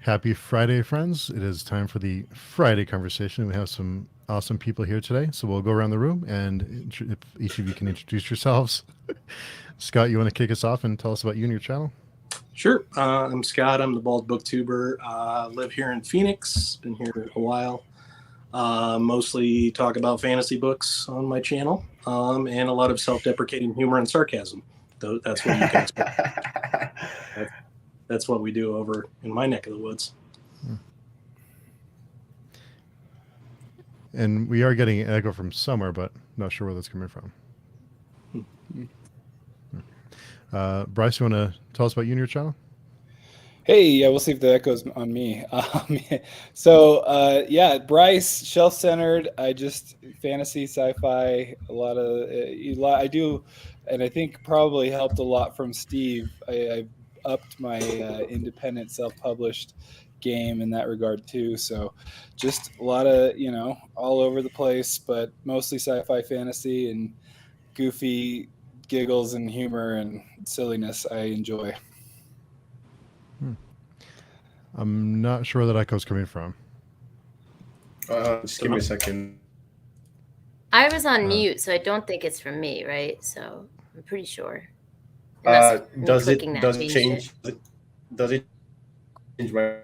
Happy Friday, friends. It is time for the Friday conversation. We have some awesome people here today. So we'll go around the room and if each of you can introduce yourselves. Scott, you want to kick us off and tell us about you and your channel? Sure. I'm Scott. I'm the Bald Booktuber. Live here in Phoenix. Been here a while. Mostly talk about fantasy books on my channel and a lot of self-deprecating humor and sarcasm. That's what you can expect. That's what we do over in my neck of the woods. And we are getting an echo from somewhere, but not sure where that's coming from. Bryce, you want to tell us about you and your channel? Hey, yeah, we'll see if the echo's on me. Yeah, Bryce, shelf-centered. I just fantasy, sci-fi, a lot of I do, and I think probably helped a lot from Steve. I upped my independent, self-published game in that regard too. So, just a lot of all over the place, but mostly sci-fi, fantasy, and goofy giggles and humor and silliness. I enjoy. I'm not sure where that echo's coming from. Just give me a second. I was on mute, so I don't think it's from me, right? So I'm pretty sure. Does it change my...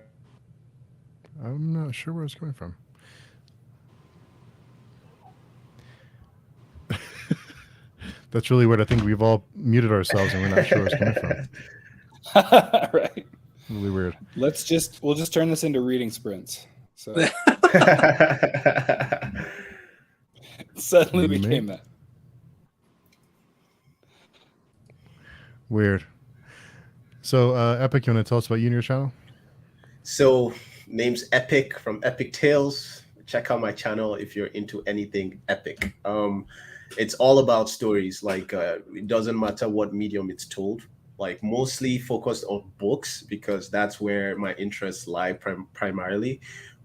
I'm not sure where it's coming from. That's really weird. I think we've all muted ourselves and we're not sure where it's coming from. Right. Really weird. We'll just turn this into reading sprints. So suddenly became that. Weird. So, Epic, you want to tell us about you and your channel? So, name's Epic from EpicTalez. Check out my channel if you're into anything epic. It's all about stories. Like, it doesn't matter what medium it's told. Like, mostly focused on books because that's where my interests lie primarily,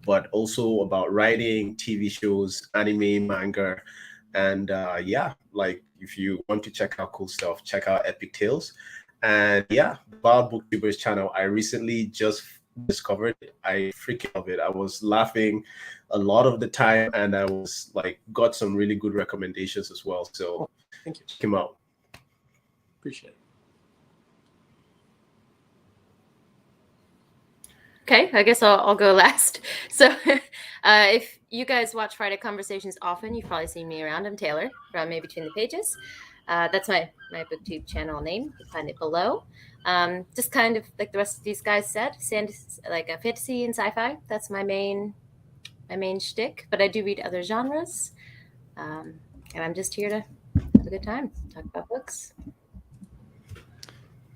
but also about writing, TV shows, anime, manga, and like if you want to check out cool stuff, check out EpicTalez. And yeah, Bald Booktuber's channel, I recently just discovered it. I freaking love it. I was laughing a lot of the time, and I was like got some really good recommendations as well. So thank you. Check him out. Appreciate it. Okay, I guess I'll go last. So if you guys watch Friday Conversations often, you've probably seen me around. I'm Taylor from Maed Between the Pages. That's my Booktube channel name. You can find it below. Just kind of like the rest of these guys said, like a fantasy and sci-fi. That's my main shtick. But I do read other genres. And I'm just here to have a good time, talk about books.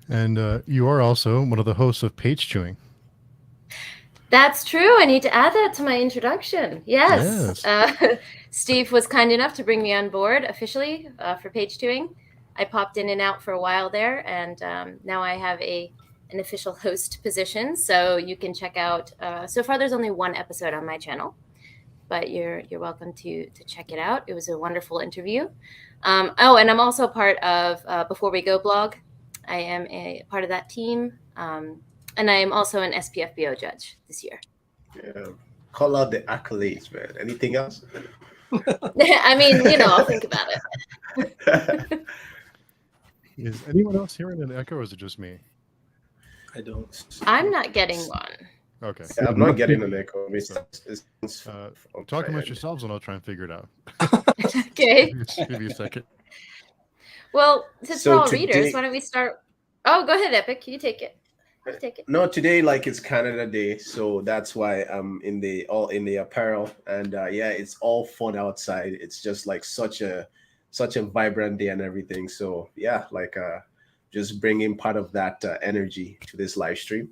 And you are also one of the hosts of Page Chewing. That's true. I need to add that to my introduction. Yes. Steve was kind enough to bring me on board officially for Page Chewing. I popped in and out for a while there, and now I have an official host position. So you can check out. So far, there's only one episode on my channel, but you're welcome to check it out. It was a wonderful interview. And I'm also part of Before We Go blog. I am a part of that team. And I am also an SPFBO judge this year. Yeah. Call out the accolades, man. Anything else? I mean, I'll think about it. Is anyone else hearing an echo, or is it just me? I don't. I'm not getting one. Okay. Yeah, I'm not getting an echo. Talk amongst yourselves, and I'll try and figure it out. Okay. Give you a second. Well, since we're all readers, why don't we start? Oh, go ahead, Epic. You take it. No, today it's Canada Day, so that's why I'm in the apparel, and it's all fun outside. It's just like such a vibrant day and everything. So just bringing part of that energy to this live stream.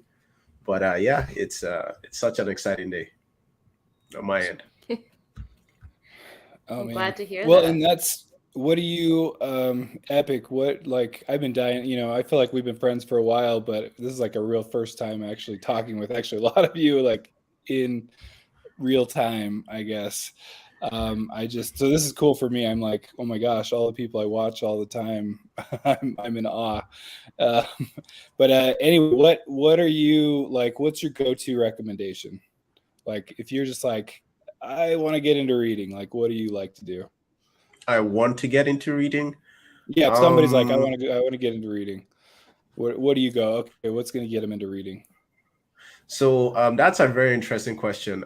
But it's such an exciting day on my end. I'm glad to hear that. Well, and that's. What do you, Epic, I've been dying, I feel like we've been friends for a while, but this is like a real first time actually talking with a lot of you, like in real time, I guess. So this is cool for me. I'm like, oh my gosh, all the people I watch all the time, I'm in awe. But anyway, what are you like? What's your go-to recommendation? Like, if you're just like, I want to get into reading, like, what do you like to do? I want to get into reading. Yeah, if somebody's like, I want to get into reading. What do you go? Okay, what's going to get them into reading? So that's a very interesting question.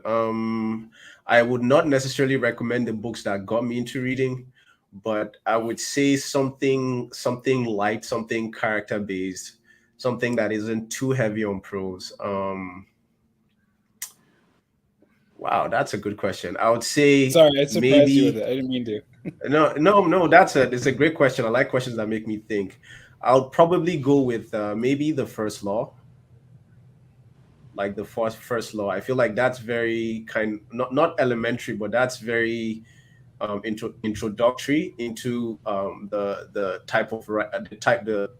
I would not necessarily recommend the books that got me into reading, but I would say something light, something character based, something that isn't too heavy on prose. Wow, that's a good question. I would say, sorry, I surprised maybe you with it. I didn't mean to. No. It's a great question. I like questions that make me think. I'll probably go with maybe The First Law. Like the first law. I feel like that's very not elementary, but that's very introductory into the type of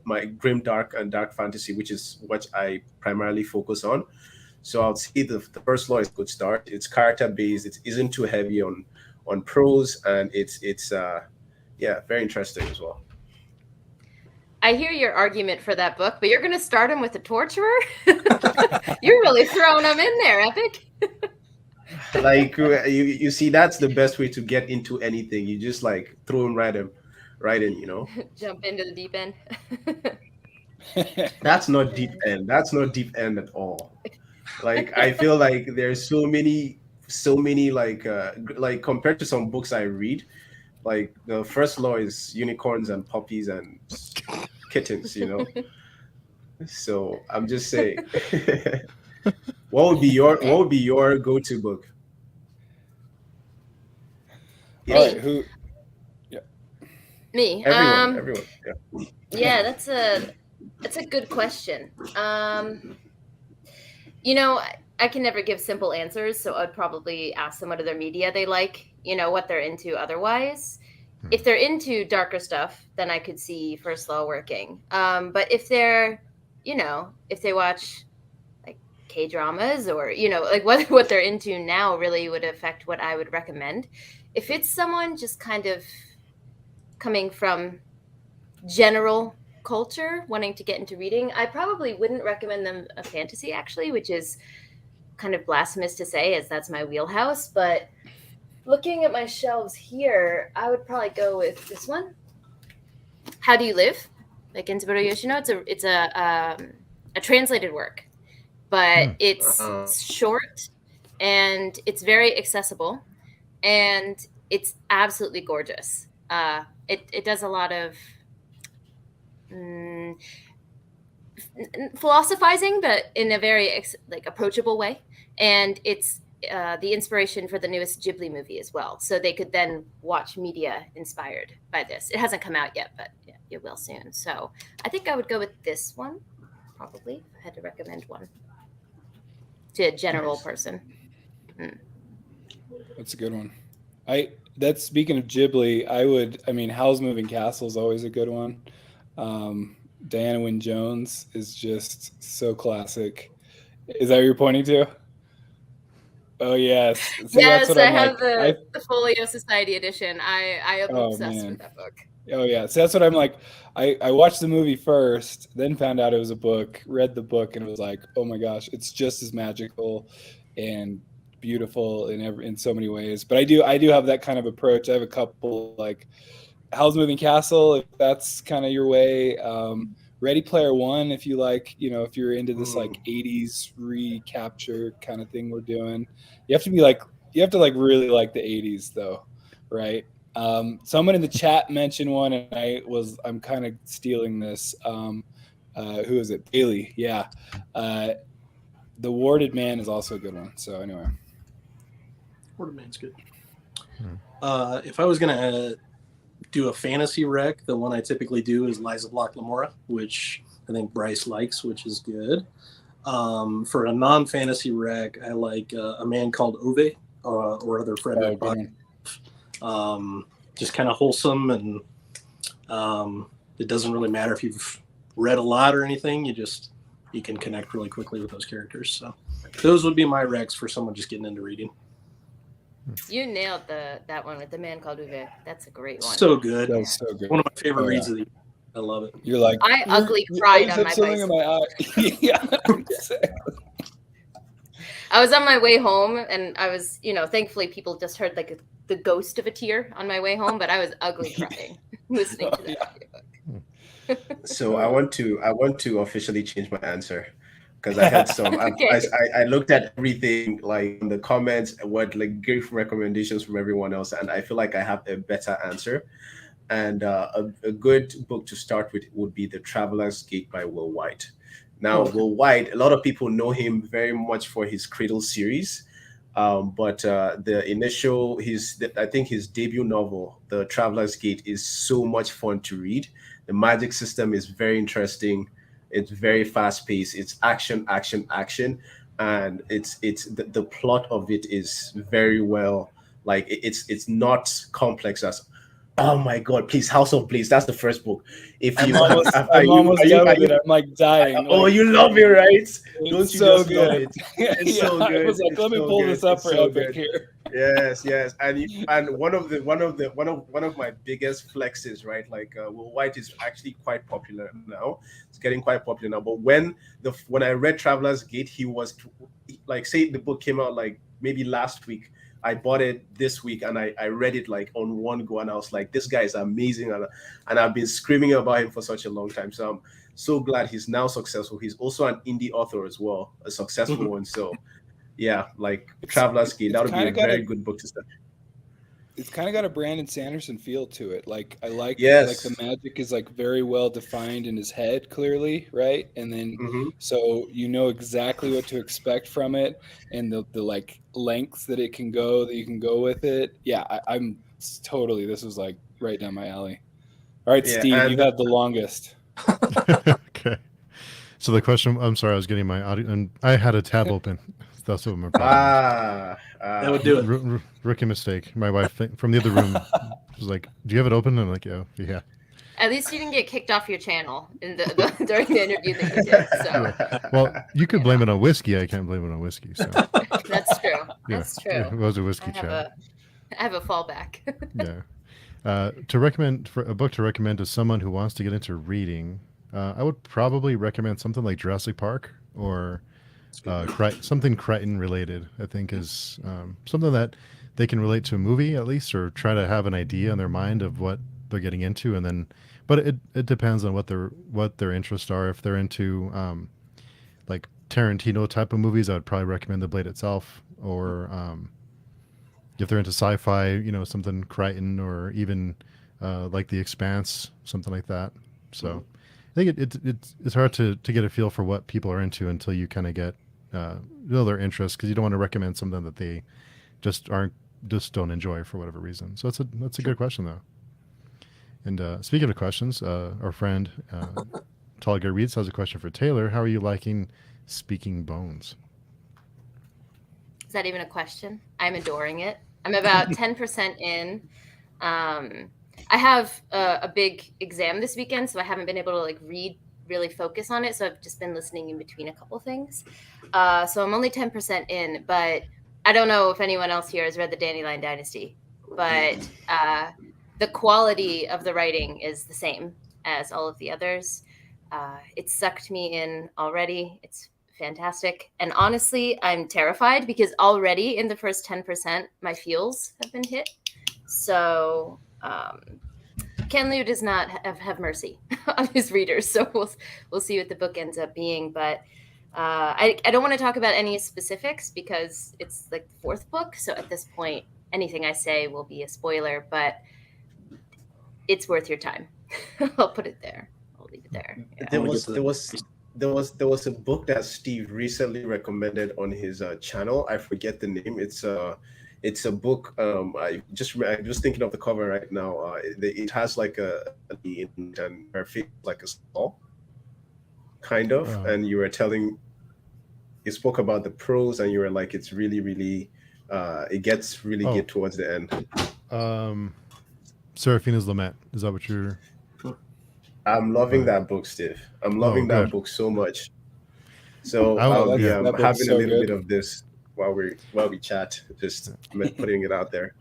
my grimdark and dark fantasy, which is what I primarily focus on. So I'll say the first law is a good start. It's character based. It isn't too heavy on prose, and it's very interesting as well. I hear your argument for that book, but you're going to start him with a torturer? You're really throwing him in there, Epic. Like you see, that's the best way to get into anything. You just like throw him right in, you know. Jump into the deep end. That's not deep end. That's not deep end at all. Like I feel like there's so many like compared to some books I read, like the first law is unicorns and puppies and kittens, you know. So I'm just saying. What would be your go-to book? Yeah. All right, who? Yeah. Me. Everyone. Yeah. Yeah, that's a good question. You know, I can never give simple answers, so I'd probably ask them what other media they like, you know, what they're into otherwise. If they're into darker stuff, then I could see First Law working. But if they're, you know, if they watch like K-dramas or, you know, like what they're into now really would affect what I would recommend. If it's someone just kind of coming from general culture, wanting to get into reading, I probably wouldn't recommend them a fantasy, actually, which is kind of blasphemous to say, as that's my wheelhouse. But looking at my shelves here, I would probably go with this one, How Do You Live? Like Genzaburo Yoshino. It's a translated work, but it's short and it's very accessible, and it's absolutely gorgeous. It does a lot of philosophizing, but in a very approachable way, and it's the inspiration for the newest Ghibli movie as well. So they could then watch media inspired by this. It hasn't come out yet, but yeah, it will soon. So I think I would go with this one, probably, if I had to recommend one to a general person. That's a good one. Speaking of Ghibli, Howl's Moving Castle is always a good one. Diana Wynne Jones is just so classic. Is that what you're pointing to? Oh yes. See, yes, I have the Folio Society edition. I am obsessed with that book. Oh yeah. So that's what I'm like. I watched the movie first, then found out it was a book, read the book, and it was like, oh my gosh, it's just as magical and beautiful in so many ways. But I do have that kind of approach. I have a couple, like Howl's Moving Castle, if that's kind of your way. Ready Player One, if you like, you know, if you're into this like 80s recapture kind of thing we're doing. You have to really like the 80s though, right? Someone in the chat mentioned one, and I'm kind of stealing this. Who is it? Bailey, yeah. The Warded Man is also a good one. So anyway. Warded Man's good. If I was gonna do a fantasy rec, the one I typically do is Liza Block Lamora, which I think Bryce likes, which is good. For a non-fantasy rec, I like A Man Called Ove, or Other Frederick Bach. Just kind of wholesome, and it doesn't really matter if you've read a lot or anything. You can connect really quickly with those characters. So those would be my recs for someone just getting into reading. You nailed that one with The Man Called Uwe. That's a great one. So good. That's so good. One of my favorite Oh, reads yeah. of the year. I love it. You're like, I ugly cried I on had my something in bicycle. my eye. Yeah, exactly. I was on my way home, and I was, thankfully people just heard like the ghost of a tear on my way home, but I was ugly crying listening to that audiobook. So I want to officially change my answer because I had some. Okay. I looked at everything like in the comments, what like gave recommendations from everyone else, and I feel like I have a better answer. And a good book to start with would be The Traveler's Gate by Will White. Now, Will White, a lot of people know him very much for his Cradle series, but the initial, I think his debut novel, The Traveler's Gate, is so much fun to read. The magic system is very interesting. It's very fast paced. It's action, action, action, and the plot of it is very well. Like it's not complex as. Oh my God! Please, House of Blaze. That's the first book. If I'm you, almost are you, done with are it. I'm like dying. oh, Like, you love it, right? Don't you so just good. love it? It's Yeah, so good. I was like, It's let me so pull good. this up It's for so Epic good. here. Yes, and one of my biggest flexes, right? Like Will White is actually quite popular now. It's getting quite popular now. But when I read Traveler's Gate, he was like, say the book came out like maybe last week. I bought it this week and I read it like on one go, and I was like, this guy is amazing, and I've been screaming about him for such a long time. So I'm so glad he's now successful. He's also an indie author as well, a successful one. So yeah, like Traveler's Gate, that would be a very good book to start. It's kind of got a Brandon Sanderson feel to it. Like I like the magic is like very well defined in his head clearly, right? And then so you know exactly what to expect from it, and the like lengths that it can go, that you can go with it. Yeah, I'm totally. This was like right down my alley. All right, Steve, you've had the longest. Okay. So the question, I'm sorry, I was getting my audio, and I had a tab open. That's what my problem that would do it. Rookie mistake. My wife from the other room was like, "Do you have it open?" And I'm like, "Yeah." At least you didn't get kicked off your channel during the interview that you did. So. Yeah. Well, you could blame it on whiskey. I can't blame it on whiskey. So. That's true. That's true. Yeah, it was a whiskey chat. I have a fallback. Yeah. To recommend for a book to recommend to someone who wants to get into reading, I would probably recommend something like Jurassic Park or something Crichton related. I think is something that they can relate to a movie at least, or try to have an idea in their mind of what they're getting into, and then. But it depends on what their interests are. If they're into like Tarantino type of movies, I would probably recommend The Blade itself. Or if they're into sci-fi, something Crichton, or even like The Expanse, something like that. So I think it's hard to get a feel for what people are into until you kind of get their interests, because you don't want to recommend something that they just don't enjoy for whatever reason. So that's a good question though. And speaking of questions, our friend Tall Guy Reads has a question for Taylor. How are you liking Speaking Bones? Is that even a question? I'm adoring it. I'm about 10% in. I have a big exam this weekend, so I haven't been able to really focus on it. So I've just been listening in between a couple things. So I'm only 10% in, but I don't know if anyone else here has read the Dandelion Dynasty, but the quality of the writing is the same as all of the others. It sucked me in already. It's fantastic. And honestly, I'm terrified because already in the first 10%, my feels have been hit. So Ken Liu does not have mercy on his readers. So we'll see what the book ends up being. But I don't want to talk about any specifics because it's like the fourth book. So at this point, anything I say will be a spoiler, but it's worth your time. I'll put it there. I'll leave it there. Yeah. There was a book that Steve recently recommended on his channel. I forget the name. It's a book. I'm just thinking of the cover right now. It has like and her face like a skull, kind of. And you spoke about the prose, and you were like, it's really, really, it gets really good towards the end. Seraphina's Lament. Is that what you're? I'm loving that book, Steve. I'm loving that book so much. So I'm having a little bit of this. while we chat. Just putting it out there.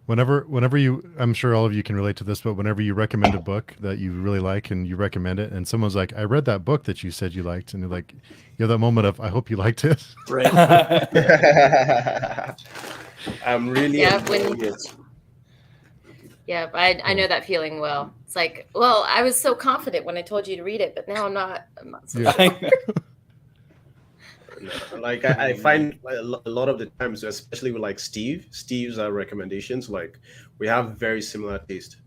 Whenever you, I'm sure all of you can relate to this, but whenever you recommend a book that you really like and you recommend it, and someone's like, "I read that book that you said you liked," and you're like, you have that moment of, "I hope you liked it." Right. I'm really enjoying it. Yeah, I know that feeling well. It's like, well, I was so confident when I told you to read it, but now I'm not so sure. Like I find a lot of the times, especially with like Steve's recommendations, like we have very similar taste.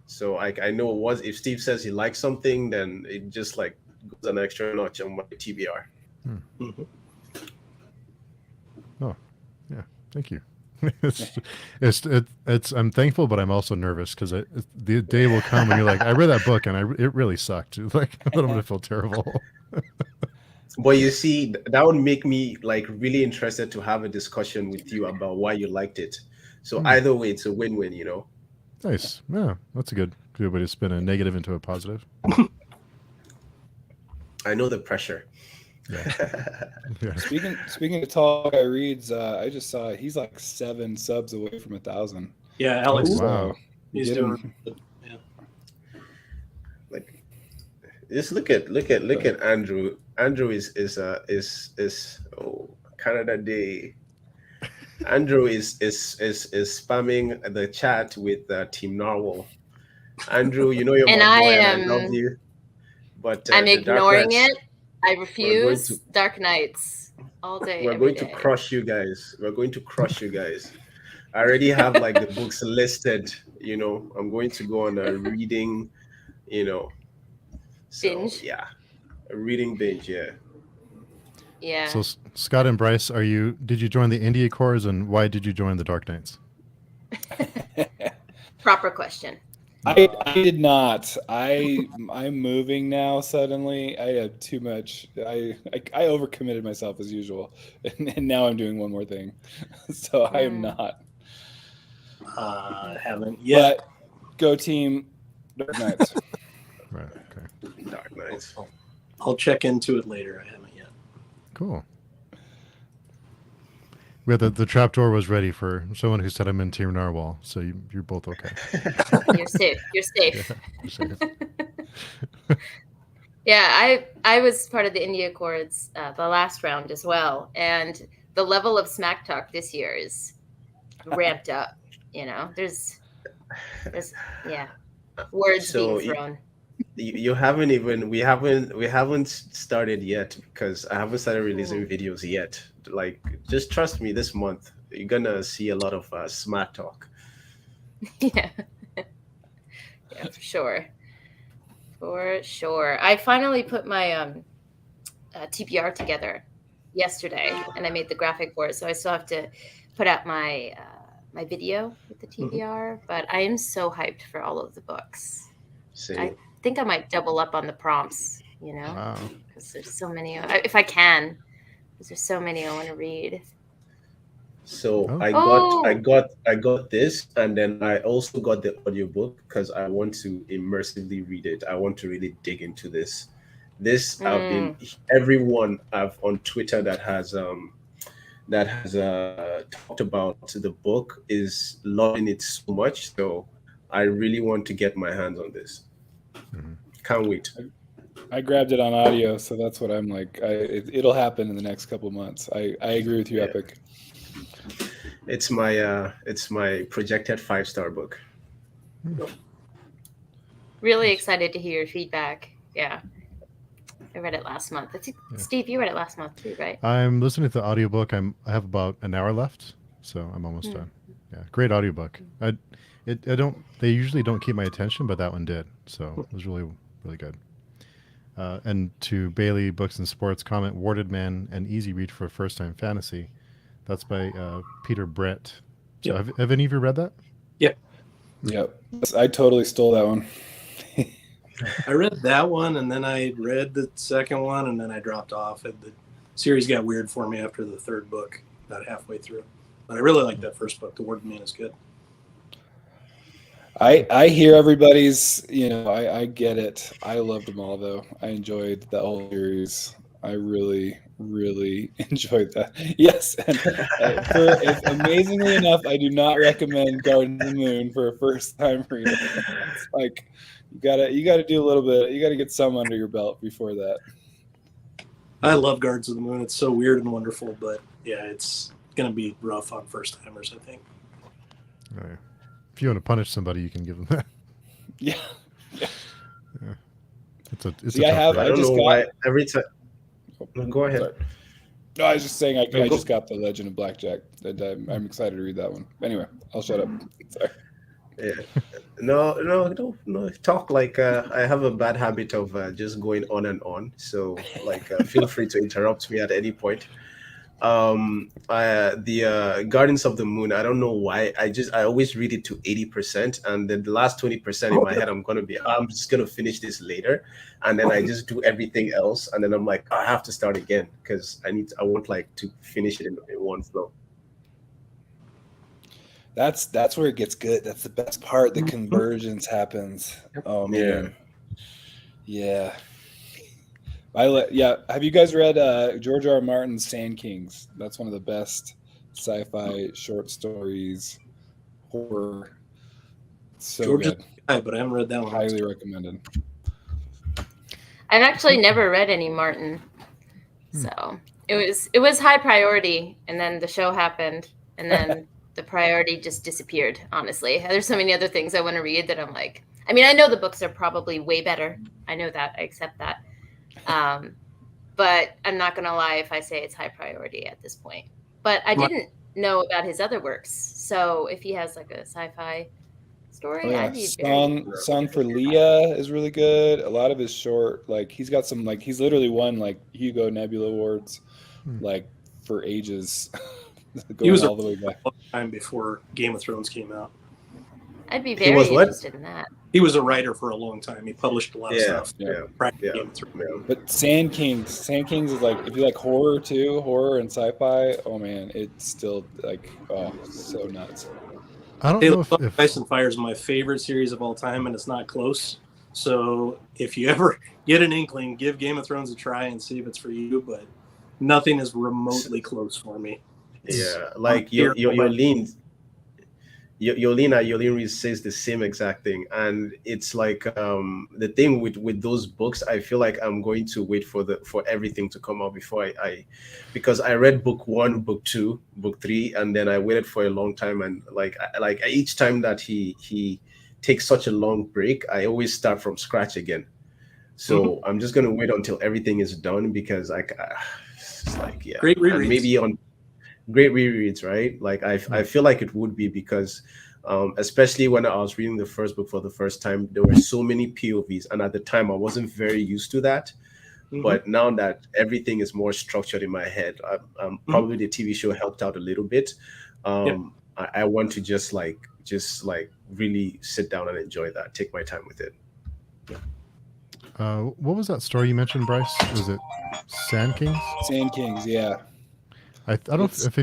So I know if Steve says he likes something, then it just like goes an extra notch on my TBR. Mm-hmm. Oh, yeah. Thank you. it's I'm thankful, but I'm also nervous because the day will come when you're like, I read that book and it really sucked. Like, I'm gonna feel terrible. But you see, that would make me like really interested to have a discussion with you about why you liked it. So either way, it's a win-win, you know. Nice. Yeah, that's a good way to spin a negative into a positive. I know the pressure. Yeah. Yeah. Speaking of tall guy reads, I just saw he's like 7 subs away from 1,000. Yeah, Alex. Oh, wow. So He's get doing. him. Yeah. Like, just look at Andrew. Andrew is Canada Day. Andrew is spamming the chat with Team Narwhal. Andrew, you know you're And my boy, I and I love you. But I'm the Dark ignoring Knights, it. I refuse Dark Knights all day. we're going to crush you guys. We're going to crush you guys. I already have like the books listed. You know, I'm going to go on a reading. You know, so, binge. Yeah, a reading binge. Yeah. Yeah. So Scott and Bryce, did you join the India Corps, and why did you join the Dark Knights? Proper question. I did not. I'm moving now. Suddenly, I have too much. I overcommitted myself as usual, and now I'm doing one more thing. So I am not. Haven't yet. But go team Dark Knights. Right. Okay. Dark Knights. I'll check into it later. I haven't yet. Cool. Yeah, the trapdoor was ready for someone who said I'm in Team Narwhal, so you're both okay. You're safe. You're safe. Yeah, you're safe. Yeah, I was part of the India Accords the last round as well, and the level of smack talk this year is ramped up. You know, there's words being thrown. You haven't even we haven't started yet because I haven't started releasing videos yet. Like, just trust me, this month you're gonna see a lot of smack talk. Yeah. Yeah, for sure. I finally put my TPR together yesterday, and I made the graphic for it. So I still have to put out my my video with the TPR. But I am so hyped for all of the books. Same. I think I might double up on the prompts, you know, Wow. because there's so many. If I can, because there's so many I want to read. So I got this, and then I also got the audiobook because I want to immersively read it. I want to really dig into this. I've been everyone I've on Twitter that has talked about the book is loving it so much. So I really want to get my hands on this. Can't wait. I grabbed it on audio, so that's what I'm like. It'll happen in the next couple of months. I agree with you, Yeah. Epic. It's my projected 5-star book. Really excited to hear your feedback. Yeah. I read it last month. Steve, you read it last month too, right? I'm listening to the audiobook. I have about an hour left, so I'm almost done. Yeah, great audiobook. They usually don't keep my attention, but that one did. So it was really, really good. And to Bailey Books and Sports comment, Warded Man, an easy read for first-time fantasy. That's by Peter Brett. So have any of you read that? Yep. I totally stole that one. I read that one, and then I read the second one, and then I dropped off. The series got weird for me after the third book, about halfway through. But I really like that first book. The Word Man is good. I hear everybody's, I get it. I loved them all, though. I enjoyed the whole series. I really, really enjoyed that. Yes, and amazingly enough, I do not recommend Garden of the Moon for a first-time reader. It's like you gotta do a little bit. You gotta get some under your belt before that. I love Guards of the Moon. It's so weird and wonderful, but yeah, it's gonna be rough on first-timers, I think. Oh, yeah. If you want to punish somebody, you can give them that. Yeah. It's a See, I tough have. read. I just got. Why every time. No, go ahead. Sorry. No, I was just saying I just got The Legend of Blackjack. I'm excited to read that one. Anyway, I'll shut up. Sorry. Yeah. No. Talk like I have a bad habit of just going on and on. So like, feel free to interrupt me at any point. The Gardens of the Moon. I don't know why. I always read it to 80%, and then the last 20% in my head, I'm just gonna finish this later, and then I just do everything else, and then I'm like, I have to start again because I want like to finish it in one flow. That's where it gets good. That's the best part. The convergence happens. Oh man. Yeah. Have you guys read George R. R. Martin's Sand Kings? That's one of the best sci-fi short stories, horror. So George good. But I haven't read that one. Highly recommended. I've actually never read any Martin, so it was high priority, and then the show happened, and then the priority just disappeared. Honestly, there's so many other things I want to read that I'm like, I mean, I know the books are probably way better. I know that. I accept that. But I'm not going to lie if I say it's high priority at this point. But I didn't know about his other works. So if he has like a sci-fi story, I'd be Song for Leah is really good. A lot of his short, like he's got some, like he's literally won like Hugo Nebula Awards, like for ages. He was all the way back. A long time before Game of Thrones came out. I'd be very interested in that. He was a writer for a long time. He published a lot of stuff. But Sand Kings is like, if you like horror too, horror and sci-fi, oh man, it's still like, oh, so nuts. I don't know if Ice and Fire is my favorite series of all time, and it's not close. So if you ever get an inkling, give Game of Thrones a try and see if it's for you. But nothing is remotely close for me. Yeah, like Yolene says the same exact thing, and it's like the thing with those books, I feel like I'm going to wait for everything to come out before I because I read book 1, book 2, book 3, and then I waited for a long time, and like each time that he takes such a long break, I always start from scratch again. So I'm just gonna wait until everything is done because it's like great rereads. Maybe on great rereads, right? Like I feel like it would be because especially when I was reading the first book for the first time, there were so many POVs, and at the time I wasn't very used to that. But now that everything is more structured in my head, probably the TV show helped out a little bit. I want to just really sit down and enjoy that, take my time with it. What was that story you mentioned, Bryce? Was it Sand Kings? Sand Kings, yeah. I don't know if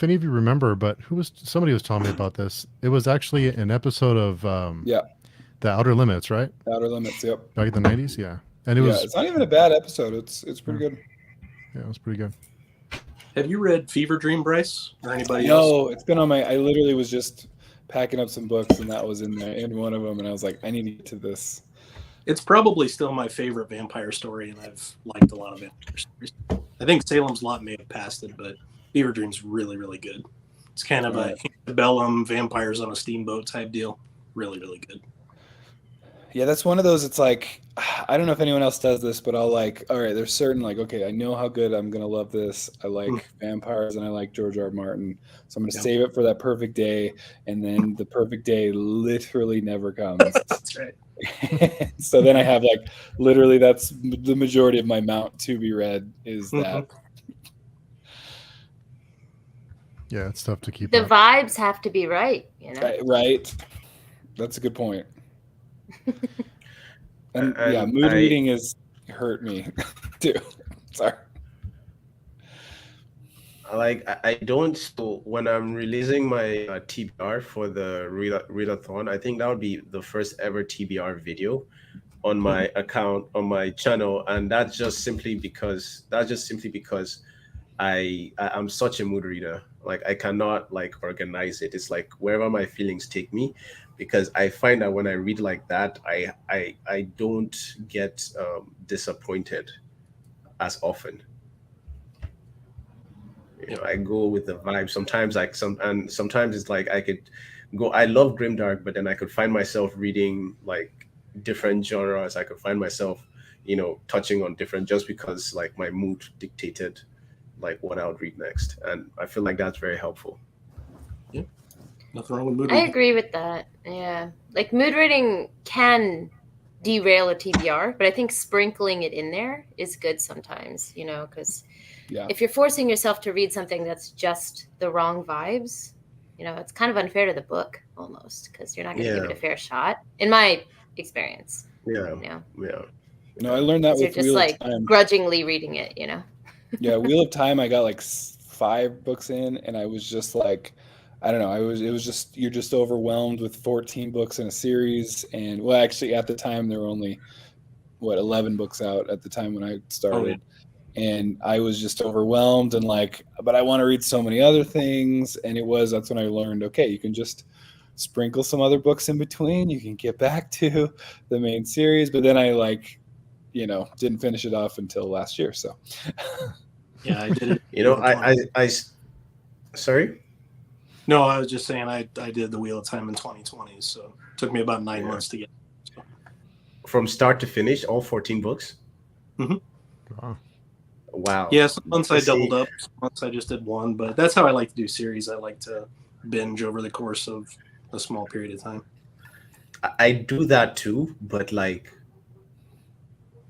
any of you remember, but somebody was telling me about this. It was actually an episode of The Outer Limits, right? Outer Limits, yep. Back in the 90s, yeah. And it was it's not even a bad episode. It's pretty good. Yeah, it was pretty good. Have you read Fever Dream, Bryce, or anybody else? No, No, it's been on my. I literally was just packing up some books, and that was in there, in one of them, and I was like, I need to get to this. It's probably still my favorite vampire story, and I've liked a lot of vampire stories. I think Salem's Lot may have passed it, but Fever Dream's really, really good. It's kind of a antebellum vampires on a steamboat type deal. Really, really good. Yeah, that's one of those. It's like, I don't know if anyone else does this, but I'll like, all right, there's certain like, okay, I know how good I'm going to love this. I like vampires and I like George R. R. Martin. So I'm going to save it for that perfect day. And then the perfect day literally never comes. That's right. So then I have like, literally that's the majority of my mount to be read is that. Yeah, it's tough to keep the up. vibes have to be right, you know. Right. That's a good point. And mood reading has hurt me too. Sorry. I don't. So when I'm releasing my TBR for the readathon, I think that would be the first ever TBR video. on my account, on my channel, and that's just simply because I'm such a mood reader. Like I cannot like organize it. It's like wherever my feelings take me, because I find that when I read like that, I don't get disappointed as often. You know, I go with the vibe. Sometimes sometimes it's like I could go. I love Grimdark, but then I could find myself reading like different genres. I could find myself, touching on different, just because like my mood dictated like what I would read next, and I feel like that's very helpful. Yeah, nothing wrong with mood I reading. agree with that. Yeah, like mood reading can derail a TBR, but I think sprinkling it in there is good sometimes. Because if you're forcing yourself to read something that's just the wrong vibes, it's kind of unfair to the book almost, because you're not going to give it a fair shot, in my experience. Yeah. No, I learned that You're with just Wheel like of Time. grudgingly reading it, Yeah, Wheel of Time, I got like 5 books in, and I was just like, I don't know, it was just, you're just overwhelmed with 14 books in a series. And well, actually at the time there were only 11 books out at the time when I started. And I was just overwhelmed and like, but I want to read so many other things. And that's when I learned, okay, you can just sprinkle some other books in between. You can get back to the main series. But then I didn't finish it off until last year. So yeah, I did it. I sorry? No, I was just saying I did the Wheel of Time in 2020, so it took me about 9 months to get. So. From start to finish, all 14 books? Wow. Wow. Yeah, some months I doubled up, some months I just did one, but that's how I like to do series. I like to binge over the course of a small period of time. I do that too, but like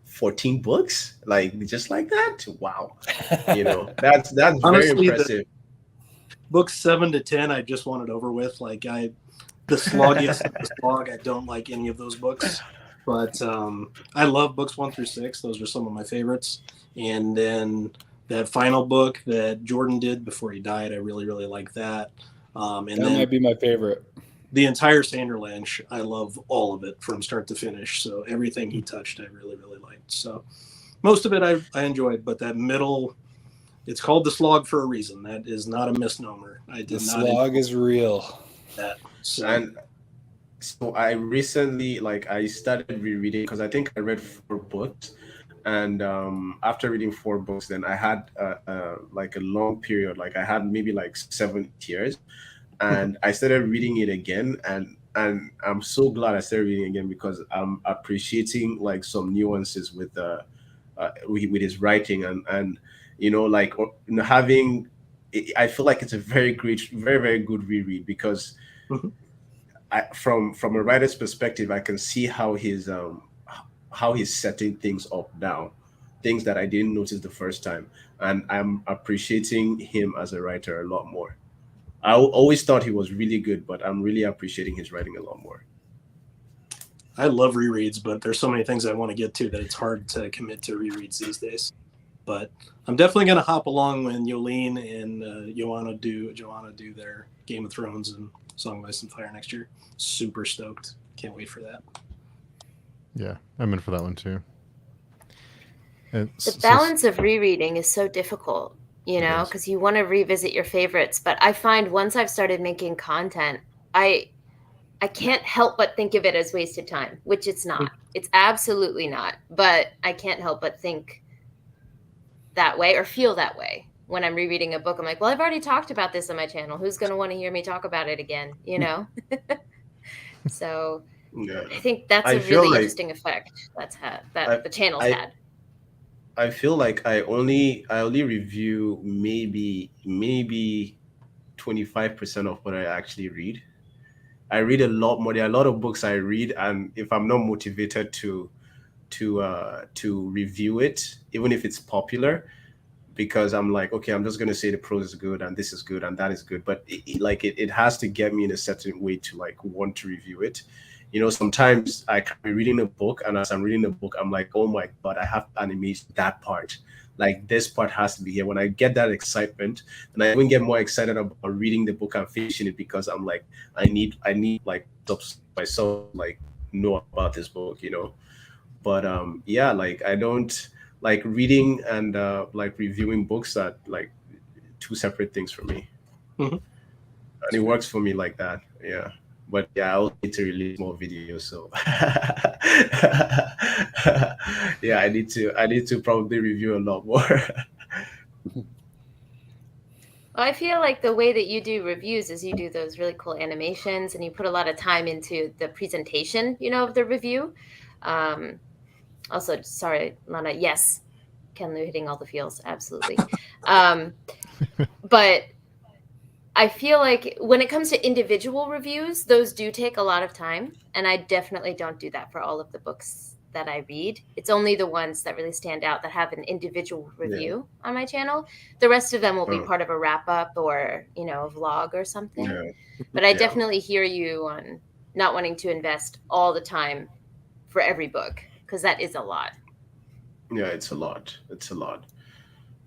14 books? Like just like that? Wow. That's Honestly, very impressive. Books 7 to 10, I just want it over with. Like the sloggiest of the slog, I don't like any of those books. But I love books 1 through 6. Those are some of my favorites. And then that final book that Jordan did before he died, I really, really like that. And that then might be my favorite. The entire Sanderlanche, I love all of it from start to finish. So everything he touched, I really, really liked. So most of it I enjoyed, but that middle, it's called the slog for a reason. That is not a misnomer. The slog is real. That. So. And so I recently, I started rereading because I think I read 4 books. And after reading 4 books, then I had a long period. Like I had maybe 7 years. And I started reading it again, and I'm so glad I started reading again because I'm appreciating some nuances with his writing and having. I feel like it's a very great, very very good reread because from a writer's perspective, I can see how he's setting things up now, things that I didn't notice the first time, and I'm appreciating him as a writer a lot more. I always thought he was really good, but I'm really appreciating his writing a lot more. I love rereads, but there's so many things I want to get to that it's hard to commit to rereads these days. But I'm definitely going to hop along when Yolene and Joanna do their Game of Thrones and Song of Ice and Fire next year. Super stoked. Can't wait for that. Yeah, I'm in for that one too. The balance of rereading is so difficult. Because you want to revisit your favorites. But I find once I've started making content, I can't help but think of it as wasted time, which it's not. It's absolutely not. But I can't help but think that way or feel that way when I'm rereading a book. I'm like, well, I've already talked about this on my channel. Who's going to want to hear me talk about it again? So yeah. I think that's a really interesting effect that the channel's had. I feel like I only review maybe 25% of what I actually read. I read a lot more. There are a lot of books I read, and if I'm not motivated to review it, even if it's popular, because I'm like, okay, I'm just gonna say the prose is good and this is good and that is good, but it has to get me in a certain way to want to review it. Sometimes I can be reading a book, and as I'm reading the book, I'm like, oh my God, I have to animate that part. This part has to be here. When I get that excitement, and I even get more excited about reading the book and finishing it because I'm like, I need myself know about this book, But yeah, like I don't like reading and like reviewing books are like two separate things for me. Mhm. And it works for me like that. Yeah. But yeah, I also need to release more videos. So yeah, I need to probably review a lot more. Well, I feel like the way that you do reviews is you do those really cool animations and you put a lot of time into the presentation, of the review. Also, sorry, Lana. Yes, Ken Liu hitting all the feels. Absolutely. But I feel like when it comes to individual reviews, those do take a lot of time. And I definitely don't do that for all of the books that I read. It's only the ones that really stand out that have an individual review on my channel. The rest of them will be part of a wrap up or, a vlog or something. Yeah. But I definitely hear you on not wanting to invest all the time for every book, because that is a lot. Yeah, it's a lot. It's a lot.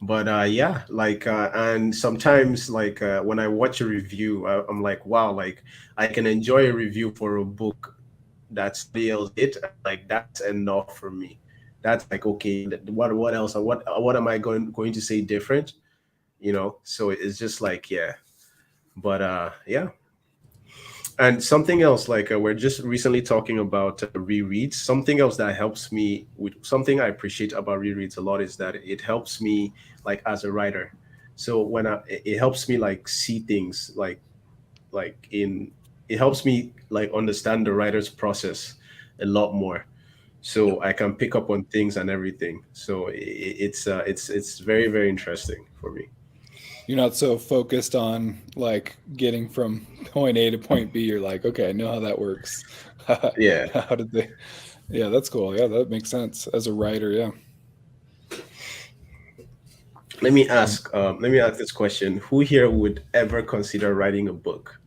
But yeah, like and sometimes like when I watch a review, I'm like, wow, like I can enjoy a review for a book that steals it. Like that's enough for me. That's like okay. What else? What am I going to say different? So it's just like yeah. But yeah. And something else, like we're just recently talking about rereads. Something else that helps me with something I appreciate about rereads a lot is that it helps me like as a writer. So it helps me like see things like in it helps me like understand the writer's process a lot more. So I can pick up on things and everything. So it's very very interesting for me. You're not so focused on like getting from point A to point B. You're like, okay, I know how that works. Yeah. How did they? Yeah, that's cool. Yeah, that makes sense as a writer. Yeah. Let me ask this question: who here would ever consider writing a book?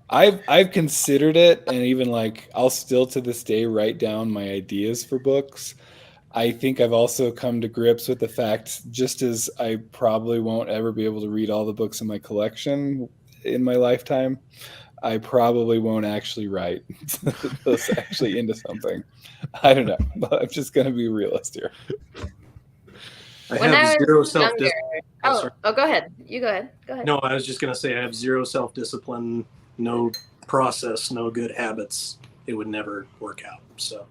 I've considered it, and even like I'll still to this day write down my ideas for books. I think I've also come to grips with the fact, just as I probably won't ever be able to read all the books in my collection in my lifetime, I probably won't actually write those actually into something. I don't know. But I'm just going to be realist here. I have zero self younger, discipline. go ahead. You go ahead. Go ahead. No, I was just going to say I have zero self discipline, no process, no good habits. It would never work out. So,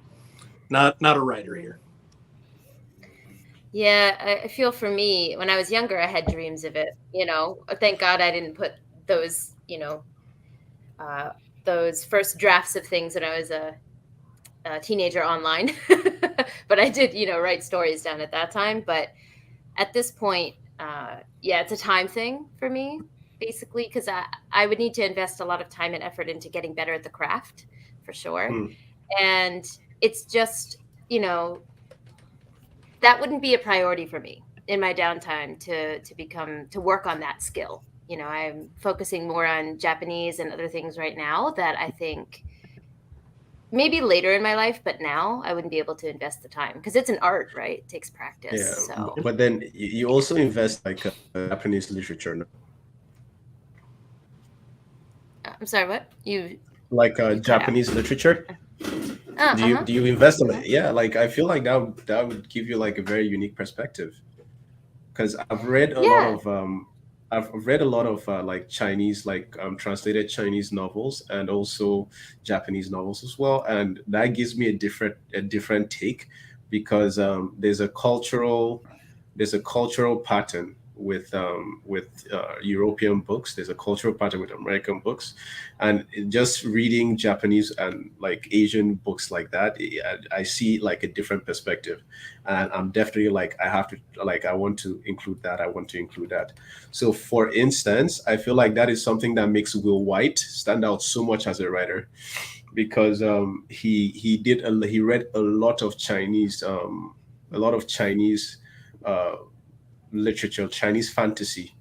not a writer here. Yeah, I feel for me, when I was younger, I had dreams of it. Thank God I didn't put those, those first drafts of things when I was a teenager online. But I did, write stories down at that time. But at this point, yeah, it's a time thing for me, basically, because I would need to invest a lot of time and effort into getting better at the craft, for sure. And it's just, that wouldn't be a priority for me in my downtime to work on that skill. I'm focusing more on Japanese and other things right now that I think maybe later in my life, but now I wouldn't be able to invest the time because it's an art, right? It takes practice. Yeah, So. but then you also invest like Japanese literature, no? I'm sorry, what? You like Japanese literature? Do you invest in it? Yeah, like I feel like that would give you like a very unique perspective. Because I've read a lot of like Chinese, like translated Chinese novels and also Japanese novels as well, and that gives me a different take because there's a cultural pattern with European books. There's a cultural pattern with American books, and just reading Japanese and like Asian books like that, I see like a different perspective, and I'm definitely like I want to include that. I want to include that. So, for instance, I feel like that is something that makes Will White stand out so much as a writer, because he read a lot of Chinese literature, Chinese fantasy,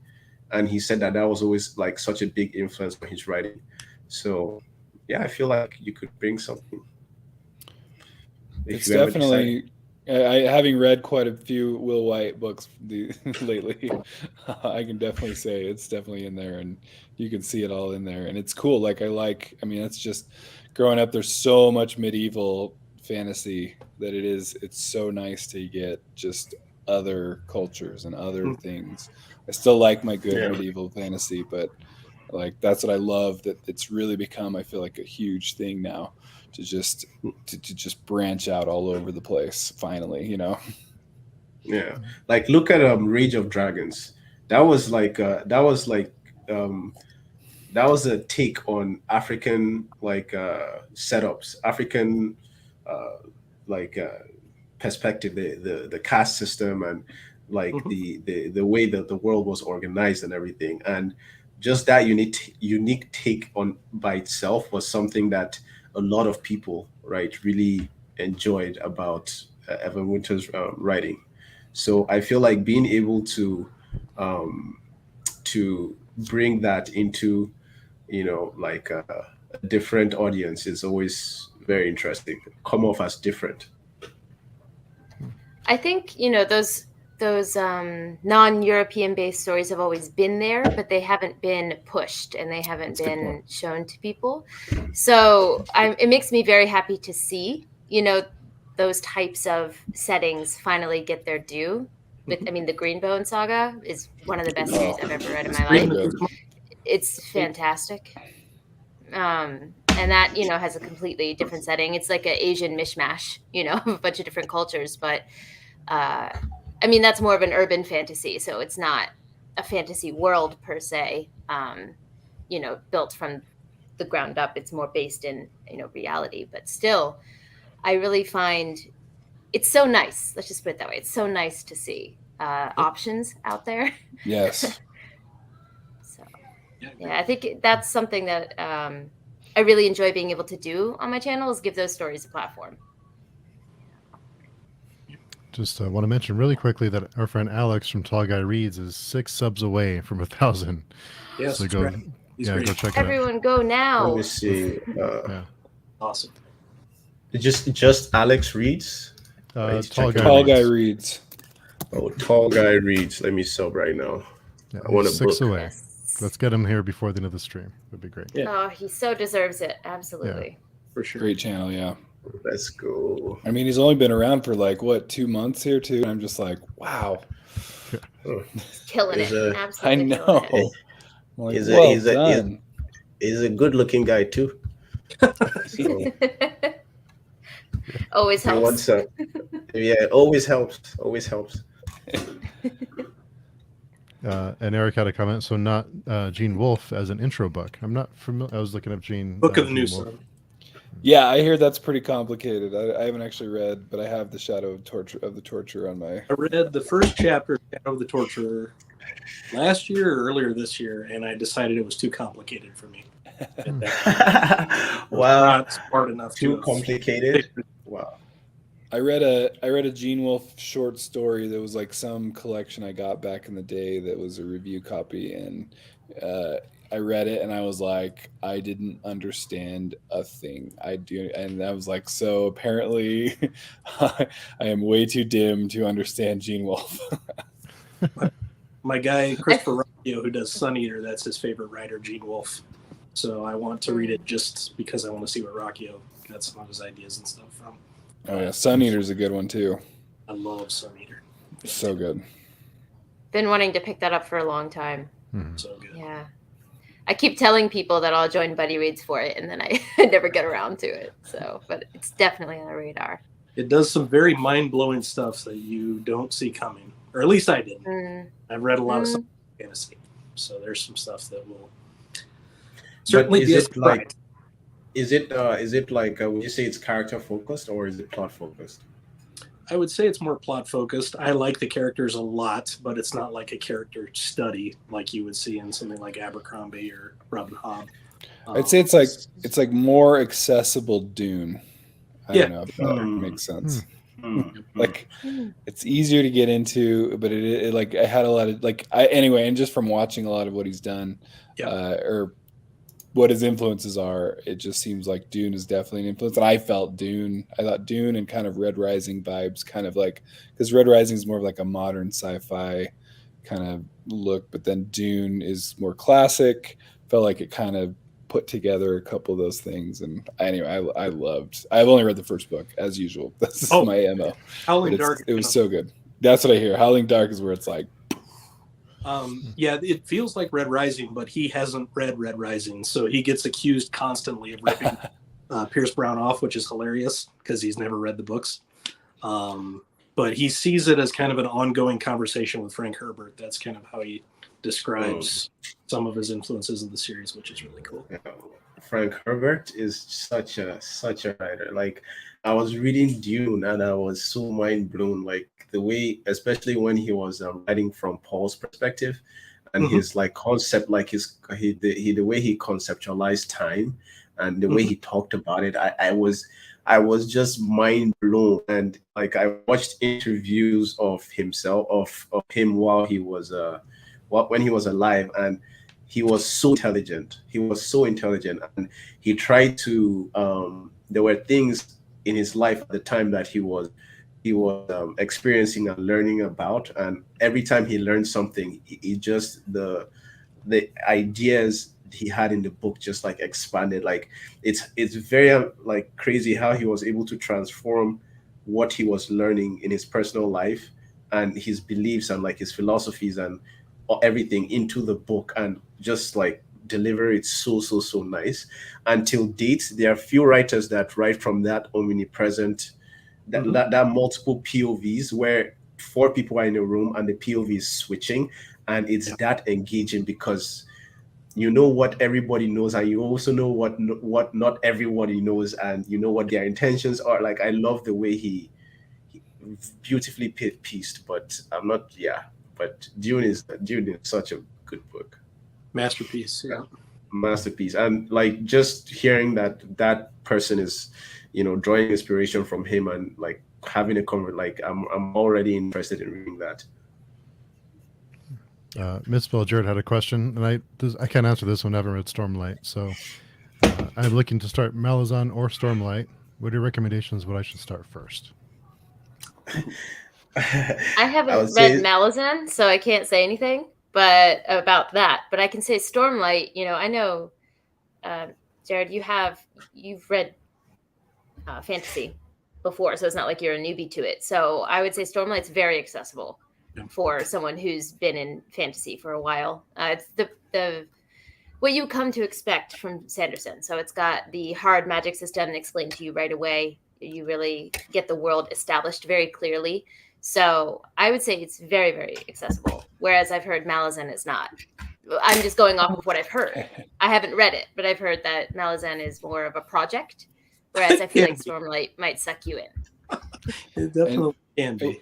and he said that was always like such a big influence on his writing. So yeah, I feel like you could bring something. It's definitely having read quite a few Will White books lately, I can definitely say it's definitely in there, and you can see it all in there, and it's cool. I mean, that's just growing up, there's so much medieval fantasy that it's so nice to get just other cultures and other things. I still like my good medieval fantasy, but like that's what I love, that it's really become, I feel like, a huge thing now to just branch out all over the place finally, you know. Yeah, like look at Rage of Dragons. That was a take on African setups, African perspective, the caste system, and like the way that the world was organized and everything. And just that unique take on by itself was something that a lot of people, right, really enjoyed about Evan Winter's writing. So I feel like being able to bring that into, you know, like a different audience is always very interesting. Come off as different. I think, you know, those non-European based stories have always been there, but they haven't been pushed and they haven't been shown to people. So it makes me very happy to see, you know, those types of settings finally get their due. I mean, the Greenbone saga is one of the best series I've ever read in my life. It's fantastic. And that, you know, has a completely different setting. It's like an Asian mishmash, you know, of a bunch of different cultures. But I mean, that's more of an urban fantasy. So it's not a fantasy world per se, you know, built from the ground up. It's more based in, you know, reality. But still, I really find it's so nice. Let's just put it that way. It's so nice to see options out there. Yes. So, yeah, I think that's something that I really enjoy being able to do on my channel, is give those stories a platform. Just want to mention really quickly that our friend Alex from Tall Guy Reads is 6 subs away from 1,000. Yes, so go check it out. Everyone go now. Let me see. Awesome. Just Alex Reads. Tall Guy Reads. Oh, Tall Guy Reads. Let me sub right now. Yeah, I want to 6 book. away. Let's get him here before the end of the stream. That'd be great. Yeah. Oh, he so deserves it. Absolutely. For sure. Great channel, yeah. Let's go. I mean, he's only been around for like, what, 2 months here too? And I'm just like, wow. He's killing it. Absolutely. I know. Killing it. He's a good-looking guy too. So, always helps. Yeah, always helps. Always helps. And Eric had a comment. So not Gene Wolfe as an intro book. I'm not familiar. I was looking up Gene. Book of the New Wolfe. Sun. Yeah, I hear that's pretty complicated. I haven't actually read, but I have the Shadow of the Torture on my. I read the first chapter of Shadow of the Torturer last year or earlier this year, and I decided it was too complicated for me. Wow, not smart enough. Too complicated. Wow. I read a Gene Wolfe short story that was like some collection I got back in the day that was a review copy, and I read it and I was like, I didn't understand a thing. And I was like, so apparently I am way too dim to understand Gene Wolfe. My guy Christopher Rocchio, who does Sun Eater, that's his favorite writer, Gene Wolfe. So I want to read it just because I want to see where Rocchio got some of his ideas and stuff from. Oh yeah, Sun Eater's a good one too. I love Sun Eater. So good. Been wanting to pick that up for a long time. So good. Yeah. I keep telling people that I'll join Buddy Reads for it, and then I never get around to it. So, but it's definitely on the radar. It does some very mind-blowing stuff that you don't see coming, or at least I didn't. I've read a lot of stuff in fantasy, so there's some stuff that will certainly be a surprise. Is it like would you say it's character focused or is it plot focused? I would say it's more plot focused. I like the characters a lot, but it's not like a character study like you would see in something like Abercrombie or Robin Hobb. I'd say it's like more accessible Dune. I don't know if that makes sense. Like it's easier to get into, but it like I had a lot of anyway, and just from watching a lot of what he's done, or what his influences are, it just seems like Dune is definitely an influence. And I thought Dune and kind of Red Rising vibes, kind of like, because Red Rising is more of like a modern sci-fi kind of look, but then Dune is more classic. Felt like it kind of put together a couple of those things. And anyway, I've only read the first book as usual. That's my MO. Howling Dark. It was so good. That's what I hear. Howling Dark is where it's like. Yeah, it feels like Red Rising, but he hasn't read Red Rising, so he gets accused constantly of ripping Pierce Brown off, which is hilarious because he's never read the books. But he sees it as kind of an ongoing conversation with Frank Herbert. That's kind of how he describes some of his influences in the series, which is really cool. Yeah. Frank Herbert is such a writer. Like, I was reading Dune and I was so mind blown. Like the way, especially when he was writing from Paul's perspective, and his like concept, like the way he conceptualized time and the way he talked about it. I was just mind blown. And like I watched interviews of himself, of him while he was when he was alive, and he was so intelligent. And he tried to there were things in his life at the time that he was experiencing and learning about, and every time he learned something, he just the ideas he had in the book just like expanded. Like it's very like crazy how he was able to transform what he was learning in his personal life and his beliefs and like his philosophies and everything into the book, and just like deliver it so nice. Until date, there are few writers that write from that omnipresent, that multiple POVs where 4 people are in a room and the POV is switching, and it's that engaging because you know what everybody knows, and you also know what not everybody knows, and you know what their intentions are. Like, I love the way he beautifully pieced, but but Dune is such a good book. Masterpiece. Yeah. Masterpiece. And like just hearing that person is, drawing inspiration from him and like having a conversation, like I'm already interested in reading that. Mitzvah Jared had a question, and I can't answer this one. I haven't read Stormlight, so I'm looking to start Malazan or Stormlight. What are your recommendations? What I should start first? I haven't read Malazan, so I can't say anything about that. But I can say Stormlight. I know, Jared, you've read fantasy before, so it's not like you're a newbie to it. So I would say Stormlight's very accessible for someone who's been in fantasy for a while. It's the what you come to expect from Sanderson. So it's got the hard magic system explained to you right away. You really get the world established very clearly. So I would say it's very, very accessible. Whereas I've heard Malazan is not. I'm just going off of what I've heard. I haven't read it, but I've heard that Malazan is more of a project. Whereas I feel like Stormlight might suck you in. It definitely can be.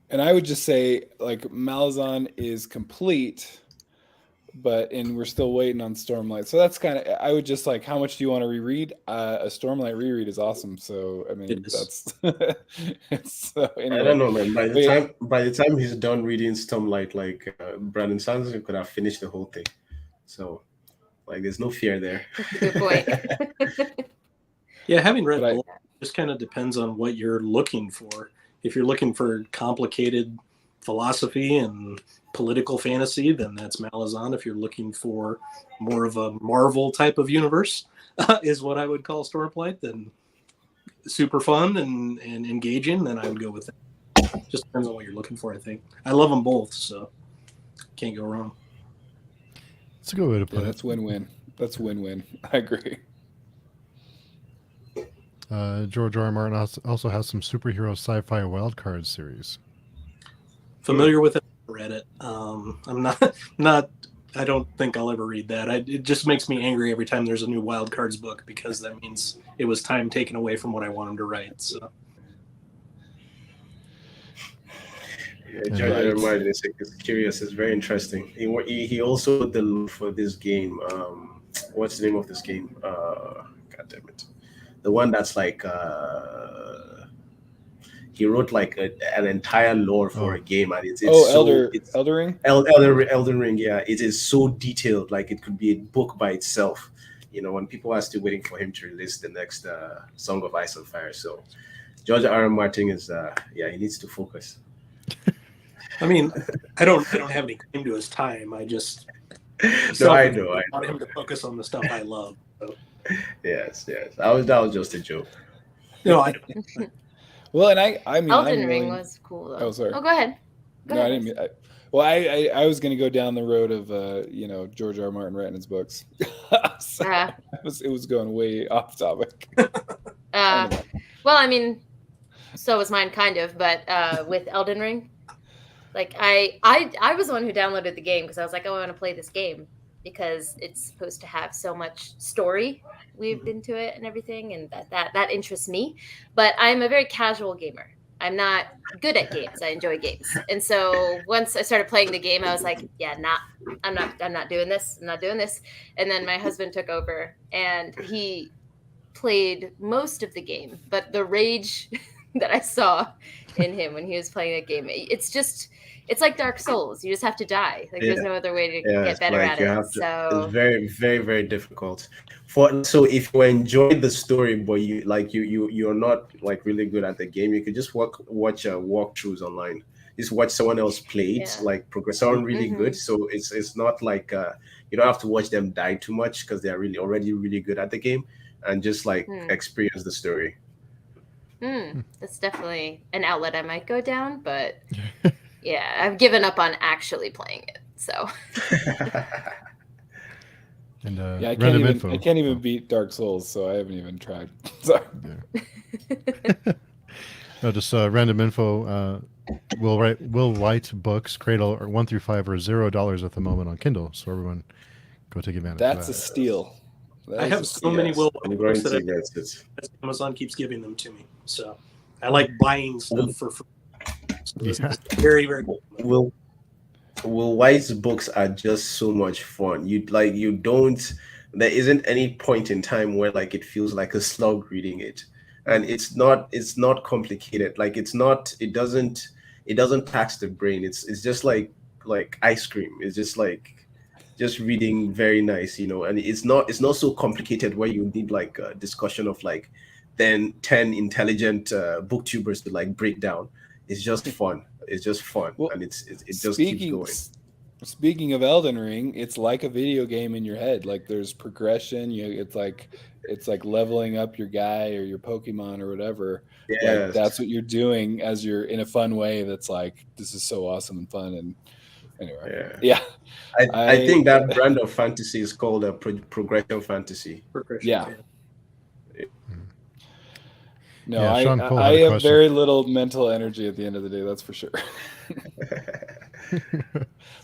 And I would just say, like, Malazan is complete, and we're still waiting on Stormlight. So that's kind of, I would just like, how much do you want to reread? A Stormlight reread is awesome. So I mean, that's so anyway. I don't know, man. By the time he's done reading Stormlight, like Brandon Sanderson could have finished the whole thing. So like, there's no fear there. Good point. Yeah, having read both just kind of depends on what you're looking for. If you're looking for complicated philosophy and political fantasy, then that's Malazan. If you're looking for more of a Marvel type of universe, is what I would call Stormlight, then super fun and engaging, then I would go with it. Just depends on what you're looking for, I think. I love them both, so can't go wrong. That's a good way to put it. That's win-win. That's win-win. I agree. George R. R. Martin also has some superhero sci-fi wildcard series. Familiar with it, read it. I'm not. I don't think I'll ever read that. It just makes me angry every time there's a new wild cards book, because that means it was time taken away from what I want him to write. So. Yeah, George R. R. Martin is curious. It's very interesting. He also did the look for this game. What's the name of this game? God damn it. The one that's like he wrote like an entire lore for a game, and it's Elden Ring. Elden Ring, yeah. It is so detailed, like it could be a book by itself. When people are still waiting for him to release the next Song of Ice and Fire. So George R. R. Martin is he needs to focus. I mean, I don't have any claim to his time. I just No, I know. I want him to focus on the stuff I love. So. Yes. That was just a joke. No, I Well, and I mean, Elden Ring was cool though. Oh, sorry. Oh, go ahead. Go No, ahead. I didn't mean. I was going to go down the road of George R. R. Martin writing his books. So it was going way off topic. Well, I mean, so was mine kind of, but with Elden Ring, like I was the one who downloaded the game because I was like, oh, I want to play this game because it's supposed to have so much story weaved into it and everything, and that interests me. But I'm a very casual gamer. I'm not good at games. I enjoy games. And so once I started playing the game, I was like, yeah, I'm not doing this. I'm not doing this. And then my husband took over and he played most of the game, but the rage that I saw in him when he was playing that game, it's like Dark Souls. You just have to die. Like there's no other way to get better at it. So it's very, very, very difficult. So if you enjoy the story, but you're not like really good at the game, you could just watch walkthroughs online. Just watch someone else play it, like progress. Someone really good. So it's not like you don't have to watch them die too much because they're already really good at the game, and just like experience the story. That's definitely an outlet I might go down, but yeah, I've given up on actually playing it. So and I can't even beat Dark Souls, so I haven't even tried. Sorry. Yeah. No, just random info. Will White books Cradle are 1 through 5 are $0 at the moment on Kindle, so everyone go take advantage. That's of that. a steal. I have so many Will White books that Amazon keeps giving them to me. So I like buying stuff for free. So it's very, very cool. Will White's books are just so much fun. There isn't any point in time where like it feels like a slog reading it. And it's not complicated. Like it doesn't tax the brain. It's just like ice cream. It's just reading very nice, and it's not so complicated where you need like a discussion of like then 10 intelligent booktubers to like break down. It's just fun. It's just fun. Well, and it just keeps going. Speaking of Elden Ring, it's like a video game in your head. Like there's progression. It's like leveling up your guy or your Pokemon or whatever. Yes. Like that's what you're doing as you're in a fun way. That's like, this is so awesome and fun. And anyway, yeah. I think that brand of fantasy is called a progression fantasy. Yeah. No, yeah, I have very little mental energy at the end of the day. That's for sure.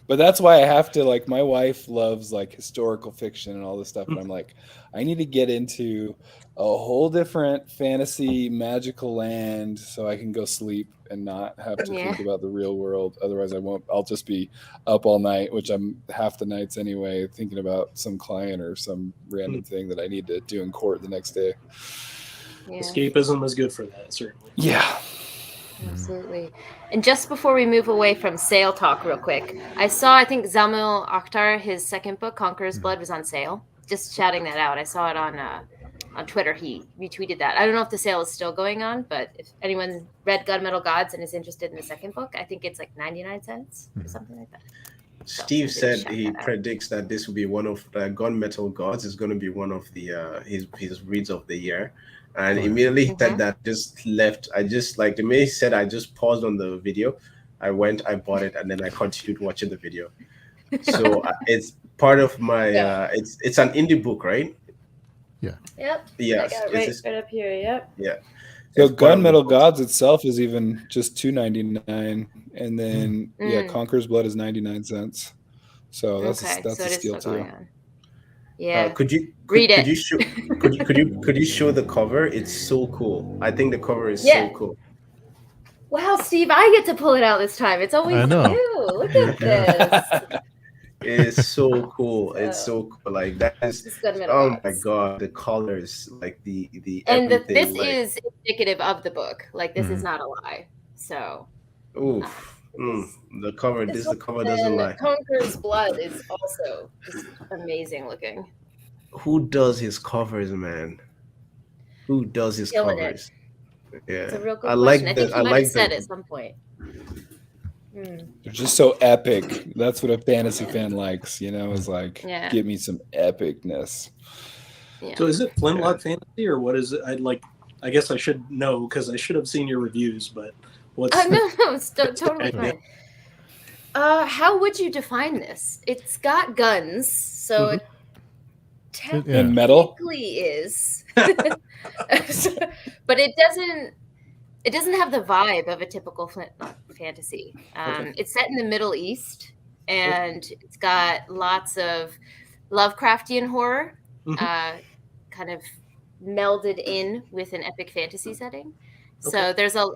But that's why I have to, like, my wife loves like historical fiction and all this stuff. And I'm like, I need to get into a whole different fantasy magical land so I can go sleep and not have to think about the real world. Otherwise I'll just be up all night, which I'm half the nights anyway, thinking about some client or some random thing that I need to do in court the next day. Yeah. Escapism is good for that, certainly. Yeah. Absolutely. And just before we move away from sale talk real quick, I think Zamil Akhtar, his second book, Conqueror's Blood, was on sale. Just shouting that out. I saw it on Twitter. He retweeted that. I don't know if the sale is still going on, but if anyone read Gunmetal Gods and is interested in the second book, I think it's like 99 cents or something like that. Steve said he predicts that this will be one of Gunmetal Gods is going to be one of the his reads of the year. And immediately said that the minute he said, I just paused on the video. I went, I bought it, and then I continued watching the video. So it's part of my, it's an indie book, right? Yeah. Yep. Yes. I got it right up here. Yep. Yeah. So Gunmetal Gods itself is even just $2.99, and then Conqueror's Blood is 99 cents. So that's a steal too. Yeah. Could you show the cover? It's so cool. I think the cover is so cool. Wow, Steve, I get to pull it out this time. It's always you. Look at this. It's so cool. It's so cool. Like that is my god, the colors, like the and this is indicative of the book. Like this is not a lie. So the cover. The cover doesn't lie. Conqueror's Blood is also just amazing looking. Who does his covers, man? Who does his covers? Yeah, it's a real good question. I think he might have said at some point. They're just so epic. That's what a fantasy fan likes, is like, give me some epicness. Yeah. So is it Flintlock fantasy or what is it? I guess I should know because I should have seen your reviews, but what's no, it's totally fine. How would you define this? It's got guns, so it and metal technically is, but it doesn't have the vibe of a typical Flintlock fantasy. It's set in the Middle East, and it's got lots of Lovecraftian horror, kind of melded in with an epic fantasy setting. So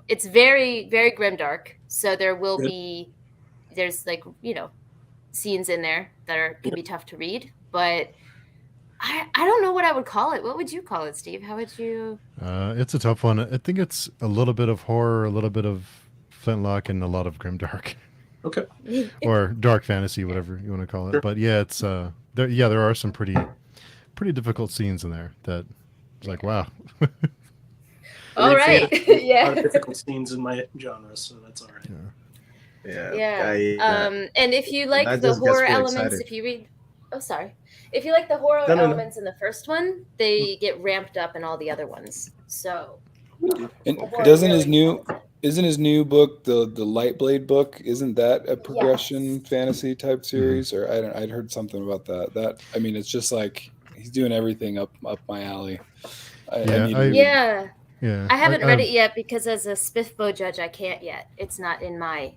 it's very, very grimdark. So there's like, scenes in there that can be tough to read, but I don't know what I would call it. What would you call it, Steve? How would you? It's a tough one. I think it's a little bit of horror, a little bit of Flintlock, and a lot of grimdark. Okay. Or dark fantasy, whatever you want to call it. Sure. But yeah, it's there are some pretty difficult scenes in there that it's like, wow. All right. A lot of difficult scenes in my genre, so that's all right. And if you like the horror elements, if you read, if you like the horror elements in the first one, they get ramped up in all the other ones. So, and isn't his new book the Lightblade book? Isn't that a progression fantasy type series? Or I'd heard something about that. It's just like he's doing everything up my alley. I haven't read it yet because as a Spiffbo judge, I can't yet. It's not in my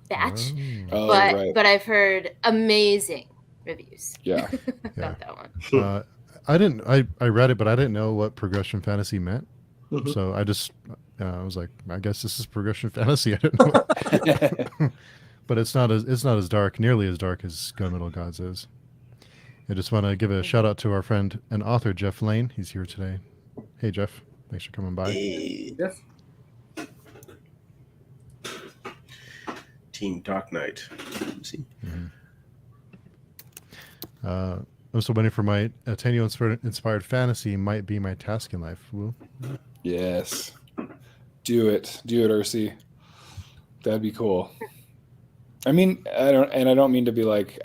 batch, but I've heard amazing reviews. About that one. I read it, but I didn't know what progression fantasy meant. So I just I was like, I guess this is progression fantasy. I didn't know. But it's not as dark, nearly as dark as Gunmetal Gods is. I just want to give a shout out to our friend and author Jeff Lane. He's here today. Hey Jeff, thanks for coming by. Hey Jeff. Team Dark Knight. Let's see. I'm still waiting for my Ateneo inspired fantasy might be my task in life. Woo. Yes. Do it, Ursi. That'd be cool. I don't mean to be like,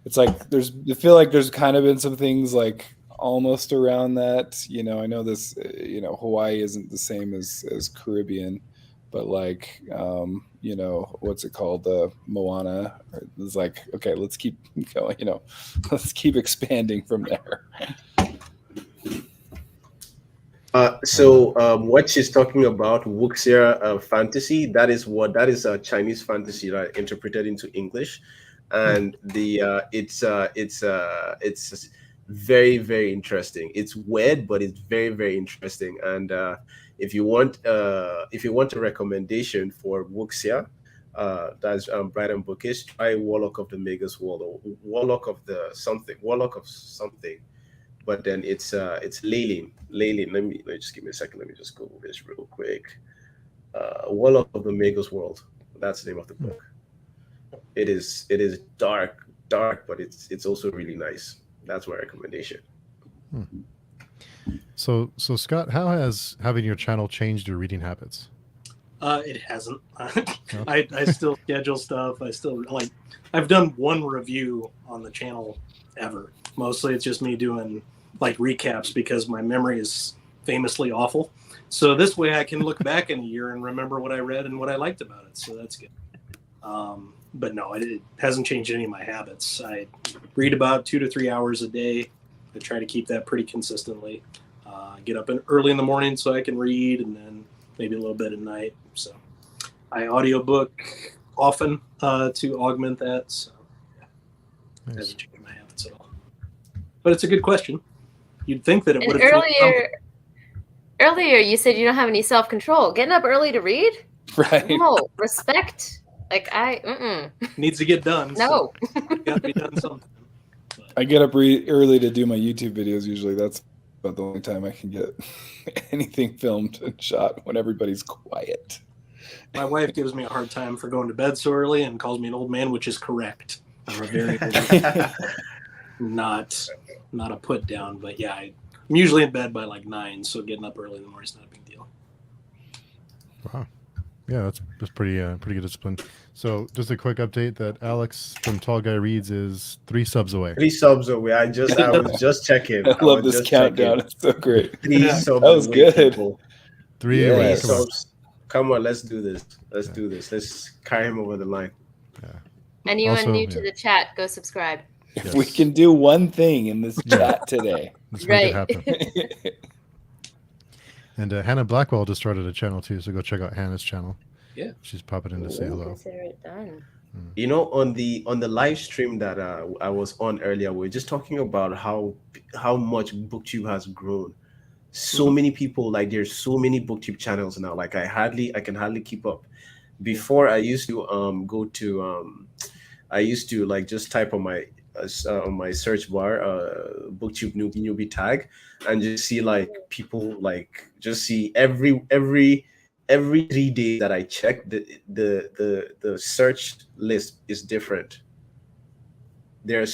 it's like I feel like there's kind of been some things like almost around that. I know this, Hawaii isn't the same as Caribbean, but like, what's it called? Moana. It's like, okay, let's keep going, let's keep expanding from there. What she's talking about, wuxia fantasy, that is a Chinese fantasy that I interpreted into English, and it's very, very interesting. It's weird, but it's very, very interesting. And if you want a recommendation for wuxia, that's bright and bookish, try Warlock of the Magus World or Warlock of something. But then it's Leilin. Let me just give me a second. Let me just Google this real quick. Warlock of the Magus World. That's the name of the book. It is dark, but it's also really nice. That's my recommendation. So Scott, how has having your channel changed your reading habits? It hasn't. I still schedule stuff. I've done one review on the channel ever. Mostly it's just me doing like recaps because my memory is famously awful. So this way I can look back in a year and remember what I read and what I liked about it. So that's good. But no, it hasn't changed any of my habits. I read about 2 to 3 hours a day. I try to keep that pretty consistently. Get up early in the morning so I can read, and then maybe a little bit at night. So I audiobook often to augment that. So yeah, it hasn't changed my habits at all. But it's a good question. You'd think that it would have. Earlier, you said you don't have any self-control. Getting up early to read? Right. No, respect. Like needs to get done. No. So got to be done sometime. I get up early to do my YouTube videos. Usually that's about the only time I can get anything filmed and shot, when everybody's quiet. My wife gives me a hard time for going to bed so early and calls me an old man, which is correct. I'm a very not a put down, but yeah, I'm usually in bed by like 9, so getting up early in the morning is not a big deal. Wow. Yeah, that's pretty good discipline. So just a quick update that Alex from Tall Guy Reads is 3 subs away. 3 subs away. I was just checking. I love this countdown. It's so great. 3 subs That was away, good. people. 3 away. 3 Come on. subs. Come on, let's do this. Let's do this. Let's carry him over the line. Anyone Also, new to the chat, go subscribe. If we can do one thing in this chat today. Let's make it Right. happen. And Hannah Blackwell just started a channel too, so go check out Hannah's channel. Yeah. She's popping in to say hello. Consider it done. You know, on the live stream that I was on earlier, we were just talking about how much BookTube has grown. So many people, like there's so many BookTube channels now. Like I can hardly keep up. Before I used to I used to like just type on my search bar BookTube newbie tag and just see like people like just see every 3 days that I check the search list is different. There are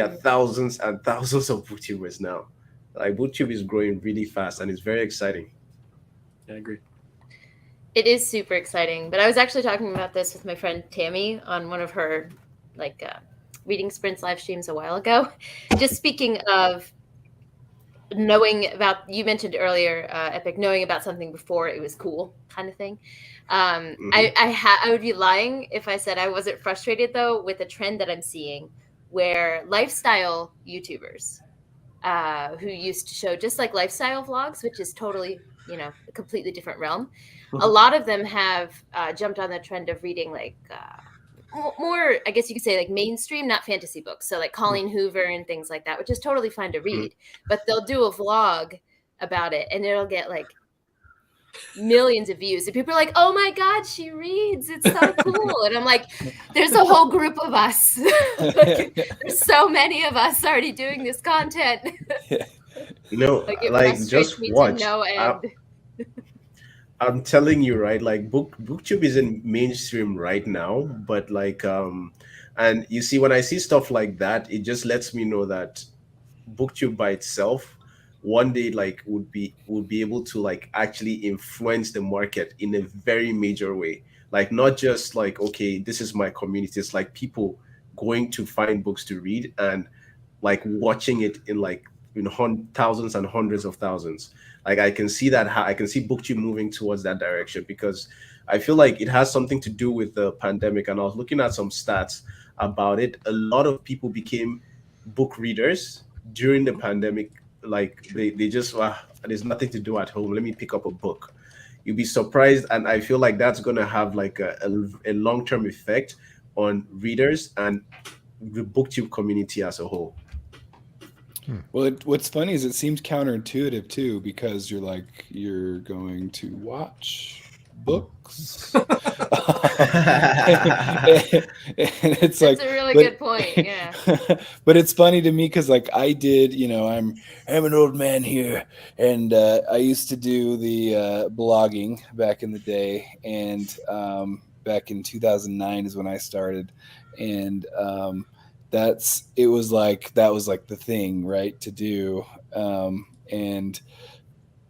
thousands and thousands of booktubers now. Like booktube is growing really fast and it's very exciting. I agree. It is super exciting. But I was actually talking about this with my friend Tammy on one of her reading sprints live streams a while ago. Just speaking of knowing about, you mentioned earlier, Epic, knowing about something before it was cool kind of thing. I would be lying if I said I wasn't frustrated though with a trend that I'm seeing where lifestyle YouTubers who used to show just like lifestyle vlogs, which is totally, a completely different realm. A lot of them have jumped on the trend of reading like more, I guess you could say like mainstream, not fantasy books. So like Colleen Hoover and things like that, which is totally fun to read, but they'll do a vlog about it and it'll get like millions of views. And people are like, oh my God, she reads. It's so cool. And I'm like, there's a whole group of us. There's so many of us already doing this content. Like just watch. I'm telling you, right? Like BookTube isn't mainstream right now, but like and you see when I see stuff like that, it just lets me know that BookTube by itself one day like would be able to like actually influence the market in a very major way. Like not just like, okay, this is my community. It's like people going to find books to read and like watching it in like thousands and hundreds of thousands. Like I can see BookTube moving towards that direction because I feel like it has something to do with the pandemic. And I was looking at some stats about it. A lot of people became book readers during the pandemic. Like they just, there's nothing to do at home. Let me pick up a book. You'll be surprised. And I feel like that's going to have like a long-term effect on readers and the BookTube community as a whole. Well, what's funny is it seems counterintuitive too, because you're going to watch books. And it's That's a really good point. Yeah. But it's funny to me because like I did, I'm an old man here, and I used to do the blogging back in the day, and back in 2009 is when I started, and that was like the thing, right, to do, and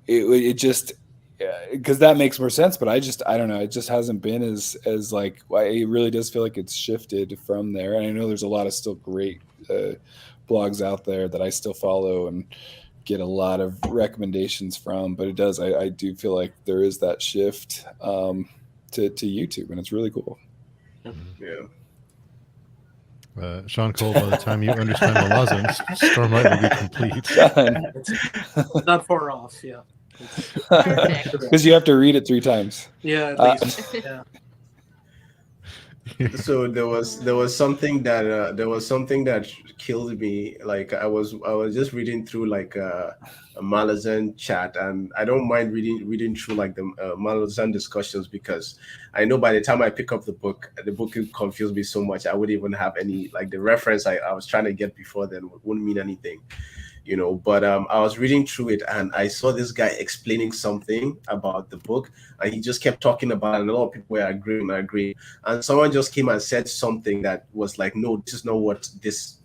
it just, because that makes more sense. But I don't know, it just hasn't been as like, it really does feel like it's shifted from there. And I know there's a lot of still great blogs out there that I still follow and get a lot of recommendations from, but I do feel like there is that shift to YouTube, and it's really cool. Yeah. Sean Cole, by the time you understand Malazan, Stormlight will be complete. It's not far off, yeah. Because you have to read it 3 times. Yeah, at least. Yeah. So there was something that killed me. Like I was just reading through like a Malazan chat, and I don't mind reading through like the Malazan discussions, because I know by the time I pick up the book will confuse me so much I wouldn't even have any, like the reference I was trying to get before then wouldn't mean anything. But I was reading through it and I saw this guy explaining something about the book, and he just kept talking about it, and a lot of people were agreeing, and someone just came and said something that was like, no, this is not what this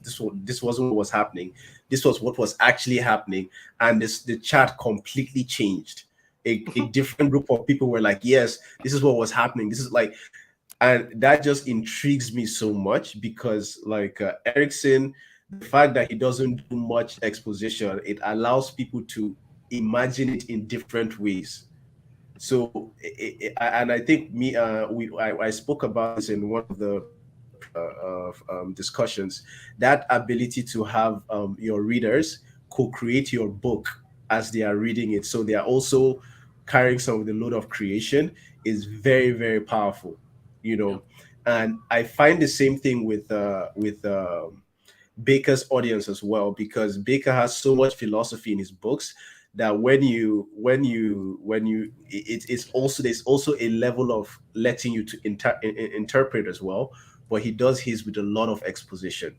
wasn't what was happening. This was what was actually happening, and the chat completely changed. a different group of people were like, yes, this is what was happening. This is like, and that just intrigues me so much because like Erickson, the fact that he doesn't do much exposition, it allows people to imagine it in different ways. So, and I think I spoke about this in one of the discussions, that ability to have your readers co-create your book as they are reading it, so they are also carrying some of the load of creation, is very, very powerful, you know. And I find the same thing with Baker's audience as well, because Baker has so much philosophy in his books that it's also, there's also a level of letting you to interpret as well, but he does his with a lot of exposition.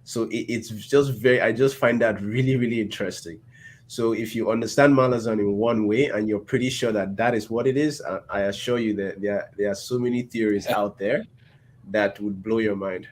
So it's just very, I just find that really, really interesting. So if you understand Malazan in one way and you're pretty sure that that is what it is, I assure you that there are so many theories out there that would blow your mind.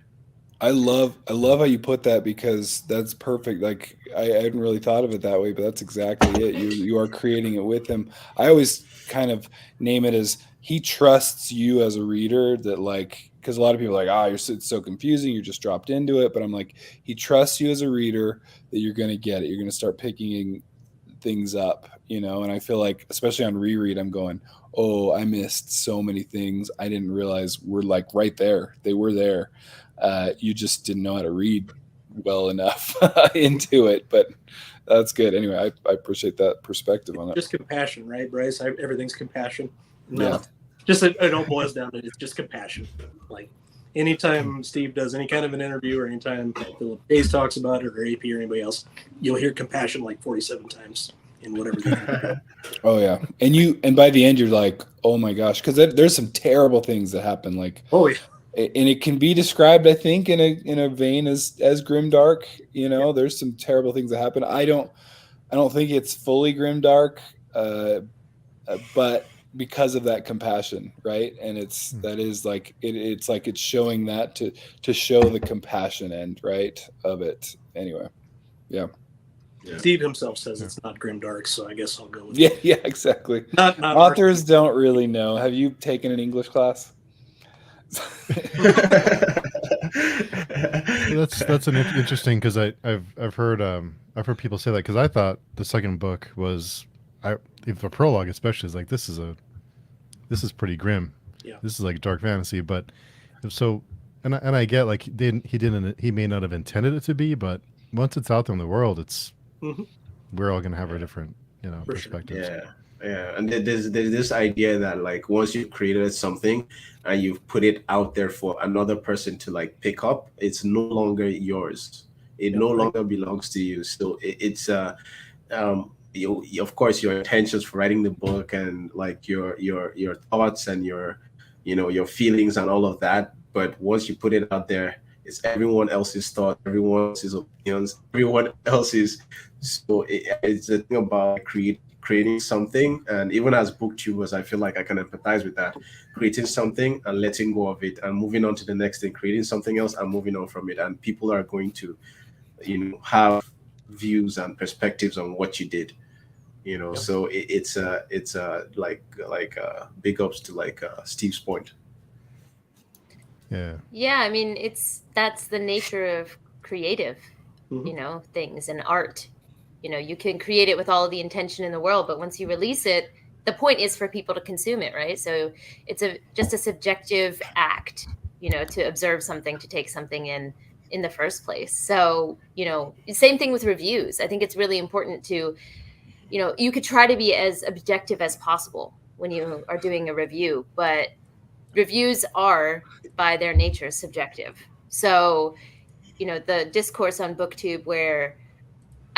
I love how you put that, because that's perfect. Like I hadn't really thought of it that way, but that's exactly it. You are creating it with him. I always kind of name it as he trusts you as a reader, that like, because a lot of people are like, it's so confusing, you're just dropped into it. But I'm like, he trusts you as a reader that you're going to get it. You're going to start picking things up, you know. And I feel like, especially on reread, I'm going, oh, I missed so many things I didn't realize were like right there. They were there. You just didn't know how to read well enough into it, but that's good. Anyway, I appreciate that perspective on that. Just compassion, right, Bryce? Everything's compassion. No, yeah. Just it all boils down to it's just compassion. Like anytime Steve does any kind of an interview, or anytime Philip Hayes talks about it, or AP or anybody else, you'll hear compassion like 47 times in whatever they do. Oh yeah, and by the end you're like, oh my gosh, because there's some terrible things that happen. Like, oh yeah. And it can be described, I think, in a vein as Grimdark. You know, there's some terrible things that happen. I don't think it's fully Grimdark, but because of that compassion, right? And that is like it's like it's showing that to show the compassion end, right, of it. Anyway, yeah. Steve himself says it's not Grimdark, so I guess I'll go with it. Yeah, exactly. Not authors don't really know. Have you taken an English class? That's an interesting, because I've heard people say that, because I thought the second book was, if a prologue especially is like, this is pretty grim, this is like dark fantasy, but so and I get like he may not have intended it to be, but once it's out there in the world, it's we're all gonna have our different perspectives. Yeah, and there's this idea that like once you've created something and you've put it out there for another person to like pick up, it's no longer yours. It no longer belongs to you. So it's of course your intentions for writing the book, and like your thoughts and your feelings and all of that. But once you put it out there, it's everyone else's thought, everyone else's opinions, everyone else's. So it's the thing about creating something, and even as booktubers, I feel like I can empathize with that. Creating something and letting go of it and moving on to the next thing, creating something else and moving on from it, and people are going to, have views and perspectives on what you did, So it's like big ups to like Steve's point. Yeah. I mean, that's the nature of creative, things and art. You can create it with all the intention in the world, but once you release it, the point is for people to consume it, right? So it's just a subjective act, to observe something, to take something in the first place. So, same thing with reviews. I think it's really important to, you could try to be as objective as possible when you are doing a review, but reviews are by their nature subjective. So, the discourse on Booktube where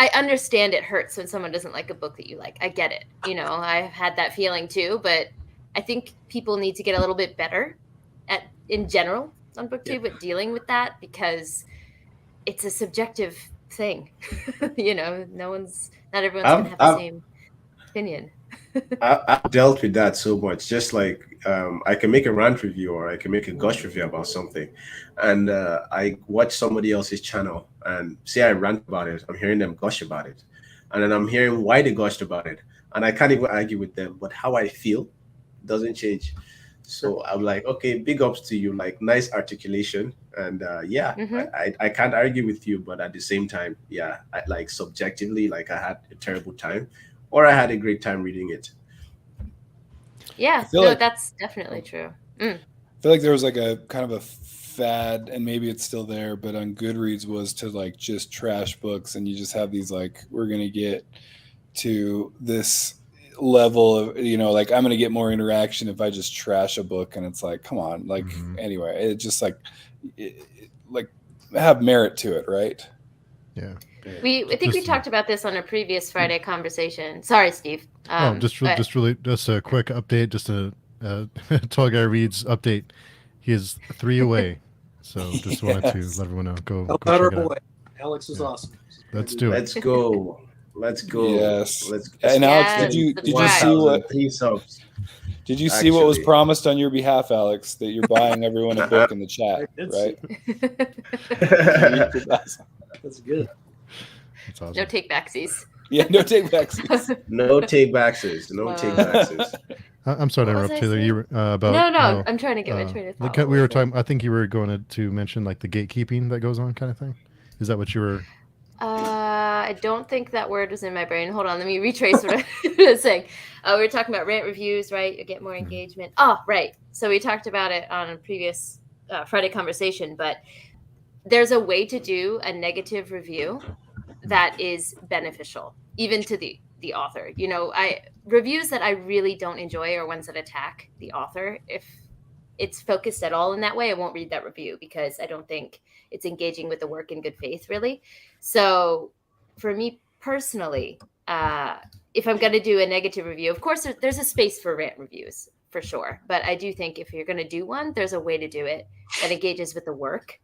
I understand it hurts when someone doesn't like a book that you like. I get it. I've had that feeling too, but I think people need to get a little bit better in general on Booktube at dealing with that, because it's a subjective thing. Not everyone's going to have the same opinion. I've dealt with that so much. Just like I can make a rant review or I can make a gush review about something, and I watch somebody else's channel and say I rant about it. I'm hearing them gush about it, and then I'm hearing why they gushed about it, and I can't even argue with them. But how I feel doesn't change. So I'm like, okay, big ups to you, like nice articulation, and I can't argue with you, but at the same time, I, like subjectively, like I had a terrible time, or I had a great time reading it. Yeah, no, that's definitely true. I feel like there was like a kind of a fad, and maybe it's still there, but on Goodreads was to like just trash books, and you just have these like, we're gonna get to this level of, like I'm gonna get more interaction if I just trash a book, and it's like, come on, like anyway, it just like have merit to it, right? Yeah. I think we talked about this on a previous Friday conversation. Sorry, Steve. Just a quick update, just a Tall Guy Reads update. He is 3 away, so just wanted to let everyone know. Go check it out. Alex is awesome. Let's do it. Let's go. Let's go. Yes. Let's go. And Alex, did you see what? 3 subs. Did you see what was promised on your behalf, Alex? That you're buying everyone a book in the chat, right? That's good. That's awesome. No take backsies. Yeah, no take backsies. No take backsies. No take backsies. I'm sorry to interrupt, Taylor. You were about no. I'm trying to get my train of thought. We were talking. I think you were going to mention like the gatekeeping that goes on, kind of thing. Is that what you were? I don't think that word was in my brain. Hold on, let me retrace what I was saying. We were talking about rant reviews, right? You get more engagement. Oh, right. So we talked about it on a previous Friday conversation, but there's a way to do a negative review that is beneficial, even to the author. Reviews that I really don't enjoy are ones that attack the author. If it's focused at all in that way, I won't read that review because I don't think it's engaging with the work in good faith, really. So for me personally, if I'm going to do a negative review, of course, there's a space for rant reviews for sure. But I do think if you're going to do one, there's a way to do it that engages with the work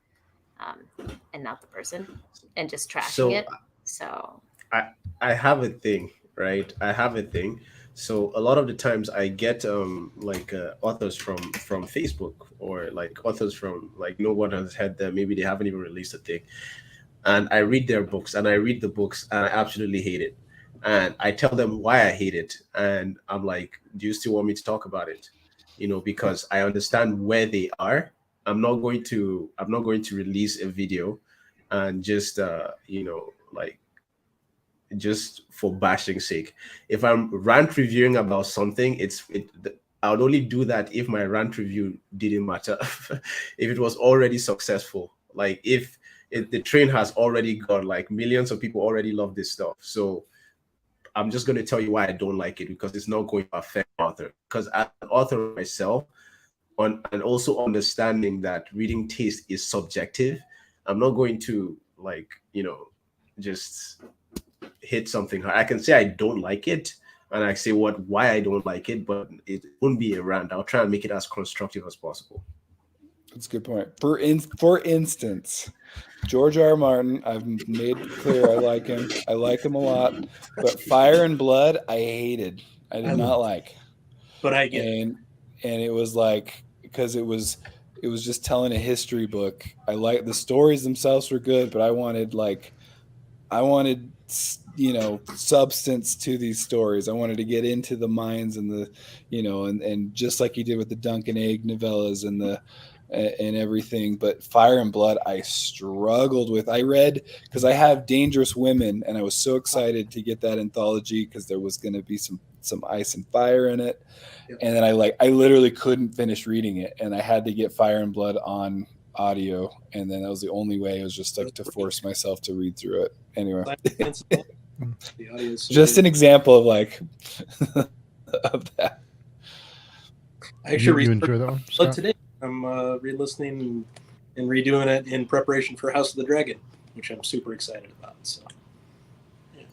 and not the person and just trashing it. So I have a thing, right? So a lot of the times I get authors from Facebook, or like authors from like no one has had them. Maybe they haven't even released a thing. And I read their books, and I read the books, and I absolutely hate it. And I tell them why I hate it. And I'm like, do you still want me to talk about it? Because I understand where they are. I'm not going to release a video and just just for bashing sake. If I'm rant reviewing about something, I would only do that if my rant review didn't matter. If it was already successful, like if the train has already gone, like millions of people already love this stuff. So I'm just going to tell you why I don't like it, because it's not going to affect the author. Because as an author myself, and also understanding that reading taste is subjective, I'm not going to just hit something hard. I can say I don't like it, and I say why I don't like it, but it wouldn't be a rant. I'll try and make it as constructive as possible. That's a good point. For instance, George R. R. Martin, I've made clear I like him. I like him a lot. But Fire and Blood, I hated. I did not like. But I get it. And it was like, because it was just telling a history book. I like the stories themselves were good, but I wanted substance to these stories. I wanted to get into the minds and the, and just like you did with the Duncan Egg novellas and everything. But Fire and Blood, I struggled with. I read, because I have Dangerous Women, and I was so excited to get that anthology because there was going to be some ice and fire in it. Yep. And then I literally couldn't finish reading it, and I had to get Fire and Blood on audio, and then that was the only way. It was just like to force myself to read through it. Anyway, just an example of of that. I actually you enjoy that one, Scott? Today. I'm re-listening and redoing it in preparation for House of the Dragon, which I'm super excited about. So, yeah.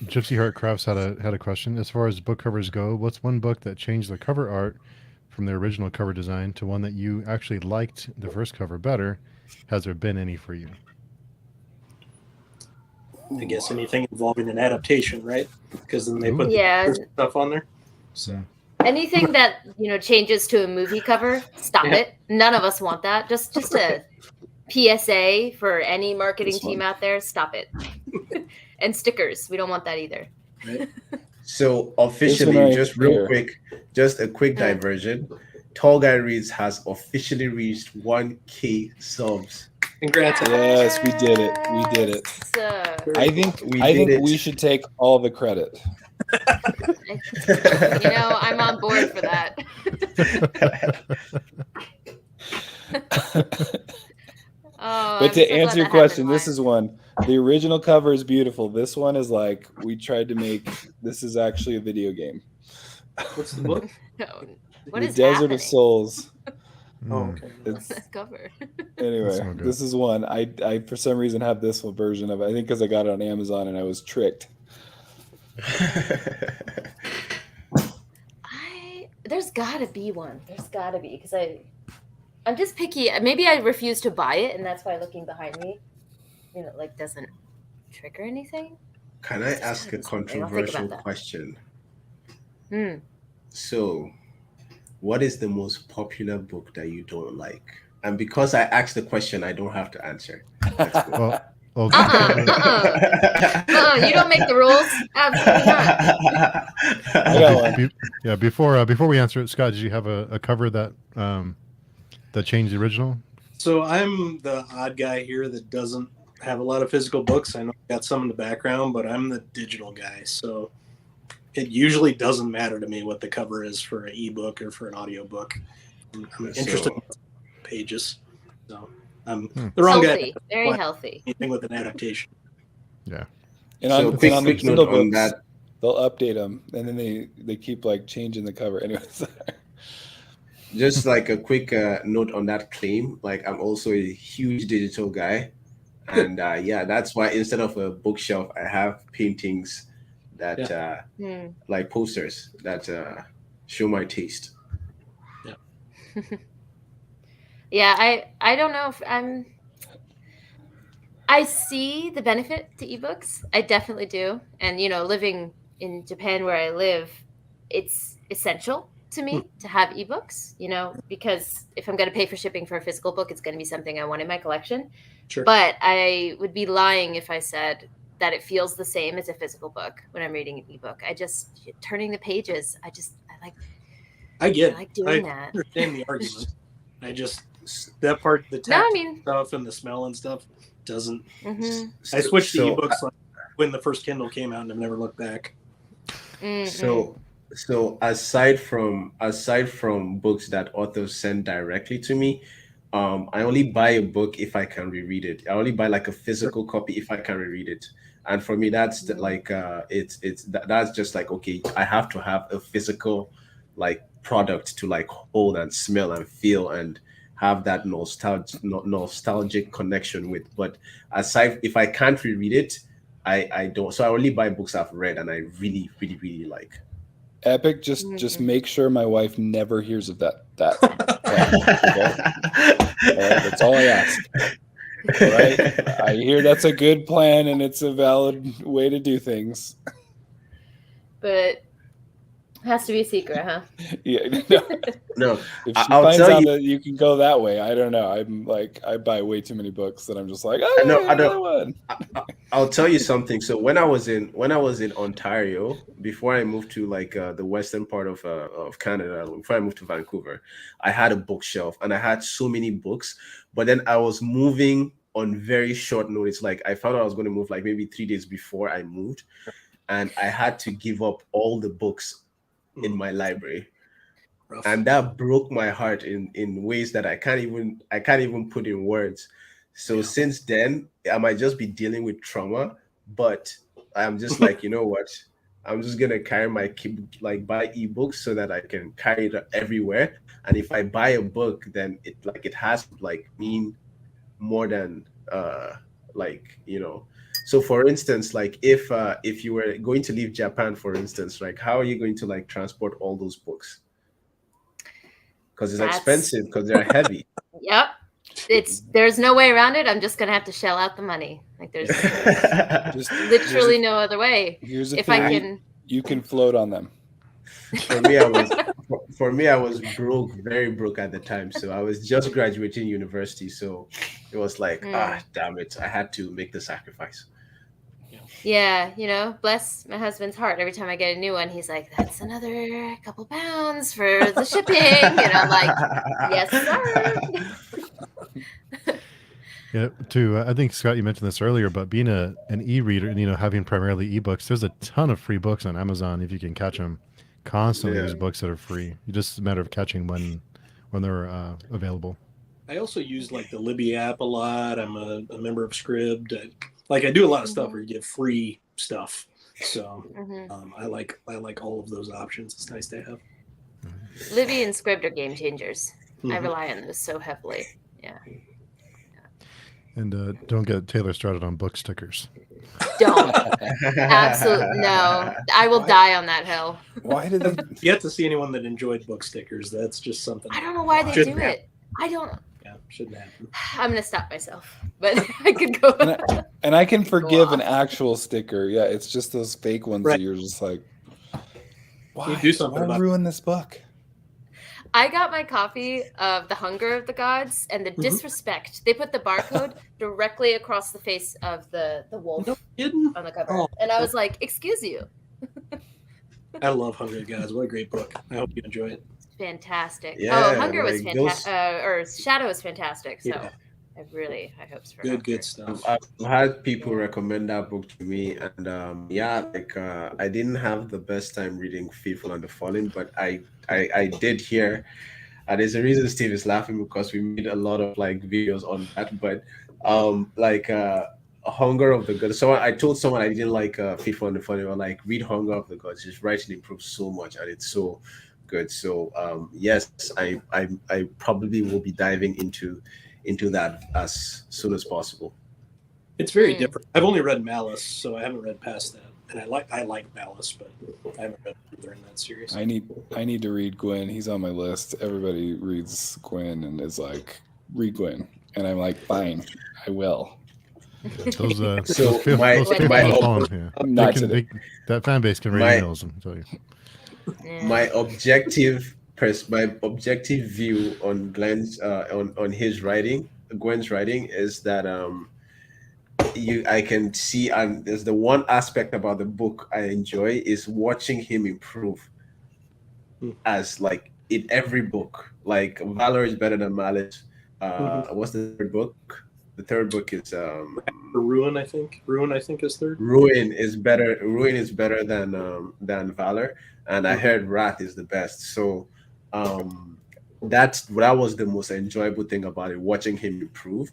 Gypsy Heart Crafts had a question. As far as book covers go, what's one book that changed the cover art from the original cover design to one that you actually liked the first cover better? Has there been any for you? I guess anything involving an adaptation, right? Because then they put stuff on there. So anything that changes to a movie cover, stop it. None of us want that. Just a PSA for any marketing team out there. Stop it. And stickers, we don't want that either. Right? So officially, right just real here. quick, just a quick diversion. Tall Guy Reads has officially reached 1K subs. Congrats. Yes, we did it. We did it. I think we should take all the credit. I'm on board for that. But to answer your question, this is one. The original cover is beautiful. This one is like we tried to make. This is actually a video game. What's the book? What is Desert happening? of Souls. Oh, okay. What's that cover? Anyway, this is one. I for some reason have this one version of it. I think because I got it on Amazon and I was tricked. There's gotta be one. There's gotta be because I'm just picky. Maybe I refuse to buy it, and that's why looking behind me, like doesn't trigger anything. Can I ask a controversial question? So, what is the most popular book that you don't like? And because I asked the question, I don't have to answer. You don't make the rules. Absolutely not. Before we answer it, Scott, did you have a cover that that changed the original? So I'm the odd guy here that doesn't have a lot of physical books. I know I got some in the background, but I'm the digital guy. So it usually doesn't matter to me what the cover is for an ebook or for an audiobook. I'm interested in pages. So I'm the wrong guy. Very healthy. Anything with an adaptation. Yeah. And so on quick the Kindle note books, on that. They'll update them, and then they keep like changing the cover. Anyways. Just like a quick note on that claim, like I'm also a huge digital guy, and that's why instead of a bookshelf, I have paintings that like posters that show my taste. Yeah, I don't know if I see the benefit to ebooks. I definitely do. And, living in Japan where I live, it's essential to me to have ebooks, because if I'm going to pay for shipping for a physical book, it's going to be something I want in my collection. Sure. But I would be lying if I said that it feels the same as a physical book when I'm reading an ebook. Turning the pages, I like doing that. I understand the argument. That part, the text stuff and the smell and stuff doesn't. I switched to ebooks when the first Kindle came out, and I've never looked back. So aside from books that authors send directly to me, I only buy a book if I can reread it. I only buy like a physical copy if I can reread it. And for me, that's that's just like, okay, I have to have a physical like product to like hold and smell and feel and have that nostalgic connection with. But aside, if I can't reread it, I don't. So I only buy books I've read and I really, really, really like. Epic, just make sure my wife never hears of that. That's all I ask. Right? I hear that's a good plan and it's a valid way to do things. But has to be a secret, huh? Yeah. No. If she finds out that you can go that way, I don't know. I'm like, I buy way too many books that I'm just like, I'll tell you something. So when I was in Ontario, before I moved to like the western part of Canada, before I moved to Vancouver, I had a bookshelf and I had so many books. But then I was moving on very short notice. Like I found out I was going to move like maybe 3 days before I moved, and I had to give up all the books in my library. Rough. And that broke my heart in ways that I can't even put in words. So since then, I might just be dealing with trauma, but I'm just like, you know what? I'm just gonna carry buy ebooks so that I can carry it everywhere. And if I buy a book, then it has like mean more than So for instance, like if you were going to leave Japan, for instance, like how are you going to like transport all those books? Because it's expensive, because they're heavy. Yep. There's no way around it. I'm just gonna have to shell out the money. Like there's just literally no other way. Here's the thing, you can float on them. For me, I was broke, very broke at the time. So I was just graduating university. So it was like, damn it, I had to make the sacrifice. Yeah, bless my husband's heart. Every time I get a new one, he's like, "That's another couple pounds for the shipping," and I'm like, "Yes, sir." Yeah, I think Scott, you mentioned this earlier, but being an e-reader and having primarily ebooks, there's a ton of free books on Amazon if you can catch them. Constantly, there's books that are free. It's just a matter of catching when they're available. I also use like the Libby app a lot. I'm a member of Scribd. I do a lot of stuff where you get free stuff. So I like all of those options. It's nice to have. Libby and Scribd are game changers. I rely on those so heavily. Yeah. And don't get Taylor started on book stickers. Don't. Absolutely no. I will die on that hill. Why did they? Yet to see anyone that enjoyed book stickers. That's just something. I don't know why they do it. I don't. Yeah, shouldn't happen. I'm gonna stop myself, but I could go. And I can forgive an actual sticker. Yeah, it's just those fake ones that you're just like, why? You do something why about ruin this book? I got my copy of The Hunger of the Gods, and the disrespect. They put the barcode directly across the face of the wolf on the cover. Oh. And I was like, excuse you. I love Hunger of the Gods. What a great book. I hope you enjoy it. It's fantastic. Yeah, Hunger was fantastic. Or Shadow was fantastic. So Yeah. I hope so. Good stuff. I've had people recommend that book to me, and I didn't have the best time reading Fearful and the Fallen, but I did hear, and there's a reason Steve is laughing because we made a lot of videos on that, but Hunger of the Gods. So I told someone I didn't like Fearful and the Fallen, or read Hunger of the Gods. His writing improves so much, and it's so good. So yes, I probably will be diving into that as soon as possible. It's very different. I've only read Malice, so I haven't read past that. And I like Malice, but I haven't read further in that series. I need to read Gwyn. He's on my list. Everybody reads Gwyn and is like, read Gwyn. And I'm like, fine, I will. Those that fan base can read emails, I'm telling you. My objective view on Gwen's writing is that I can see, and there's the one aspect about the book I enjoy is watching him improve as in every book. Valor is better than Malice. What's the third book? The third book is Ruin, I think. Ruin, I think, is third. Ruin is better than Valor, and I heard Wrath is the best. So that was the most enjoyable thing about it, watching him improve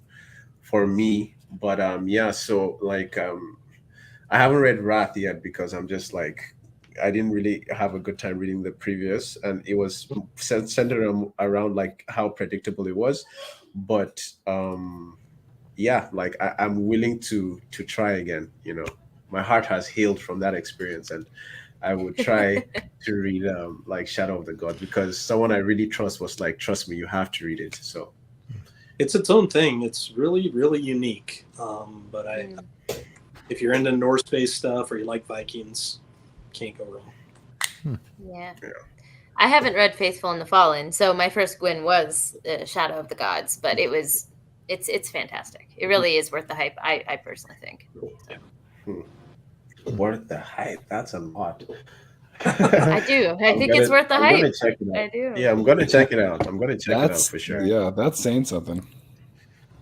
for me. But I haven't read Wrath yet because I'm just I didn't really have a good time reading the previous, and it was centered around how predictable it was. But I'm willing to try again. My heart has healed from that experience, and I would try to read Shadow of the God, because someone I really trust was trust me, you have to read it. So it's its own thing. It's really, really unique. But if you're into Norse-based stuff or you like Vikings, can't go wrong. Yeah. I haven't read Faithful and the Fallen, so my first Gwyn was Shadow of the Gods, but it's fantastic. It really is worth the hype, I personally think. Worth the hype? That's a lot. I do. I think it's worth the hype. Check it out. I do. Yeah, I'm gonna check it out. It out for sure. Yeah, that's saying something.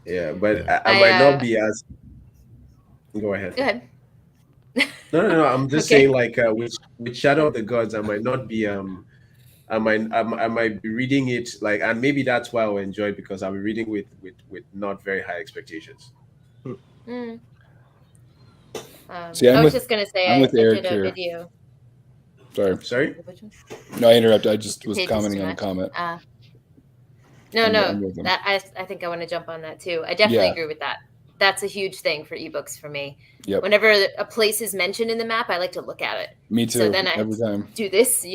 Yeah, but I might not be as. Go ahead. Go ahead. No. I'm just saying, with Shadow of the Gods, I might not be. I might be reading it and maybe that's why I'll enjoy it, because I'll be reading with not very high expectations. See, I was just gonna say I did a here. video. Sorry. No, I interrupted. I just was commenting on a comment. No. That I think I want to jump on that too. I definitely agree with that. That's a huge thing for ebooks for me. Yep. Whenever a place is mentioned in the map, I like to look at it. Me too. So then every time. Do this,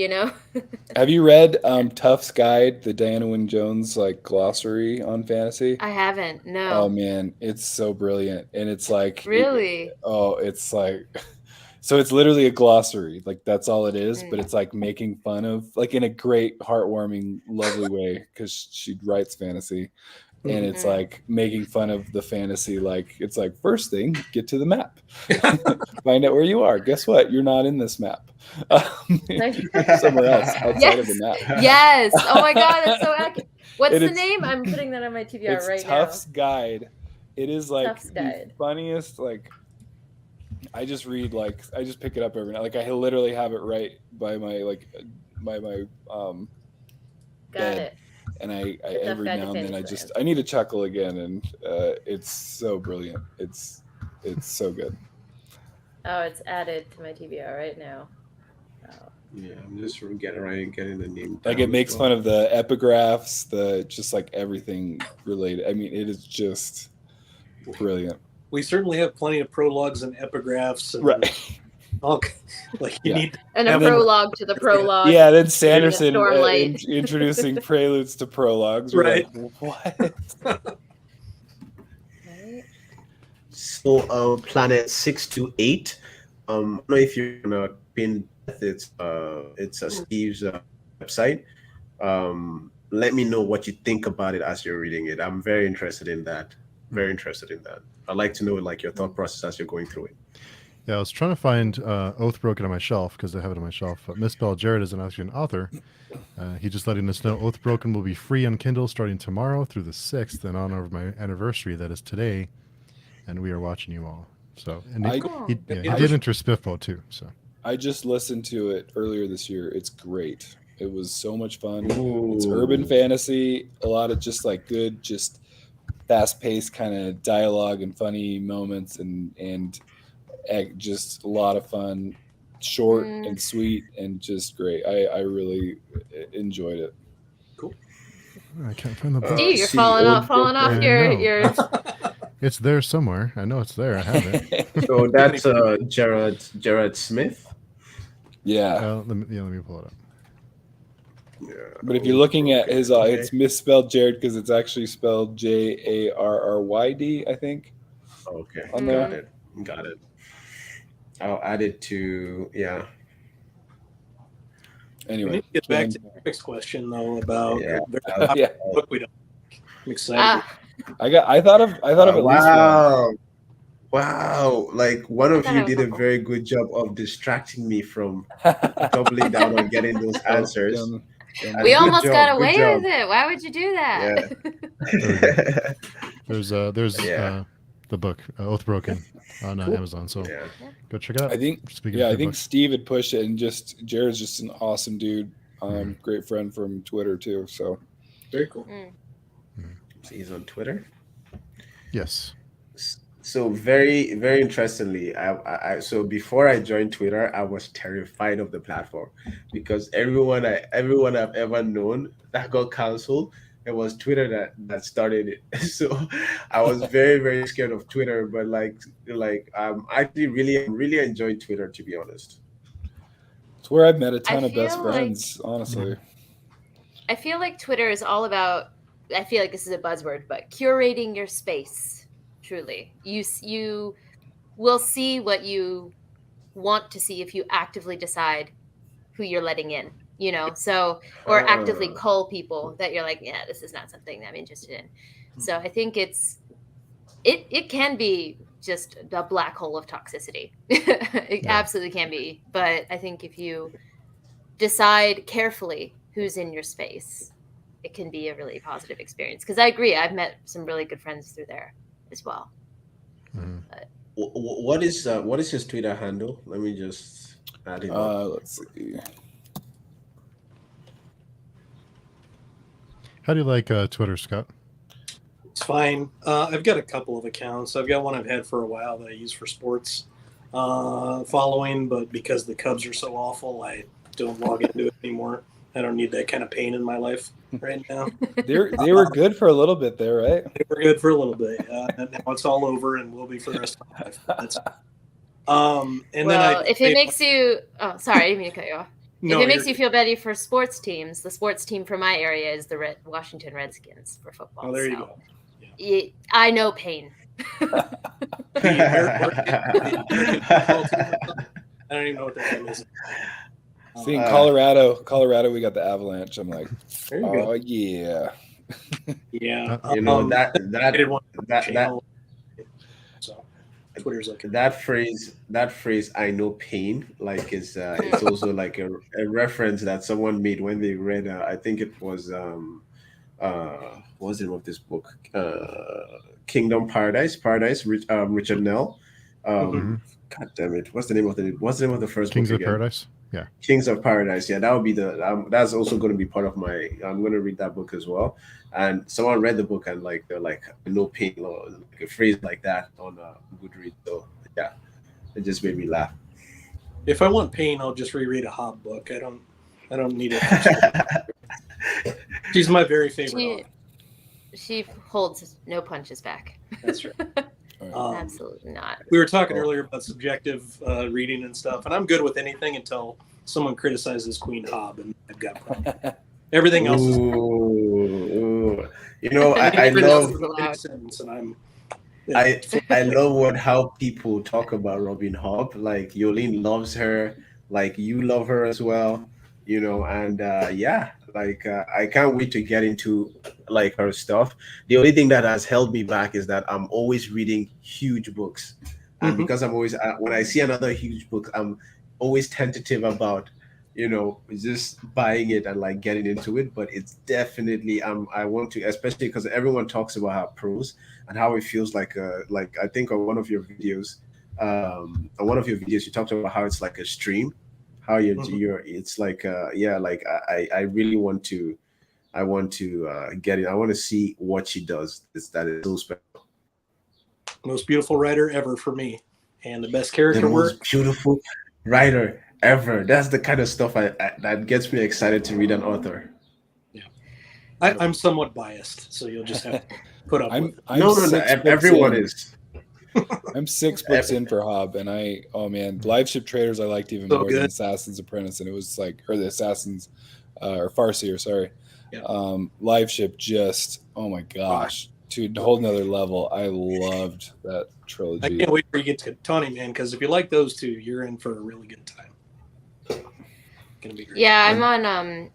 Have you read Tuff's Guide, the Diana Wynne Jones glossary on fantasy? I haven't. No. Oh man, it's so brilliant, and it's really. it's So it's literally a glossary, like that's all it is. But it's like making fun of, like in a great, heartwarming, lovely way, because she writes fantasy, and it's like making fun of the fantasy. Like it's like, first thing, get to the map, find out where you are. Guess what? You're not in this map. Somewhere else outside of the map. Yes. Oh my God, that's so accurate. What's the name? I'm putting that on my TBR it's right Tufts Guide. It is like Tufts the Guide. funniest. Like I just read, like I just pick it up every night. Like I literally have it right by my my Got bed. it. And I The Tough every Guide to now and then Fantasyland. I need to chuckle again, and it's so brilliant. It's so good. Oh, it's added to my TBR right now. Oh. Yeah, I'm just getting the name. Like it makes fun of the epigraphs, the just like everything related. I mean, it is just brilliant. We certainly have plenty of prologues and epigraphs. And Right. all, like you need. And a And then- prologue to the prologue. Yeah, then Sanderson Stormlight. introducing preludes to prologues. We're Right. like, what? Right. So, Planet 628. I don't know if you're gonna pin it's Steve's website. Let me know what you think about it as you're reading it. I'm very interested in that. I'd like to know like your thought process as you're going through it. Yeah, I was trying to find Oathbroken on my shelf because I have it on my shelf. Misspelled Jared isn't actually an author. He just letting us know Oathbroken will be free on Kindle starting tomorrow through the 6th in honor of my anniversary. That is today, and we are watching you all. So, and he did enter Spiffbo too. So I just listened to it earlier this year. It's great. It was so much fun. Ooh. It's urban fantasy, a lot of just like good, just fast-paced kind of dialogue and funny moments, and just a lot of fun, short and sweet, and just great. I really enjoyed it. Cool. I can't find the book. Steve, you're falling off your It's there somewhere. I know it's there. I have it. So that's Gerard Smith. Yeah. Let me pull it up. Yeah. But if you're looking at his, it's misspelled Jared because it's actually spelled Jarryd, I think. Okay, On there. Got it. I'll add it to Anyway, We need to get back to the next question though about Yeah. the book we don't. I'm excited. I thought of at least one. Wow! Like one of you did a very good job of distracting me from doubling down on getting those answers. We Good almost job, got good away job. with it. Why would you do that? Yeah. There's the book Oathbroken on Amazon. So Yeah. go check it out. I think Speaking of I good think books. Steve had pushed it, and just Jared's just an awesome dude. Great friend from Twitter too. So Very cool. So he's on Twitter. Yes. So very, very interestingly, I so before I joined Twitter, I was terrified of the platform because everyone I've ever known that got canceled, it was Twitter that started it. So I was very, very scared of Twitter. But I'm actually really enjoying Twitter, to be honest. it's where I've met a ton I of best feel like- friends. Honestly, I feel like Twitter is all about, I feel like this is a buzzword, but curating your space. Truly, you will see what you want to see if you actively decide who you're letting in, so, or actively cull people that you're like, yeah, this is not something that I'm interested in. So I think it can be just a black hole of toxicity. It absolutely can be. But I think if you decide carefully who's in your space, it can be a really positive experience. Because I agree, I've met some really good friends through there as well. But, What is his Twitter handle? Let me just add it. let's see. How do you like Twitter, Scott? It's fine. I've got a couple of accounts. I've got one I've had for a while that I use for sports following, but because the Cubs are so awful, I don't log into it anymore. I don't need that kind of pain in my life right now. They were good for a little bit there, right? They were good for a little bit. And now it's all over and will be for the rest of my life. if it makes you, sorry, I didn't mean to cut you off. No, if it makes you feel better for sports teams, the sports team from my area is the Washington Redskins for football. Oh, there you go. I know pain. I don't even know what that game is. See, in Colorado, we got the avalanche. I'm like, There you oh go. yeah. Yeah. You know I did one that channel, so Twitter's okay. that phrase "I know pain" like is it's also like a reference that someone made when they read I think it was what was the name of this book, Kingdom Paradise, Richard Nell. God damn it, what's the name of the first Kings book of again? Paradise. Yeah, Kings of Paradise. Yeah, that would be that's also going to be part of my. I'm going to read that book as well. And someone read the book and like they're like no pain, or like a phrase like that on Goodreads. So yeah, it just made me laugh. If I want pain, I'll just reread a Hobb book. I don't need it. She's my very favorite author. She holds no punches back. That's right. Absolutely not. We were talking earlier about subjective reading and stuff, and I'm good with anything until someone criticizes Queen Hobb, and I've got problems. Everything else is. Ooh. You know, I love. And I love how people talk about Robin Hobb. Like Yolene loves her, like you love her as well. You know, and I can't wait to get into like her stuff. The only thing that has held me back is that I'm always reading huge books, and because I'm always when I see another huge book, I'm always tentative about just buying it and like getting into it. But it's definitely I want to, especially because everyone talks about her prose and how it feels like I think on one of your videos you talked about how it's like a stream, how you're it's like I really want to get it. I want to see what she does. That is so special. Most beautiful writer ever for me, and the best character work. Most beautiful writer ever. That's the kind of stuff that gets me excited to read an author. Yeah, I'm somewhat biased, so you'll just have to put up with it. No, everyone is. I'm 6 books in for Hobb, and Live Ship Traders I liked even more than Assassin's Apprentice, and it was like, or the Assassins, or Farseer, sorry. Yeah. Live Ship just, oh my gosh, to a whole nother level. I loved that trilogy. I can't wait for you to get to Tawny Man, because if you like those two, you're in for a really good time. Gonna be great. Yeah, I'm on.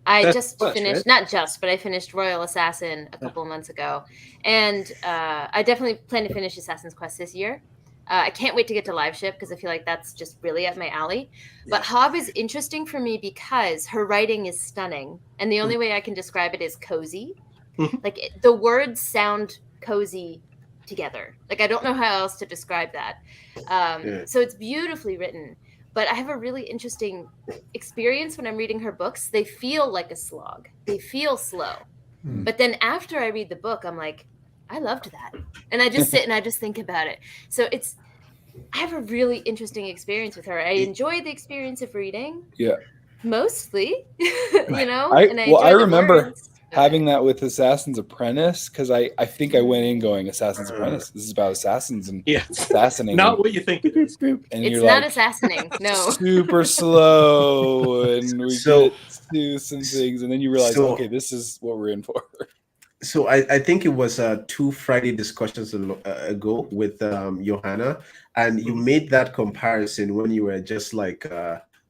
I just finished, not just, but I finished Royal Assassin a couple of months ago, and I definitely plan to finish Assassin's Quest this year. I can't wait to get to Live Ship because I feel like that's just really up my alley. Yeah. But Hobb is interesting for me because her writing is stunning, and the only way I can describe it is cozy. Like the words sound cozy together. Like I don't know how else to describe that. So it's beautifully written. But I have a really interesting experience when I'm reading her books. They feel like a slog. They feel slow. But then after I read the book, I'm like, I loved that. And I just sit and I just think about it. So I have a really interesting experience with her. I enjoy the experience of reading. Yeah. Mostly, I remember having that with Assassin's Apprentice, because I think I went in going, Assassin's Apprentice, this is about assassins and assassinating. Not what you think it is. And it's you're not like, assassinating, no. Super slow, and we get to some things, and then you realize, okay, this is what we're in for. So I think it was 2 Friday discussions ago with Johanna, and you made that comparison when you were just like,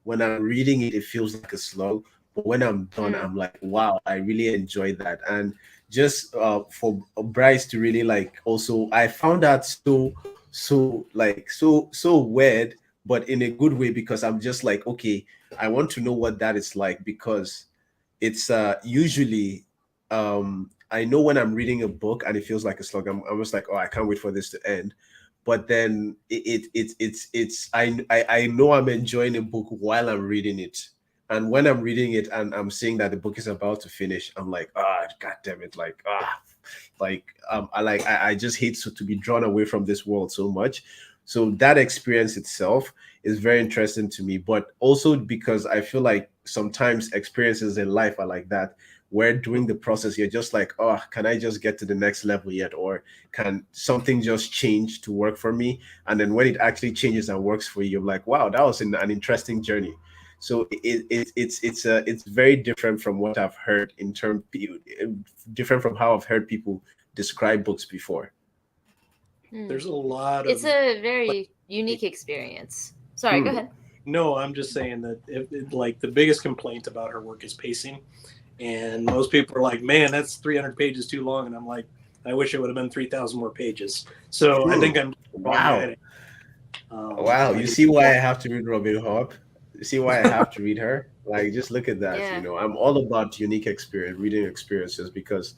when I'm reading it, it feels like a slog. But when I'm done, I'm like, wow, I really enjoyed that. And just for Bryce to really like, also, I found that so weird, but in a good way, because I'm just like, okay, I want to know what that is like, because it's usually I know when I'm reading a book and it feels like a slog, I'm almost like, oh, I can't wait for this to end. But then I know I'm enjoying a book while I'm reading it. And when I'm reading it and I'm seeing that the book is about to finish, I'm like, God damn it. I just hate to be drawn away from this world so much. So that experience itself is very interesting to me, but also because I feel like sometimes experiences in life are like that, where during the process, you're just like, oh, can I just get to the next level yet? Or can something just change to work for me? And then when it actually changes and works for you, you're like, wow, that was an interesting journey. So it's very different from what I've heard different from how I've heard people describe books before. There's a lot of. It's a very unique experience. Sorry, go ahead. No, I'm just saying that like the biggest complaint about her work is pacing, and most people are like, "Man, that's 300 pages too long," and I'm like, "I wish it would have been 3,000 more pages." So I think I'm wow. Wow, you see why I have to read Robin Hobb? You see why I have to read her? Like, just look at that. Yeah. I'm all about unique experience, reading experiences, because,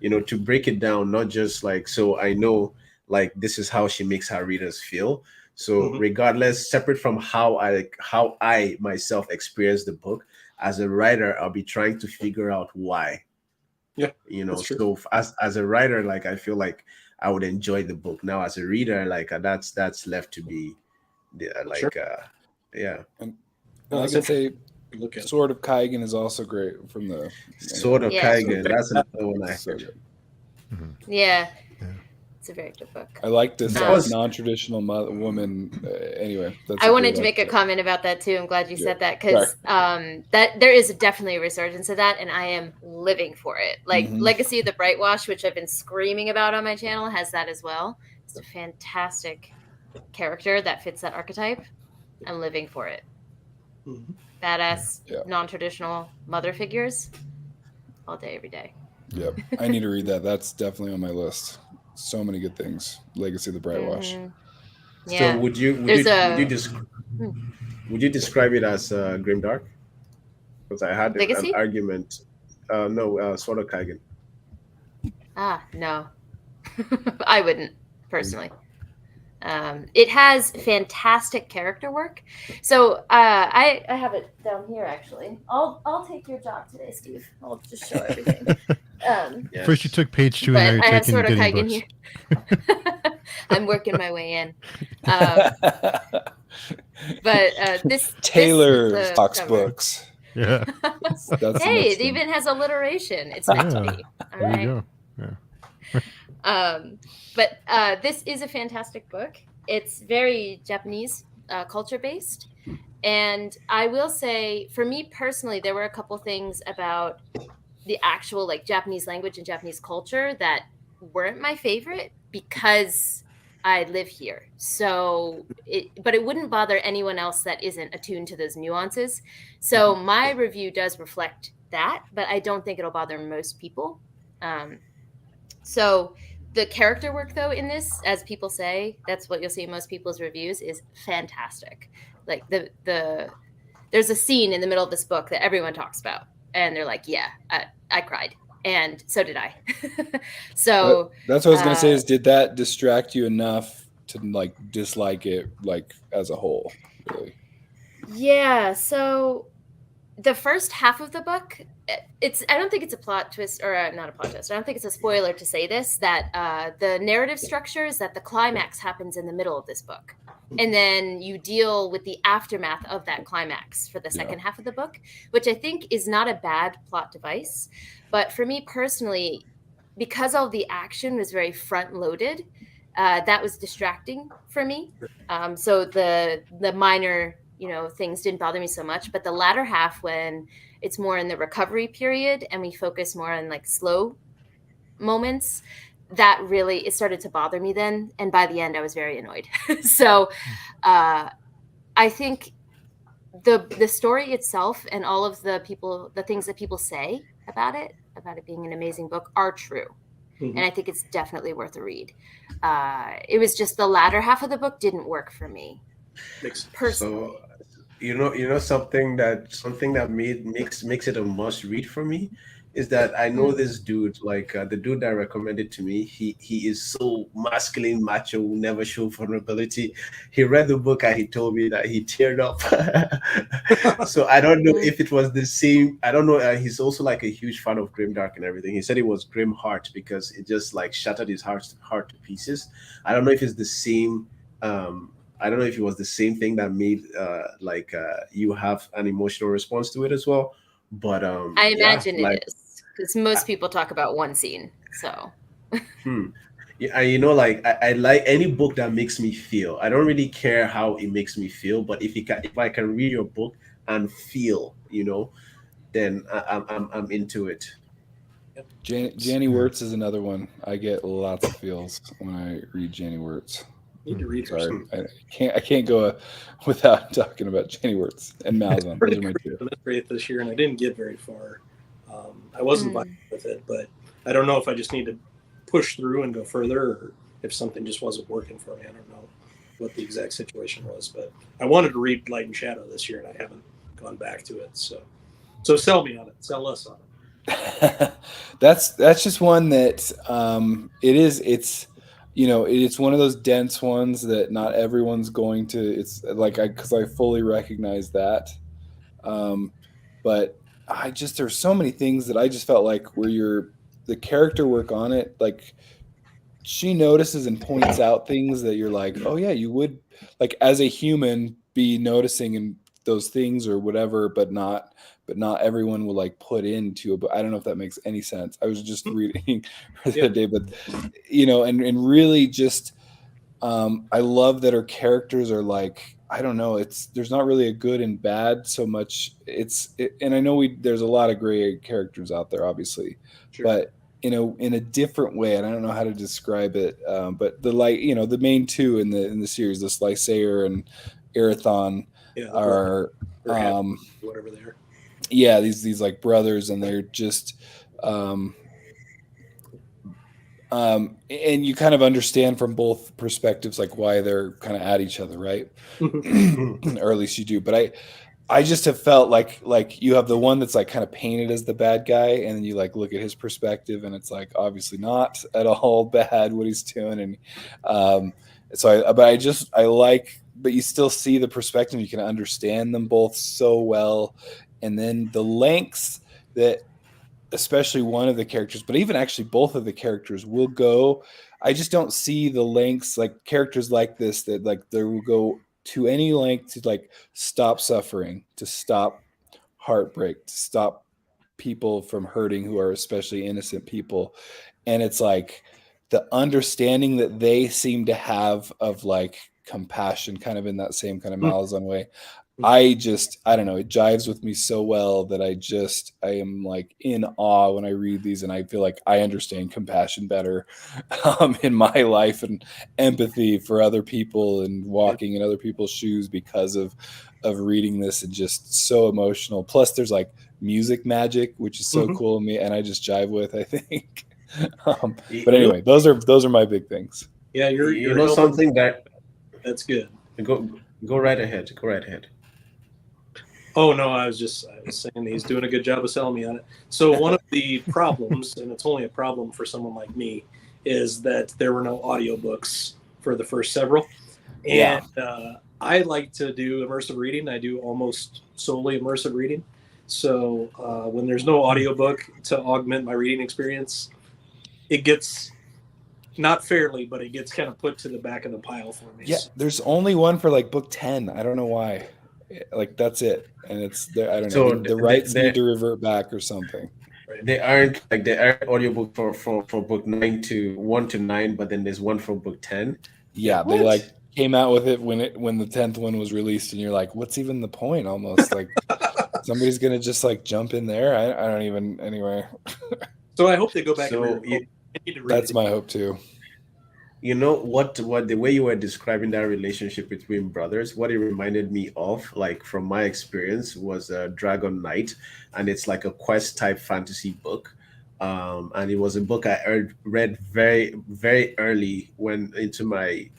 to break it down, not just like, so I know, like, this is how she makes her readers feel. So regardless, separate from how I myself experience the book, as a writer, I'll be trying to figure out why. Yeah, So as a writer, like, I feel like I would enjoy the book. Now as a reader, like, that's left to be yeah. And I can say Sword of Kaigen is also great from the Sword of Kaigen. That's another one I heard. Yeah. It's a very good book. I like this non-traditional woman. Anyway, I wanted to make a comment about that too. I'm glad you said that, because that there is definitely a resurgence of that, and I am living for it. Like Legacy of the Brightwash, which I've been screaming about on my channel, has that as well. It's a fantastic character that fits that archetype. I'm living for it. Badass, non-traditional mother figures, all day, every day. Yep, I need to read that. That's definitely on my list. So many good things. Legacy of the Brightwash. Yeah. So would you describe it as Grimdark? Because I had an argument. No, Sword of Kaigen. No. I wouldn't, personally. It has fantastic character work. So I have it down here, actually. I'll take your job today, Steve. I'll just show everything. First you took page 2, and now you're taking getting books. Here. I'm working my way in. But this Taylor talks books. Yeah. Hey, it even has alliteration. It's meant to be. All there right. you go. Yeah. But this is a fantastic book. It's very Japanese culture based. And I will say, for me personally, there were a couple things about the actual like Japanese language and Japanese culture that weren't my favorite because I live here. So but it wouldn't bother anyone else that isn't attuned to those nuances. So my review does reflect that, but I don't think it'll bother most people. So the character work, though, in this, as people say, that's what you'll see in most people's reviews, is fantastic. Like there's a scene in the middle of this book that everyone talks about, and they're like, "Yeah, I cried, and so did I." So that's what I was gonna say. Is did that distract you enough to like dislike it, like as a whole? Really? Yeah. So the first half of the book, I don't think it's a plot twist, or not a plot twist. I don't think it's a spoiler to say this, that the narrative structure is that the climax happens in the middle of this book. And then you deal with the aftermath of that climax for the second half of the book, which I think is not a bad plot device. But for me personally, because all the action was very front loaded, that was distracting for me. So the minor things didn't bother me so much, but the latter half, when it's more in the recovery period and we focus more on like slow moments, that really, it started to bother me then. And by the end I was very annoyed. So I think the story itself and all of the things that people say about it being an amazing book are true. And I think it's definitely worth a read. It was just the latter half of the book didn't work for me personally. So something that makes it a must read for me is that I know this dude, like the dude that recommended to me, he is so masculine, macho, will never show vulnerability. He read the book and he told me that he teared up. So I don't know if it was the same. I don't know. He's also like a huge fan of Grimdark and everything. He said it was grim heart because it just like shattered his heart to pieces. I don't know if it's the same. I don't know if it was the same thing that made you have an emotional response to it as well. But I imagine it is, because most people talk about one scene. So yeah, I like any book that makes me feel. I don't really care how it makes me feel, but if I can read your book and feel, then I'm into it. Janie Wirtz is another one. I get lots of feels when I read Janie Wirtz. Need to read Sorry, some. I can't go without talking about Jenny Wirtz and Malazan. Those are my two. Great this year, and I didn't get very far. I wasn't vibing with it, but I don't know if I just need to push through and go further, or if something just wasn't working for me. I don't know what the exact situation was, but I wanted to read Light and Shadow this year, and I haven't gone back to it. So sell me on it. Sell us on it. That's just one that it's one of those dense ones that not everyone's going to. It's like because I fully recognize that, but there's so many things that I just felt like where the character work on it, like she notices and points out things that you're like, oh yeah, you would like as a human be noticing in those things or whatever, but not everyone will like put into it. But I don't know if that makes any sense. I was just reading the other day, but and really just I love that her characters are like, I don't know, there's not really a good and bad so much. And I know there's a lot of gray characters out there, obviously, sure. But in a different way, and I don't know how to describe it. But the main two in the series, the Lysair and Erathon, are whatever they are. Yeah, these like brothers, and they're just and you kind of understand from both perspectives like why they're kind of at each other, right? Or at least you do. But I just have felt like you have the one that's like kind of painted as the bad guy, and then you like look at his perspective, and it's like obviously not at all bad what he's doing, and but you still see the perspective. You can understand them both so well, and then the lengths that especially one of the characters, but even actually both of the characters will go. I just don't see the lengths like characters like this that like they will go to any length to like stop suffering, to stop heartbreak, to stop people from hurting who are especially innocent people. And it's like the understanding that they seem to have of like compassion kind of in that same kind of Malazan way. I don't know, it jives with me so well that I am like in awe when I read these, and I feel like I understand compassion better in my life, and empathy for other people and walking in other people's shoes because of reading this, and just so emotional. Plus there's like music magic, which is so cool to me, and I just jive with, I think. But anyway, those are my big things. Yeah, you know something that's good. Go right ahead. Go right ahead. Oh no, I was saying he's doing a good job of selling me on it. So one of the problems, and it's only a problem for someone like me, is that there were no audiobooks for the first several. And I like to do immersive reading. I do almost solely immersive reading. So when there's no audiobook to augment my reading experience, it gets, not fairly, but it gets kind of put to the back of the pile for me. Yeah, there's only one for like book 10. I don't know why. Like that's it, and it's I don't know. The rights need to revert back or something. They aren't audiobook for book 1 to 9, but then there's one for book 10. Yeah, what? They like came out with it when the 10th one was released, and you're like, what's even the point? Almost like somebody's gonna just like jump in there. I don't even anyway. So I hope they go back. That's my hope too. You know what the way you were describing that relationship between brothers, what it reminded me of, like from my experience, was Dragon Knight, and it's like a quest type fantasy book, and it was a book I read very, very early when I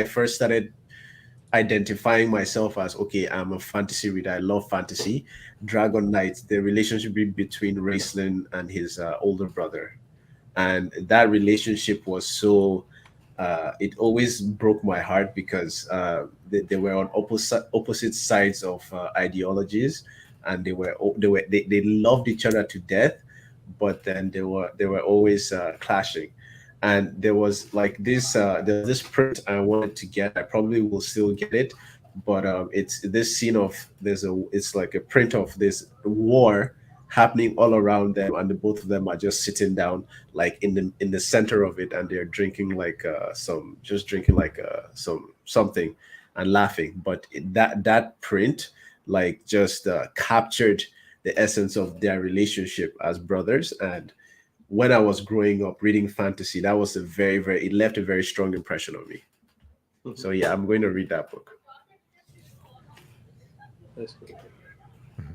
first started identifying myself as, okay, I'm a fantasy reader, I love fantasy. Dragon Knight, the relationship between Raistlin and his older brother. And that relationship was so it always broke my heart because they were on opposite sides of ideologies, and they loved each other to death, but then they were always clashing. And there was like this print I wanted to get. I probably will still get it, but it's this scene of it's like a print of this war happening all around them, and the both of them are just sitting down like in the center of it, and they're drinking like something and laughing. But that print like just captured the essence of their relationship as brothers. And when I was growing up reading fantasy, that was it left a very strong impression on me. Mhm. So yeah, I'm going to read that book. That's good.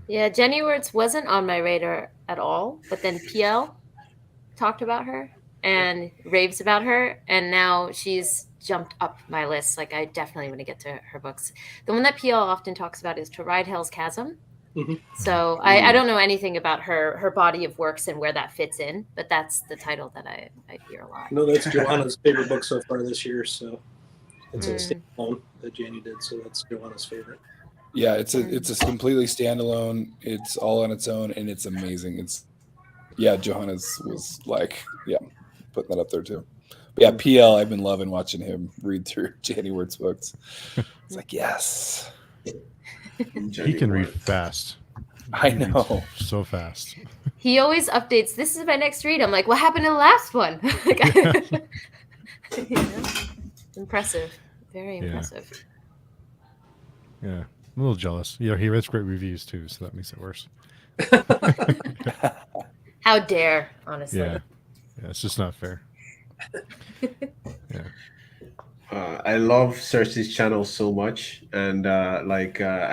Yeah, Jenny Wirtz wasn't on my radar at all, but then PL talked about her and raves about her, and now she's jumped up my list. Like, I definitely want to get to her books. The one that PL often talks about is To Ride Hell's Chasm. Mhm. So I don't know anything about her body of works and where that fits in, but that's the title that I hear a lot. No, that's Joanna's favorite book so far this year. So it's a Mm. standalone that Janie did. So that's Joanna's favorite. Yeah, it's a completely standalone. It's all on its own, and it's amazing. Johannes was like, putting that up there too. But yeah, PL, I've been loving watching him read through Janie Wirt's books. It's like, yes, He can read fast. I He reads know. so fast. He always updates. This is my next read. I'm like, what happened to the last one? Like, you know? Impressive, very impressive. Yeah, I'm a little jealous. Yeah, he writes great reviews too, so that makes it worse. How dare, honestly. Yeah, it's just not fair. Yeah. I love Cersei's channel so much, and I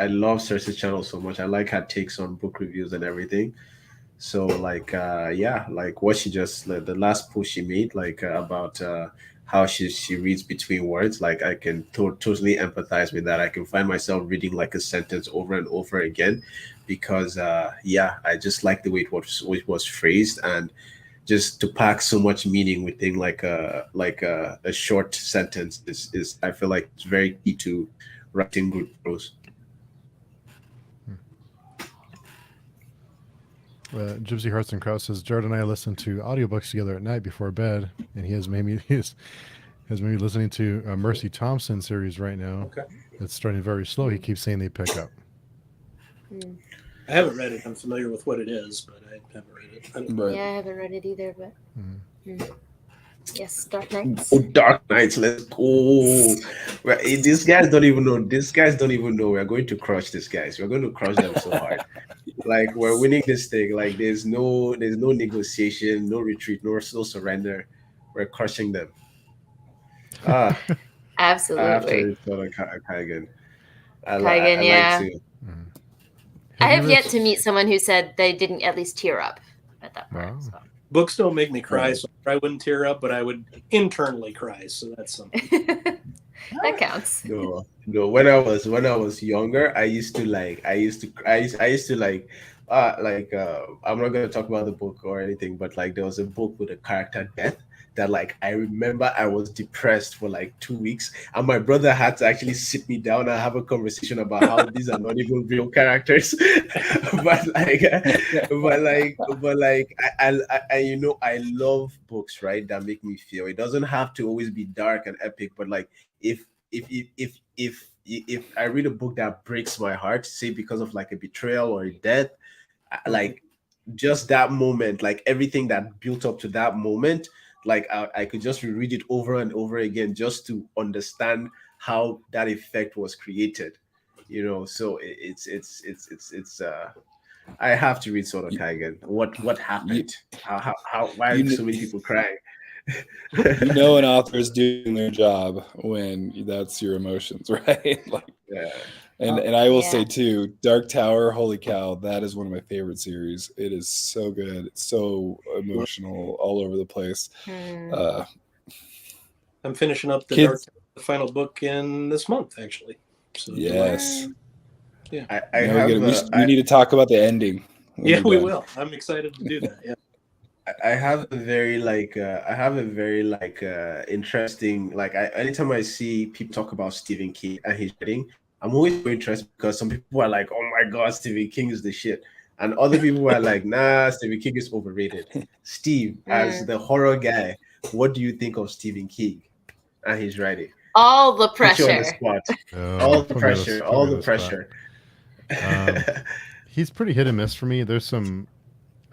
love Cersei's channel so much. I like her takes on book reviews and everything. So what she just the last post she made about how she reads between words, like I can totally empathize with that. I can find myself reading like a sentence over and over again because I just like the way it was phrased, and just to pack so much meaning within like a short sentence is I feel like it's very key to writing good prose. Gypsy Hearts and Kraus says Jared and I listen to audiobooks together at night before bed, and he has made me listening to a Mercy Thompson series right now. Okay. It's starting very slow. He keeps saying they pick up. I haven't read it. I'm familiar with what it is, but I haven't read it. Right. Yeah, I haven't read it either, but yes, Dark Knights. Oh, Dark Knights, let's go. These guys don't even know. These guys don't even know. We're going to crush these guys. We're going to crush them so hard. Like, we're winning this thing. Like, there's no negotiation, no retreat, no surrender. We're crushing them. Absolutely. After Kaigan. Kaigan, yeah. Like to. I have yet to meet someone who said they didn't at least tear up at that point. Wow. So. Books don't make me cry, so I wouldn't tear up, but I would internally cry. So that's something. That counts. No. When I was younger, I used to I'm not gonna talk about the book or anything, but like there was a book with a character death that like I remember I was depressed for like 2 weeks, and my brother had to actually sit me down and have a conversation about how these are not even real characters. but I love books, right, that make me feel. It doesn't have to always be dark and epic, but like if I read a book that breaks my heart, say because of like a betrayal or a death, like just that moment, like everything that built up to that moment, like I could just reread it over and over again just to understand how that effect was created, So it's I have to read Sword of Kaigan. What happened? Why are so many people crying? An author is doing their job when that's your emotions, right? Like, yeah. And I will say too, Dark Tower, holy cow, that is one of my favorite series. It is so good. It's so emotional all over the place. I'm finishing up the final book in this month, actually. So yes. Yeah. We need to talk about the ending. We will. I'm excited to do that. Yeah. I have a very interesting, anytime I see people talk about Stephen King and his writing, I'm always very interested because some people are like, oh my God, Stephen King is the shit. And other people are like, nah, Stephen King is overrated. Steve, as the horror guy, what do you think of Stephen King and his writing? All the pressure. Put you on the spot. All the pressure. He's pretty hit and miss for me. There's some,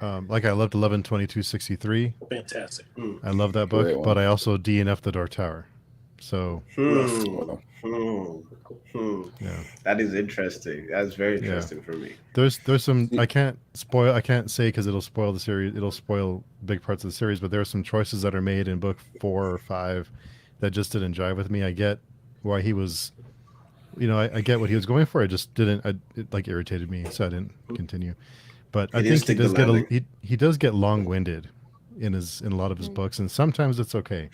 like I loved 11/22/63. Fantastic. I love that book, but I also DNF'd the Dark Tower. So yeah, that is interesting. That's very interesting for me. There's some I can't say because it'll spoil the series. It'll spoil big parts of the series. But there are some choices that are made in book 4 or 5 that just didn't jive with me. I get why he was, I get what he was going for. I just didn't. It like irritated me, so I didn't continue. But I think he does get long-winded in a lot of his books, and sometimes it's okay.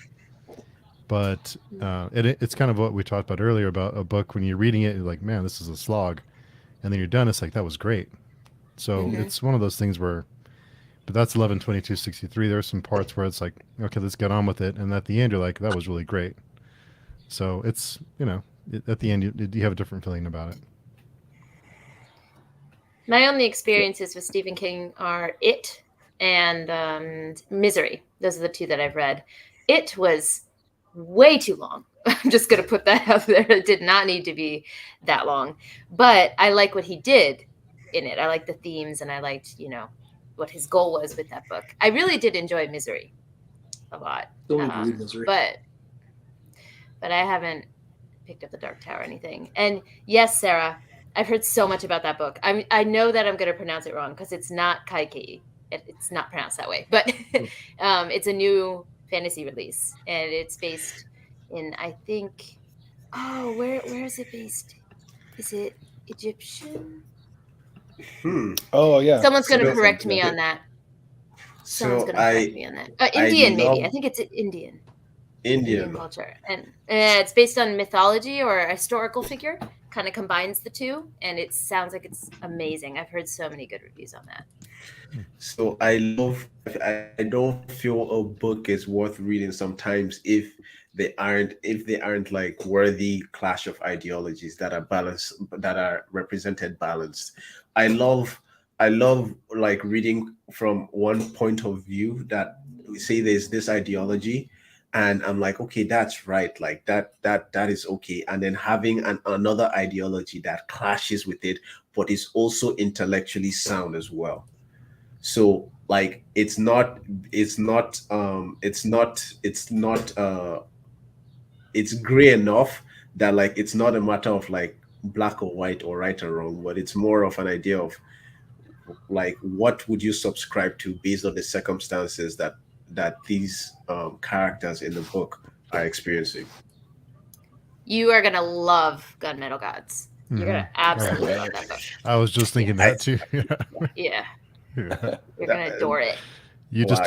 But it's kind of what we talked about earlier about a book when you're reading it, you're like, man, this is a slog, and then you're done. It's like that was great. So it's one of those things where, but that's 11/22/63. There are some parts where it's like, okay, let's get on with it, and at the end you're like, that was really great. So it's at the end you have a different feeling about it. My only experiences with Stephen King are It and Misery. Those are the 2 that I've read. It was way too long. I'm just going to put that out there. It did not need to be that long. But I like what he did in it. I like the themes, and I liked, what his goal was with that book. I really did enjoy Misery a lot. Still need to read Misery. But I haven't picked up The Dark Tower or anything. And yes, Sarah, I've heard so much about that book. I know that I'm going to pronounce it wrong because it's not Kaiki. It's not pronounced that way. But it's a new fantasy release, and it's based in, I think, where is it based? Is it Egyptian? Oh yeah, someone's going to correct me on that. Indian, maybe. I think it's Indian culture, and it's based on mythology or a historical figure. Kind of combines the two, and it sounds like it's amazing. I've heard so many good reviews on that. So I don't feel a book is worth reading sometimes if they aren't like worthy clash of ideologies that are balanced, that are represented balanced. I love like reading from one point of view that we say there's this ideology, and I'm like, okay, that's right, like that is okay, and then having another ideology that clashes with it but is also intellectually sound as well. So like it's gray enough that like it's not a matter of like black or white or right or wrong, but it's more of an idea of like what would you subscribe to based on the circumstances that these characters in the book are experiencing. You are gonna love Gunmetal Gods. You're gonna absolutely love that book. I was just thinking that too. Yeah. You're gonna adore it. You just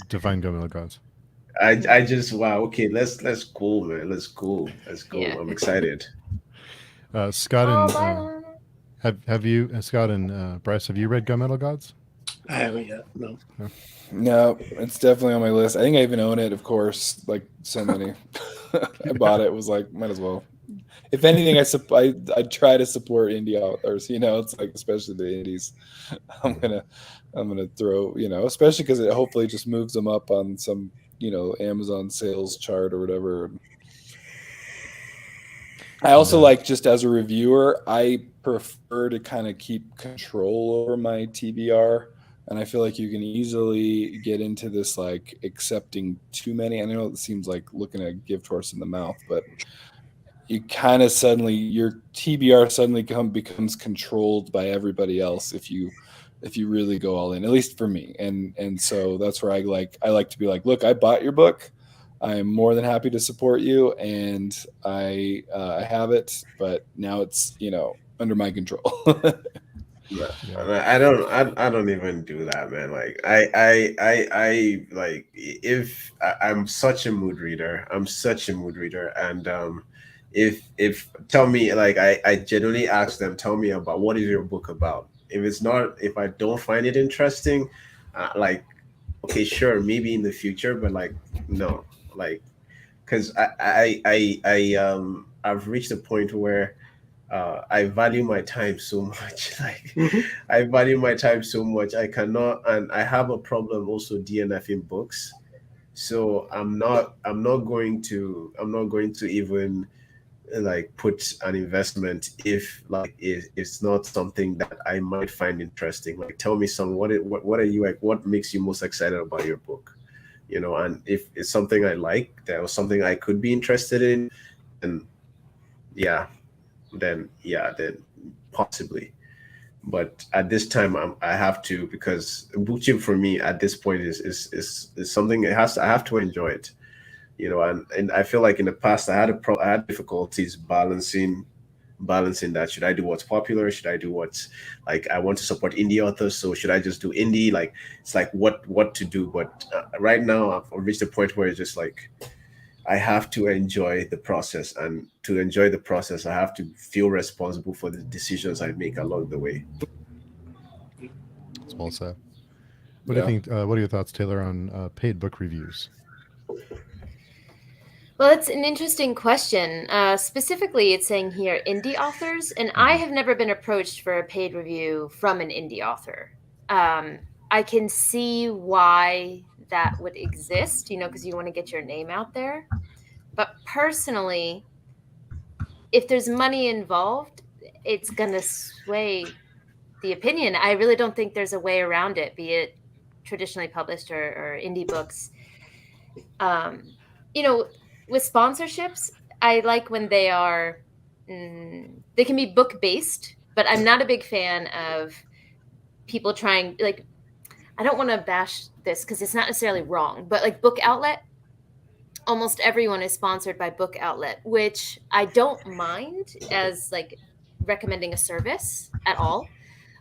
define Gunmetal Gods. I just okay, let's go, man. Let's go. Yeah. I'm excited. Scott and have you Scott and Bryce, have you read Gunmetal Gods? I haven't yet. No, it's definitely on my list. I think I even own it, of course, like so many. I bought it, was like, might as well. If anything, I try to support indie authors, it's like, especially the indies. I'm gonna throw, especially because it hopefully just moves them up on some, Amazon sales chart or whatever. I also like, just as a reviewer, I prefer to kind of keep control over my TBR. And I feel like you can easily get into this, like, accepting too many. I know it seems like looking a gift horse in the mouth, but you kind of suddenly, your TBR suddenly becomes controlled by everybody else if you really go all in, at least for me. And so that's where I like to be like, look, I bought your book. I'm more than happy to support you, and I have it, but now it's, under my control. Yeah. I don't even do that, man. Like I like, if I'm such a mood reader, and if tell me, like, I genuinely ask them, tell me about, what is your book about? If I don't find it interesting, like, okay, sure, maybe in the future, but like, no, like, because I've reached a point where I value my time so much. Like, I value my time so much. I cannot, and I have a problem also DNFing books. So I'm not going to even like put an investment if like it's not something that I might find interesting. Like, tell me what are you like? What makes you most excited about your book? you know, and if it's something I like, that was something I could be interested in, and then possibly. But at this time, I have to, because Booktube for me at this point is something I have to enjoy it, you know. And I feel like in the past I had difficulties balancing that. Should I do what's popular? Should I do what's, like, I want to support indie authors, so should I just do indie? Like, it's like what to do. But right now I've reached a point where it's just like I have to enjoy the process, and to enjoy the process, I have to feel responsible for the decisions I make along the way. It's well said. What do you think? What are your thoughts, Taylor, on paid book reviews? Well, it's an interesting question. Specifically, it's saying here indie authors, and I have never been approached for a paid review from an indie author. I can see why that would exist, you know, because you want to get your name out there. But personally, if there's money involved, it's going to sway the opinion. I really don't think there's a way around it, be it traditionally published or indie books. You know, with sponsorships, I like when they are, they can be book based, but I'm not a big fan of people trying, like, I don't want to bash this because it's not necessarily wrong, but like Book Outlet, almost everyone is sponsored by Book Outlet, which I don't mind as like recommending a service at all.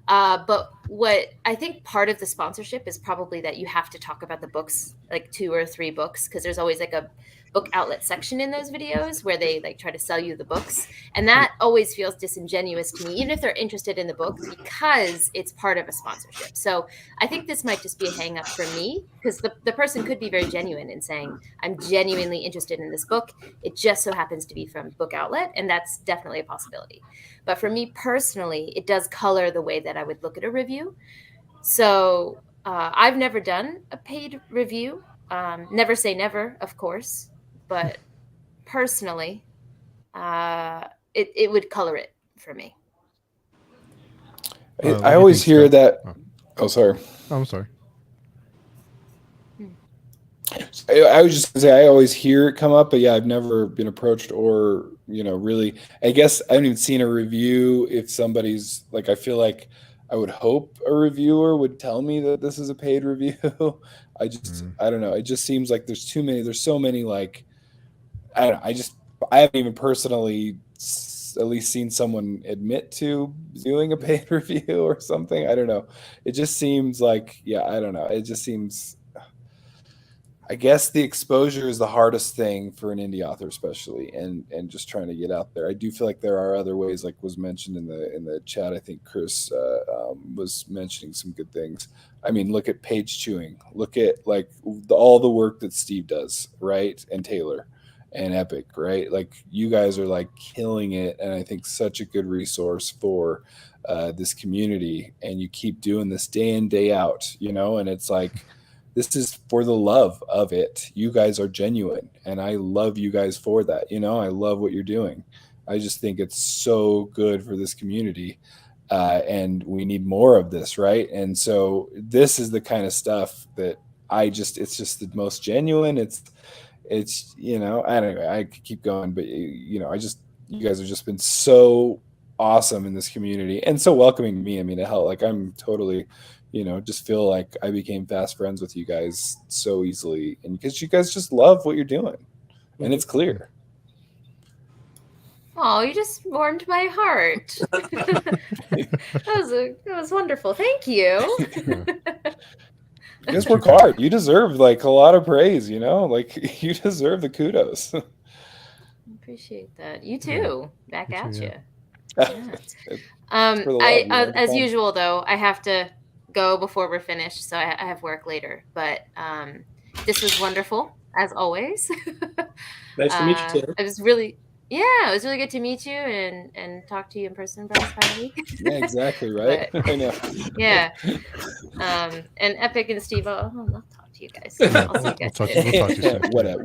But what I think part of the sponsorship is probably that you have to talk about the books, like 2 or 3 books, because there's always like a Book Outlet section in those videos where they like try to sell you the books. And that always feels disingenuous to me, even if they're interested in the book, because it's part of a sponsorship. So I think this might just be a hang up for me, because the person could be very genuine in saying, I'm genuinely interested in this book. It just so happens to be from Book Outlet. And that's definitely a possibility. But for me personally, it does color the way that I would look at a review. So I've never done a paid review. Never say never, of course. But personally, it would color it for me. I always hear that. Oh, sorry. Oh, I'm sorry. I was just gonna say I always hear it come up, but yeah, I've never been approached or, you know, really. I guess I haven't even seen a review. If somebody's like, I feel like I would hope a reviewer would tell me that this is a paid review. I don't know. It just seems like there's too many. There's so many, like, I don't know. I haven't even personally at least seen someone admit to doing a paid review or something. I don't know. It just seems like, I don't know. It just seems, I guess the exposure is the hardest thing for an indie author, especially, and just trying to get out there. I do feel like there are other ways, like was mentioned in the chat. I think Chris was mentioning some good things. I mean, look at page chewing. Look at like all the work that Steve does, right? And Taylor and Epic, right? Like you guys are like killing it, and I think such a good resource for this community. And you keep doing this day in, day out, you know, and it's like, this is for the love of it. You guys are genuine, and I love you guys for that. You know, I love what you're doing. I just think it's so good for this community, and we need more of this, right? And so this is the kind of stuff that it's just the most genuine. It's you know, anyway, I could keep going, but you know, you guys have just been so awesome in this community and so welcoming to me. I mean, hell, like I'm totally, you know, just feel like I became fast friends with you guys so easily, and because you guys just love what you're doing, and it's clear. Oh, you just warmed my heart. That was wonderful. Thank you. You guys work hard. You deserve like a lot of praise, you know, like you deserve the kudos. Appreciate that. You too. Back at you. Yeah. As usual though, I have to go before we're finished, so I have work later. But this was wonderful as always. Nice to meet you, Taylor. It was really good to meet you and talk to you in person, Bryce, finally. Yeah, exactly, right. But, I know. Yeah. And Epic and Steve, I'll not talk to you guys. I'll see you guys. We'll talk to you soon. Whatever.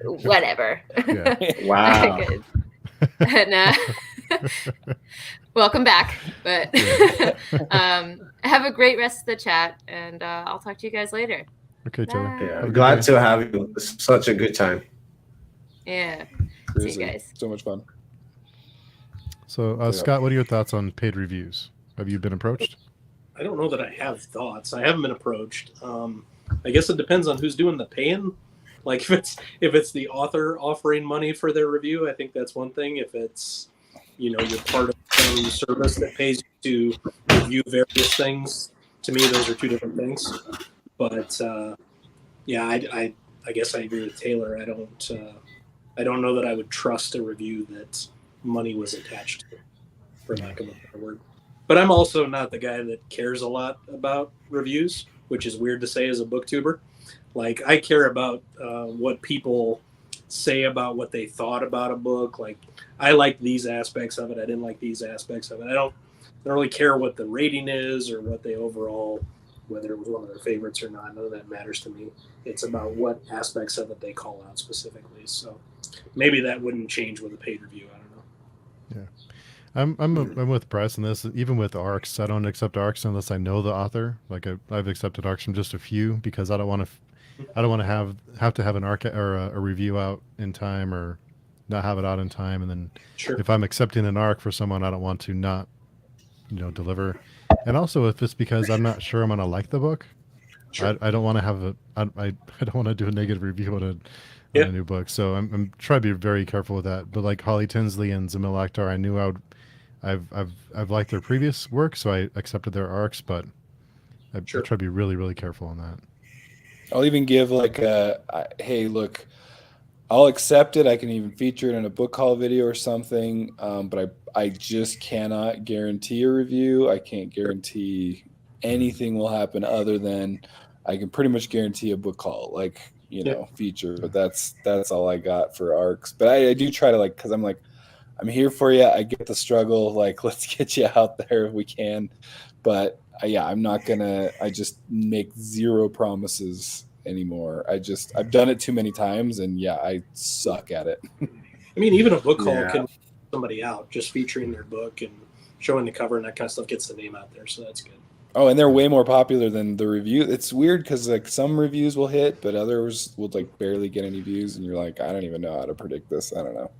Whatever. Yeah. Wow. Good. And, welcome back. But have a great rest of the chat, and I'll talk to you guys later. Okay, Taylor. Bye. Yeah, Have a good glad day. to have you. It's such a good time. Yeah. See Crazy. you guys. So much fun. So, Yeah. Scott, what are your thoughts on paid reviews? Have you been approached? I don't know that I have thoughts. I haven't been approached. I guess it depends on who's doing the paying. Like if it's the author offering money for their review, I think that's one thing. If it's, you're part of some service that pays you to review various things, to me those are two different things. But yeah, I guess I agree with Taylor. I don't know that I would trust a review that money was attached to, for lack of a better word. But I'm also not the guy that cares a lot about reviews, which is weird to say as a booktuber. Like, I care about what people say about what they thought about a book. Like, I like these aspects of it. I didn't like these aspects of it. I don't really care what the rating is or what they overall, whether it was one of their favorites or not. None of that matters to me. It's about what aspects of it they call out specifically. So maybe that wouldn't change with a paid review. I don't know. Yeah. I'm with Bryce on this. Even with ARCs, I don't accept ARCs unless I know the author. Like I've accepted ARCs from just a few because I don't want to have to have an ARC or a review out in time or not have it out in time. And then if I'm accepting an ARC for someone, I don't want to not, deliver. And also if it's because I'm not sure I'm going to like the book, I don't want to have I don't want to do a negative review on a new book. So I'm trying to be very careful with that. But like Holly Tinsley and Zamil Akhtar, I knew I've liked their previous work, so I accepted their arcs, but I try to be really, really careful on that. I'll even give like hey, look, I'll accept it. I can even feature it in a book haul video or something. But I just cannot guarantee a review. I can't guarantee anything will happen other than I can pretty much guarantee a book haul, like, feature. But that's all I got for arcs. But I do try to, like, because I'm like, I'm here for you. I get the struggle. Like, let's get you out there if we can. But yeah, I'm not gonna. I just make zero promises anymore. I've done it too many times, and yeah, I suck at it. I mean, even a book haul can somebody out just featuring their book and showing the cover and that kind of stuff gets the name out there, so that's good. Oh, and they're way more popular than the review. It's weird because like some reviews will hit, but others will like barely get any views, and you're like, I don't even know how to predict this. I don't know.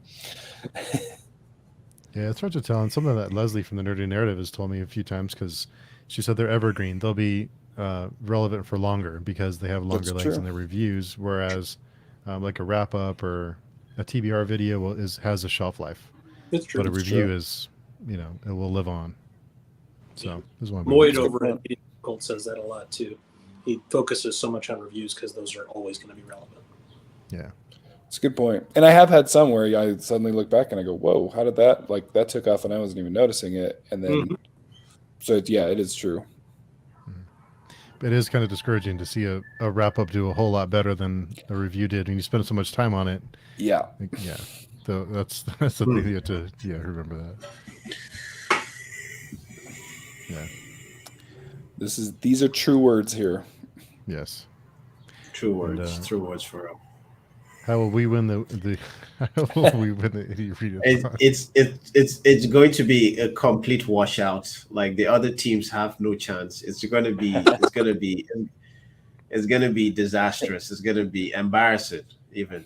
Yeah, it's hard to tell. And something that Leslie from the Nerdy Narrative has told me a few times, because she said they're evergreen. They'll be relevant for longer because they have longer legs in their reviews, whereas like a wrap up or a TBR video has a shelf life. It's true. But a review is, it will live on. So this one. Maed over at Media Cult says that a lot too. He focuses so much on reviews because those are always going to be relevant. Yeah. It's a good point. And I have had some where I suddenly look back and I go, whoa, how did that took off and I wasn't even noticing it. And then, so it is true. It is kind of discouraging to see a wrap up do a whole lot better than a review did when you spend so much time on it. Yeah. Yeah. So that's the thing you have to remember that. Yeah. These are true words here. Yes. True words. True words for real. How will we win the how will we win the idiot reader? It's going to be a complete washout. Like the other teams have no chance. It's going to be disastrous. It's going to be embarrassing. Even,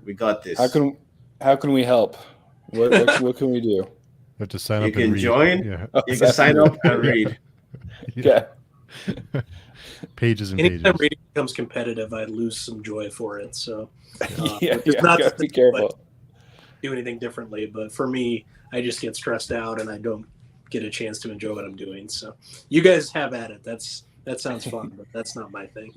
we got this. How can we help? What can we do? You have to sign up. You can read. join. Yeah. You can sign up and read. Yeah. Pages and Anytime pages. reading becomes competitive, I lose some joy for it. So, not to be careful. Do anything differently, but for me, I just get stressed out and I don't get a chance to enjoy what I'm doing. So, you guys have at it. That sounds fun, but that's not my thing.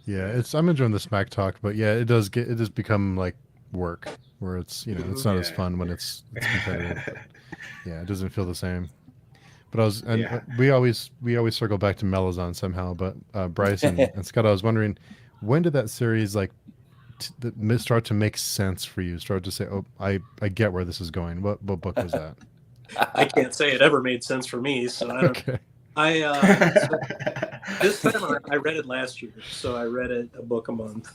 Yeah, I'm enjoying the smack talk, but yeah, it does become like work where it's it's not as fun when it's competitive. But, yeah, it doesn't feel the same. But we always circle back to Malazan somehow. But Bryce and Scott, I was wondering, when did that series start to make sense for you? Start to say, oh, I get where this is going. What book was that? I can't say it ever made sense for me. So I don't. Okay. This time I read it last year, so I read it a book a month,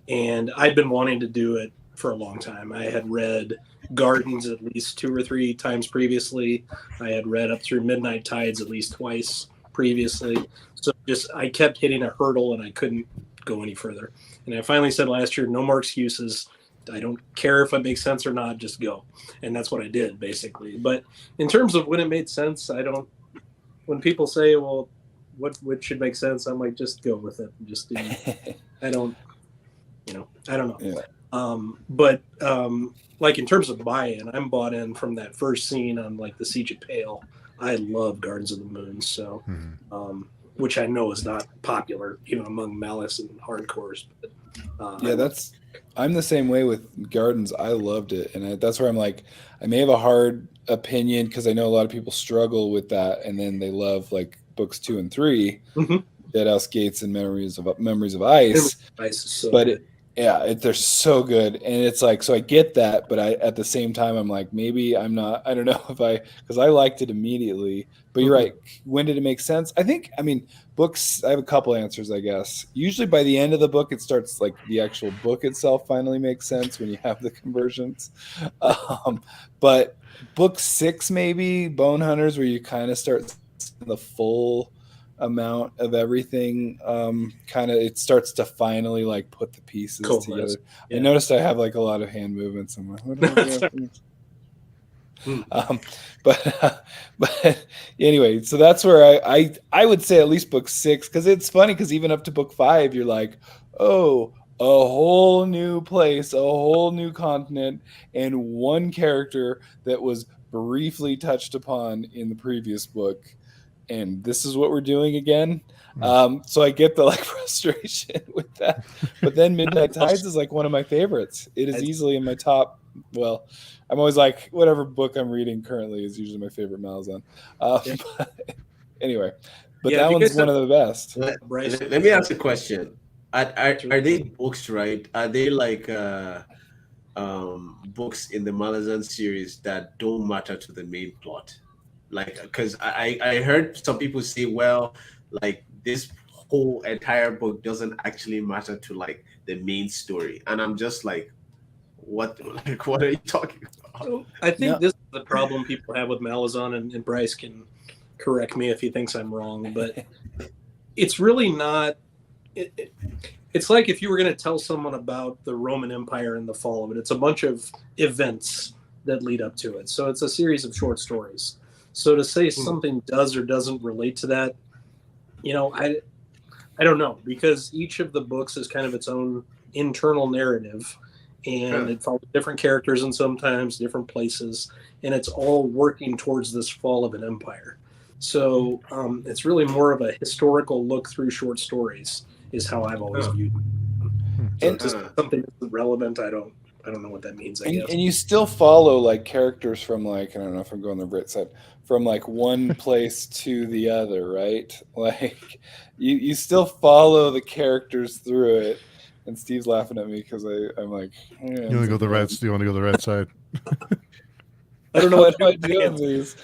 and I'd been wanting to do it for a long time. I had read Gardens at least 2 or 3 times previously. I had read up through Midnight Tides at least twice previously. So I kept hitting a hurdle and I couldn't go any further. And I finally said last year, no more excuses. I don't care if it makes sense or not, just go. And that's what I did, basically. But in terms of when it made sense, when people say, well, what should make sense, I'm like, just go with it. Just, I don't know. Yeah. Like in terms of buy-in, I'm bought in from that first scene on like the Siege of Pale. I love Gardens of the Moon, so which I know is not popular even among Malice and hardcores. But, I'm the same way with Gardens. I loved it, and that's where I'm like, I may have a hard opinion because I know a lot of people struggle with that, and then they love like books 2 and 3, Deadhouse Gates and Memories of Ice. Ice is so but good. They're so good, and it's like, so I get that, but at the same time I'm like, maybe I'm not. I don't know because I liked it immediately. But you're right. When did it make sense? I mean, books. I have a couple answers, I guess. Usually by the end of the book, it starts like the actual book itself finally makes sense when you have the conversions. But book 6, maybe Bone Hunters, where you kind of start the full amount of everything, kind of it starts to finally like put the pieces together. Yeah. I noticed I have like a lot of hand movements. I'm like, what but anyway, so that's where I would say at least book 6, because it's funny because even up to book 5 you're like, oh, a whole new place, a whole new continent, and one character that was briefly touched upon in the previous book, and this is what we're doing again. So I get the like frustration with that. But then Midnight Tides is like one of my favorites. It is easily in my top. Well, I'm always like, whatever book I'm reading currently is usually my favorite Malazan. Anyway, but that one's one of the best. Let me ask a question. Are they books, right? Are they like books in the Malazan series that don't matter to the main plot? Like, because I heard some people say, well, like this whole entire book doesn't actually matter to like the main story, and I'm just like, what are you talking about? I think this is the problem people have with Malazan, and Bryce can correct me if he thinks I'm wrong, but it's really not. It's like if you were going to tell someone about the Roman Empire and the fall of it. It's a bunch of events that lead up to it. So it's a series of short stories. So to say something does or doesn't relate to that, I don't know, because each of the books is kind of its own internal narrative, and it follows different characters and sometimes different places, and it's all working towards this fall of an empire. So it's really more of a historical look through short stories is how I've always viewed it. So and just something that's relevant, I don't know what that means, I guess. And you still follow like characters from like, I don't know if I'm going the Brit side, from like one place to the other, right? Like you still follow the characters through it. And Steve's laughing at me because I'm like, you want to go the red? You want to go the red side? I don't know what I do on these.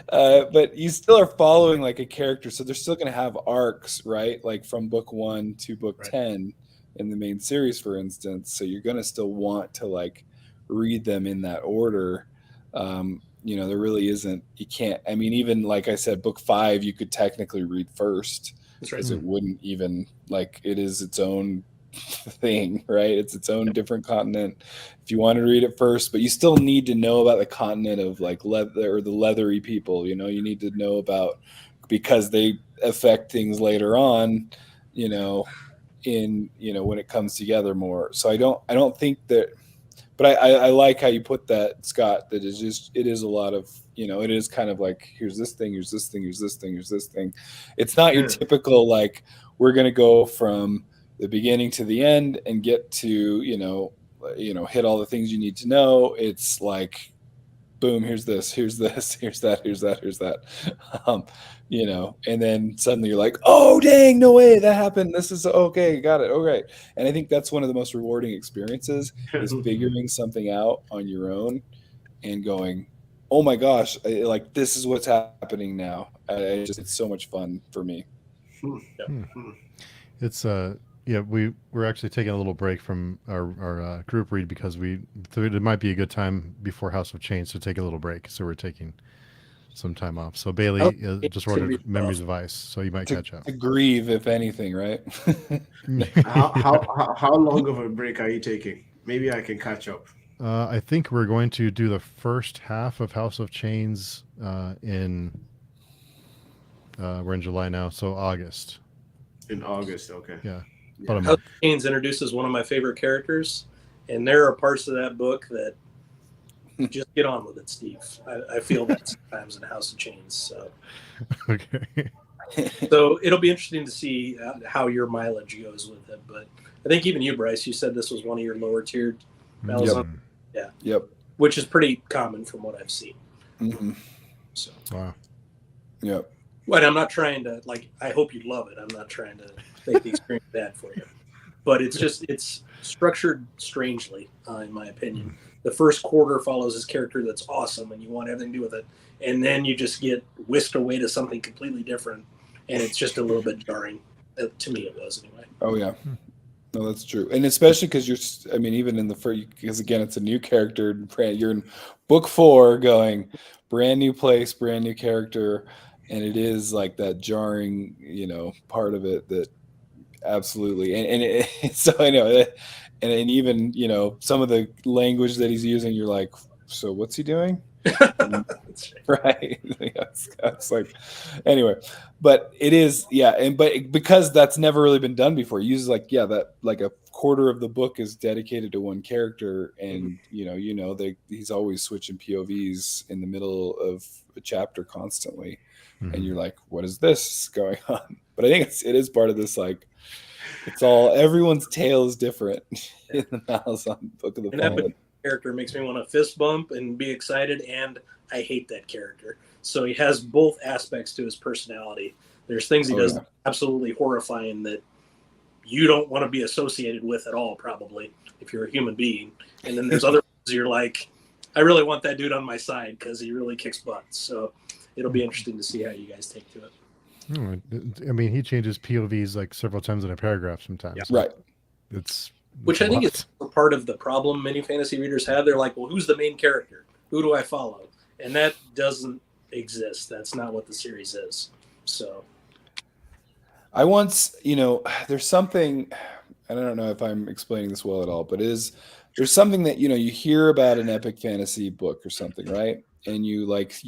But you still are following like a character, so they're still going to have arcs, right? Like from book 1 to book 10 in the main series, for instance. So you're going to still want to like read them in that order. There really isn't. You can't. I mean, even like I said, book 5 you could technically read first. Because it wouldn't even like it is its own thing, right? It's its own different continent. If you want to read it first, but you still need to know about the continent of like leather or the leathery people. You need to know about because they affect things later on. When it comes together more. So I don't think that. But I like how you put that, Scott, that it is a lot of, it is kind of like, here's this thing, here's this thing, here's this thing, here's this thing. It's not your typical, like, we're going to go from the beginning to the end and get to, hit all the things you need to know. It's like, boom, here's this, here's this, here's that, here's that, here's that. And then suddenly you're like, oh, dang, no way, that happened. This is okay, got it, okay. And I think that's one of the most rewarding experiences is figuring something out on your own and going, oh my gosh, like this is what's happening now. It's so much fun for me. It's we're actually taking a little break from our group read because it might be a good time before House of Chains to take a little break. So we're taking some time off. So Bailey just ordered Memories of Ice, so you might catch up. To grieve, if anything, right? How long of a break are you taking? Maybe I can catch up. I think we're going to do the first half of House of Chains we're in July now, so August. In August, okay. Yeah. About a House month. of Chains introduces one of my favorite characters, and there are parts of that book that just get on with it, Steve. I feel that sometimes in House of Chains. So. Okay. So it'll be interesting to see how your mileage goes with it. But I think even you, Bryce, you said this was one of your lower tiered Malazan. Yeah. Yep. Which is pretty common from what I've seen. Mm-hmm. So. Wow. Yep. Well, I'm not trying to I hope you love it. I'm not trying to make the experience bad for you. But it's structured strangely, in my opinion. The first quarter follows his character that's awesome and you want everything to do with it. And then you just get whisked away to something completely different. And it's just a little bit jarring. To me, it was anyway. Oh, yeah. No, that's true. And especially because even in the first, because again, it's a new character. You're in book 4 going brand new place, brand new character. And it is like that jarring, part of it that absolutely. And so I know that. And even, some of the language that he's using, you're like, so what's he doing? Right. It's like, anyway, but it is, but because that's never really been done before, he uses that a quarter of the book is dedicated to one character. And, he's always switching POVs in the middle of a chapter constantly. Mm-hmm. And you're like, what is this going on? But I think it is part of this, everyone's tale is different in the Malazan Book of the Fallen. Character makes me want to fist bump and be excited, and I hate that character. So he has both aspects to his personality. There's things he does absolutely horrifying that you don't want to be associated with at all, probably, if you're a human being. And then there's other ones you're like, I really want that dude on my side because he really kicks butt. So it'll be interesting to see how you guys take to it. I mean, he changes POVs several times in a paragraph sometimes. Yeah. Right. Which I think is part of the problem many fantasy readers have. They're like, well, who's the main character? Who do I follow? And that doesn't exist. That's not what the series is. So I once, there's something, and I don't know if I'm explaining this well at all, but there's something that, you hear about an epic fantasy book or something, right? And you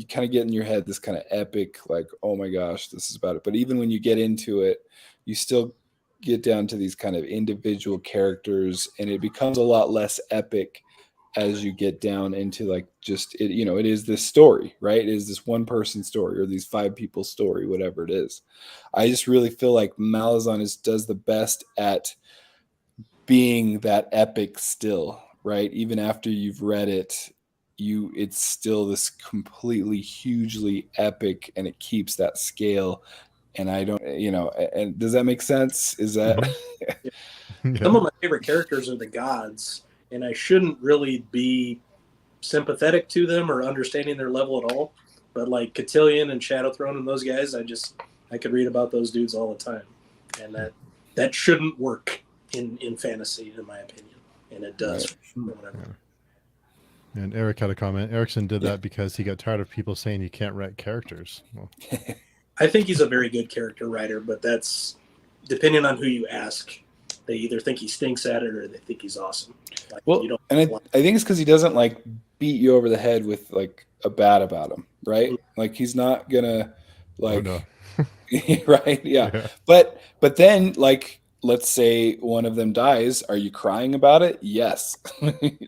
kind of get in your head this kind of epic, oh my gosh, this is about it. But even when you get into it, you still get down to these kind of individual characters, and it becomes a lot less epic as you get down into it is this story, right? It is this one person story or these 5 people story, whatever it is. I just really feel like Malazan does the best at being that epic still, right? Even after you've read it, it's still this completely hugely epic, and it keeps that scale. And I don't, and does that make sense? Is that Some of my favorite characters are the gods, and I shouldn't really be sympathetic to them or understanding their level at all. But Cotillion and Shadowthrone and those guys, I could read about those dudes all the time, and that shouldn't work in fantasy, in my opinion, and it does. Right. Whatever. Yeah. And Eric had a comment. Erickson did that because he got tired of people saying you can't write characters. Well. I think he's a very good character writer, but that's depending on who you ask. They either think he stinks at it or they think he's awesome. I think it's because he doesn't beat you over the head with a bad about him, right? He's not gonna right? Yeah. But then let's say one of them dies. Are you crying about it? Yes.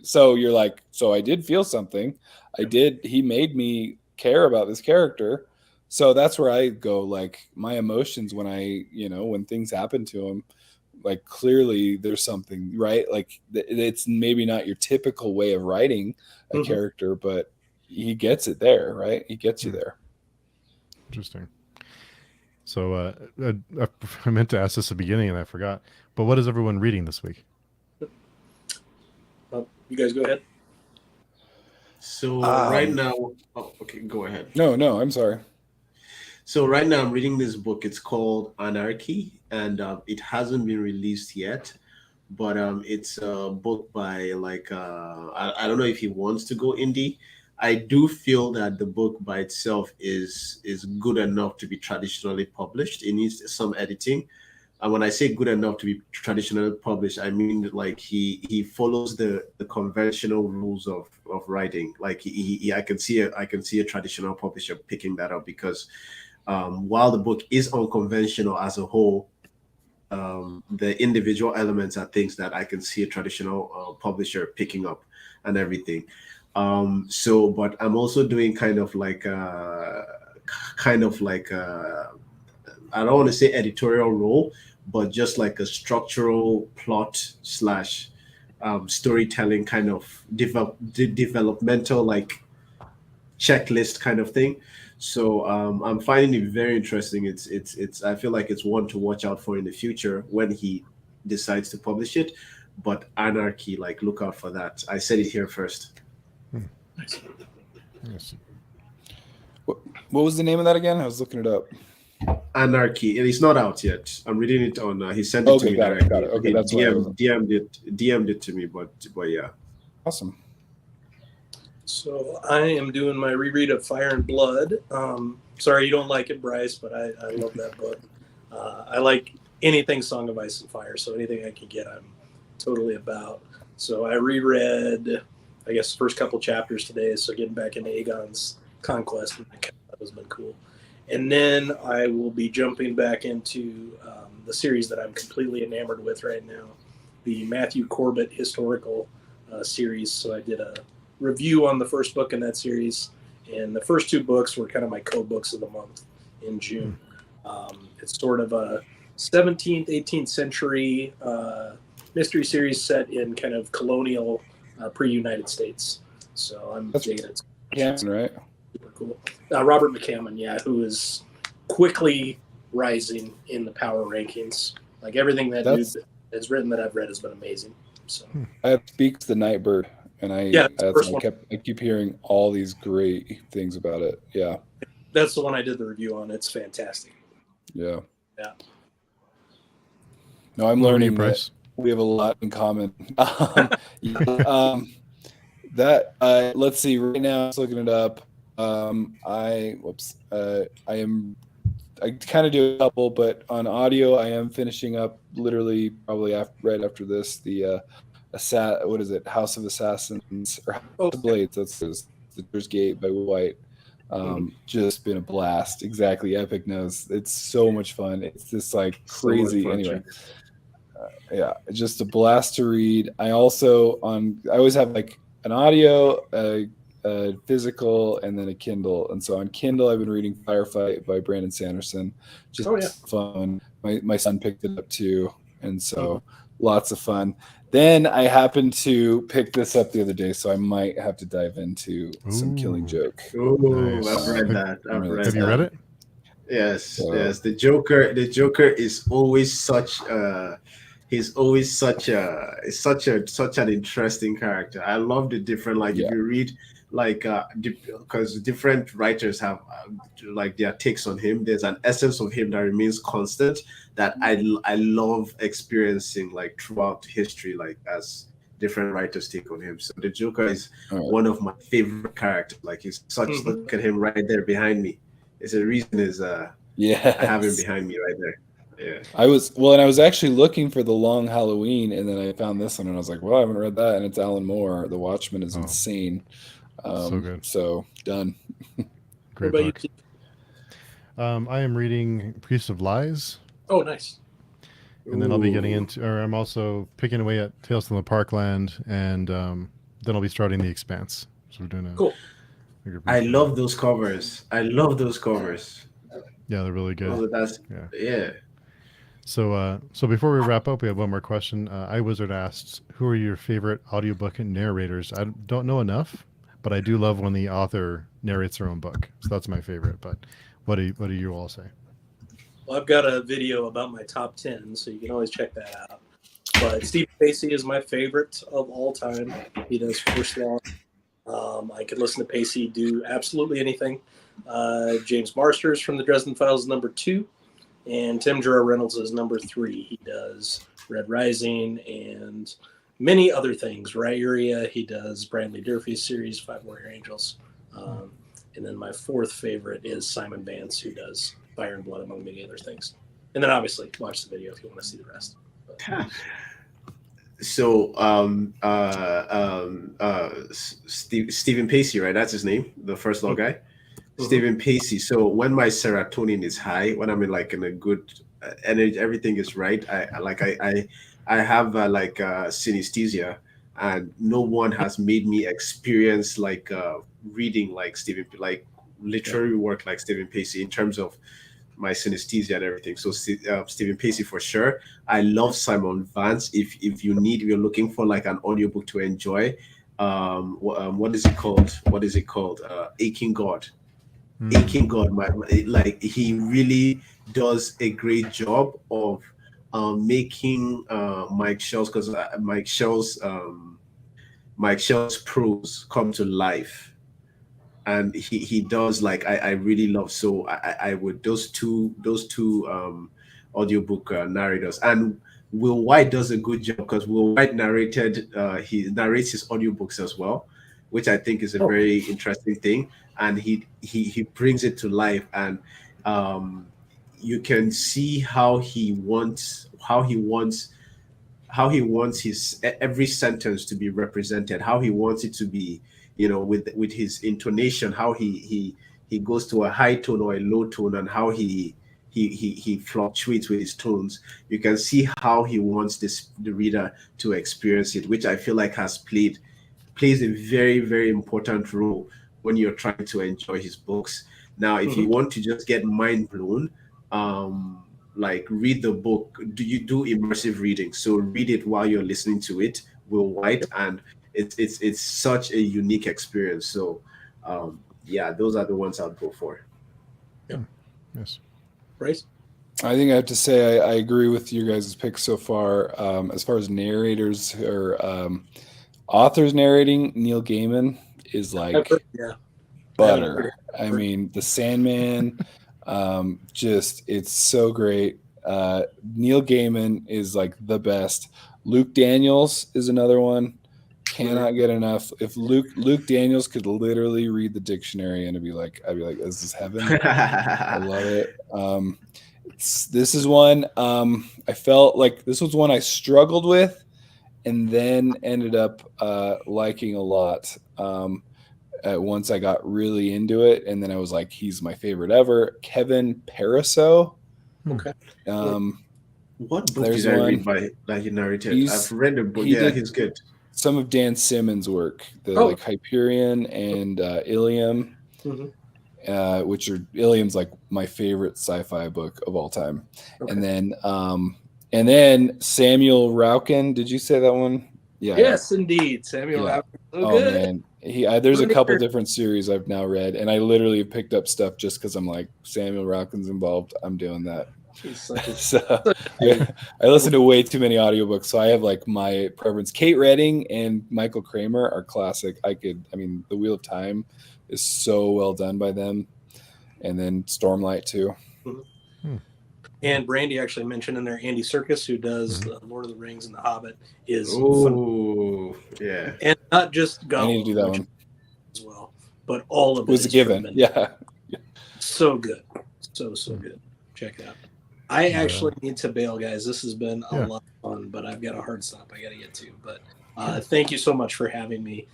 So you're so I did feel something. He made me care about this character. So that's where I go, my emotions when when things happen to him, clearly there's something, right? It's maybe not your typical way of writing a character, but he gets it there, right? He gets you there. Interesting. So I meant to ask this at the beginning and I forgot, but what is everyone reading this week? You guys go ahead. So right now, okay, go ahead. No, I'm sorry. So right now I'm reading this book. It's called Anarchy, and it hasn't been released yet, but it's a book by I don't know if he wants to go indie, I do feel that the book by itself is good enough to be traditionally published. It needs some editing. And when I say good enough to be traditionally published, I mean that, like, he follows the conventional rules of writing. Like I can see a traditional publisher picking that up, because while the book is unconventional as a whole, the individual elements are things that I can see a traditional publisher picking up and everything. But I'm also doing kind of like I don't want to say editorial role, but just like a structural plot slash storytelling kind of developmental, like, checklist kind of thing. So I'm finding it very interesting. It's I feel like it's one to watch out for in the future when he decides to publish it. But Anarchy, like, look out for that. I said it here first. Yes. What was the name of that again? I was looking it up. Anarchy, and it's not out yet. I'm reading it on. He sent it to me directly. Got it. Okay, that's why DM'd it to me, but yeah. Awesome. So I am doing my reread of Fire and Blood. Sorry you don't like it, Bryce, but I love that book. I like anything Song of Ice and Fire, so anything I can get, I'm totally about. So I reread, I guess, the first couple chapters today, so getting back into Aegon's conquest, that has been cool. And then I will be jumping back into the series that I'm completely enamored with right now, the Matthew Corbett historical series. So I did a review on the first book in that series, and the first two books were kind of my co-books of the month in June. It's sort of a 17th, 18th century mystery series set in kind of colonial pre-United States. So I'm digging it. Cameron, right? Super cool. Robert McCammon, yeah, who is quickly rising in the power rankings. Like, everything that dude has written that I've read has been amazing. So I have Speaks the Nightbird, and I keep hearing all these great things about it. Yeah, that's the one I did the review on. It's fantastic. Yeah. Yeah. No, I'm learning that we have a lot in common. Let's see. Right now, I was looking it up. I kind of do a couple, but on audio, I am finishing up literally probably right after this, the what is it? House of Assassins or House of Blades. That's the There's Gate by White. Just been a blast. Exactly. Epic knows. It's so much fun. It's just like crazy. So anyway. Yeah, just a blast to read. I always have like an audio, a physical, and then a Kindle. And so on Kindle, I've been reading Firefight by Brandon Sanderson. Just fun. My son picked it up too, and so lots of fun. Then I happened to pick this up the other day, so I might have to dive into some Killing Joke. Oh, nice. I've read that. Have you read it? Yes, yes. The Joker is always such. He's always such an interesting character. I love the different, like, if you read, like, because different writers have like their takes on him. There's an essence of him that remains constant that I love experiencing, like, throughout history, like, as different writers take on him. So the Joker is one of my favorite characters. Like, he's such. Look at him right there behind me. It's a reason I have him behind me right there. Yeah. I was actually looking for The Long Halloween, and then I found this one, and I was like, well, I haven't read that, and it's Alan Moore. The Watchmen is insane. So good. So done. Great book. I am reading Priest of Lies. Oh, nice. And then I'll be getting into, or I'm also picking away at Tales from the Parkland, and then I'll be starting The Expanse. So we're doing cool. I love those covers. Yeah, they're really good. Yeah. So before we wrap up, we have one more question. iWizard asks, who are your favorite audiobook narrators? I don't know enough, but I do love when the author narrates their own book. So that's my favorite. But what do you all say? Well, I've got a video about my top 10, so you can always check that out. But Steve Pacey is my favorite of all time. He does First Law. I could listen to Pacey do absolutely anything. James Marsters from the Dresden Files is number 2. And Tim Jura Reynolds is number 3. He does Red Rising and many other things. Ryuria, he does Brandley Durfee's series, 5 Warrior Angels. And then my fourth favorite is Simon Vance, who does Fire and Blood, among many other things. And then obviously watch the video if you want to see the rest. So Stephen Pacey, right? That's his name, the first law guy. Mm-hmm. Stephen Pacey. So when my serotonin is high, when I'm in a good energy, everything is right. I have synesthesia, and no one has made me experience reading like literary work like Stephen Pacey in terms of my synesthesia and everything. So Stephen Pacey for sure. I love Simon Vance. If you're looking for like an audiobook to enjoy, what is it called? Aching God. Aching God. He really does a great job of making Mike Shell's prose come to life. And he does I really love. So I would those two audiobook narrators. And Will White does a good job because Will White he narrates his audiobooks as well, which I think is a very interesting thing. And he brings it to life, and you can see how he wants his every sentence to be represented, how he wants it to be, with his intonation, how he goes to a high tone or a low tone, and how he fluctuates with his tones. You can see how he wants the reader to experience it, which I feel like plays a very, very important role when you're trying to enjoy his books. Now, if you want to just get mind blown, read the book. You do immersive reading, so read it while you're listening to it. Will White, and it's such a unique experience. So those are the ones I'd go for. Yeah. Yes. Bryce? I think I have to say I agree with your guys' picks so far. As far as narrators or authors narrating, Neil Gaiman is butter. I mean, The Sandman, it's so great. Neil Gaiman is the best. Luke Daniels is another one. Cannot get enough. If Luke Daniels could literally read the dictionary and I'd be like, is this heaven? I love it. This is one I felt like this was one I struggled with and then ended up liking a lot once I got really into it. And then I was like, he's my favorite ever. Kevin Paraso. Okay. What book did I read that he narrated? I've read the book. He's good. Some of Dan Simmons' work, Hyperion and Ilium, which are Ilium's my favorite sci-fi book of all time. Okay. And then Samuel Rauken. Did you say that one? Yeah. Yes, indeed, Samuel Rauken. So good. Man, there's a couple different series I've now read, and I literally have picked up stuff just because I'm like, Samuel Rauken's involved. I'm doing that. I listen to way too many audiobooks, so I have my preference. Kate Redding and Michael Kramer are classic. The Wheel of Time is so well done by them, and then Stormlight too. And Brandy actually mentioned in there Andy Serkis, who does Lord of the Rings and The Hobbit, is fun. Yeah, and not just Gollum. I need to do that one as well, but all of it was a given. Yeah, so good, so good. Check it out. I actually need to bail, guys. This has been a lot of fun, but I've got a hard stop I got to get to. But thank you so much for having me.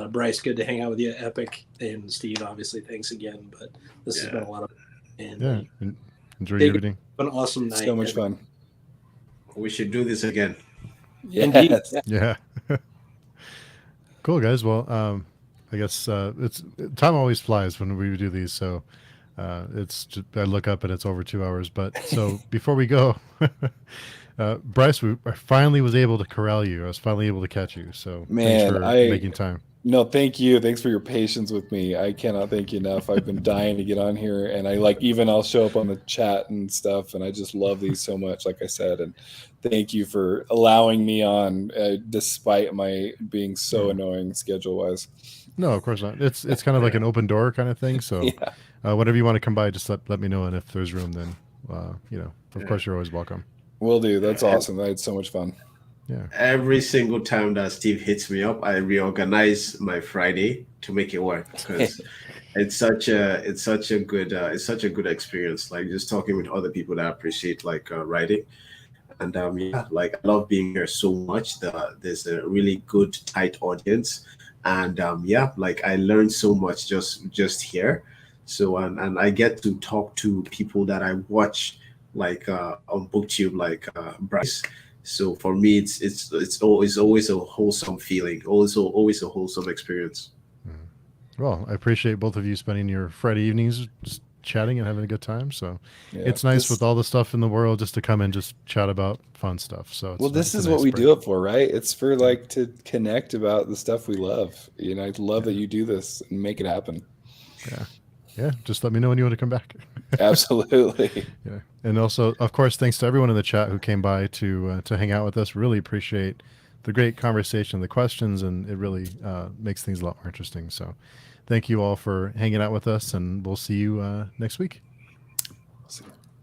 Bryce, good to hang out with you, Epic. And Steve, obviously, thanks again. But this has been a lot of fun. And enjoy your reading. An awesome night. So much fun. We should do this again. Yes. Yeah. Cool, guys. Well, I guess it's time always flies when we do these. So it's just, I look up and it's over 2 hours. But so before we go, Bryce, I finally was able to corral you. I was finally able to catch you. So thanks for making time. No, thank you. Thanks for your patience with me. I cannot thank you enough. I've been dying to get on here, and I'll show up on the chat and stuff, and I just love these so much, like I said, and thank you for allowing me on, despite my being so annoying schedule-wise. No, of course not. It's kind of like an open door kind of thing, so whenever you want to come by, just let me know, and if there's room, then, of course you're always welcome. Will do. That's awesome. I had so much fun. Yeah. Every single time that Steve hits me up, I reorganize my Friday to make it work because it's such a good experience. Like just talking with other people that appreciate like writing, and yeah, like I love being here so much. There's a really good tight audience, and yeah, like I learned so much just here. So and I get to talk to people that I watch like on BookTube, like Bryce. So for me, it's always a wholesome feeling, also always a wholesome experience. Well, I appreciate both of you spending your Friday evenings just chatting and having a good time. So Yeah, it's nice this- with all the stuff in the world just to come and just chat about fun stuff. So it's well, this it's a is nice what we break. do it for, right? It's for like to connect about the stuff we love. You know, I love that you do this and make it happen. Yeah, just let me know when you want to come back. Absolutely. Yeah, and also, of course, thanks to everyone in the chat who came by to hang out with us. Really appreciate the great conversation, the questions, and it really makes things a lot more interesting. So, thank you all for hanging out with us, and we'll see you next week.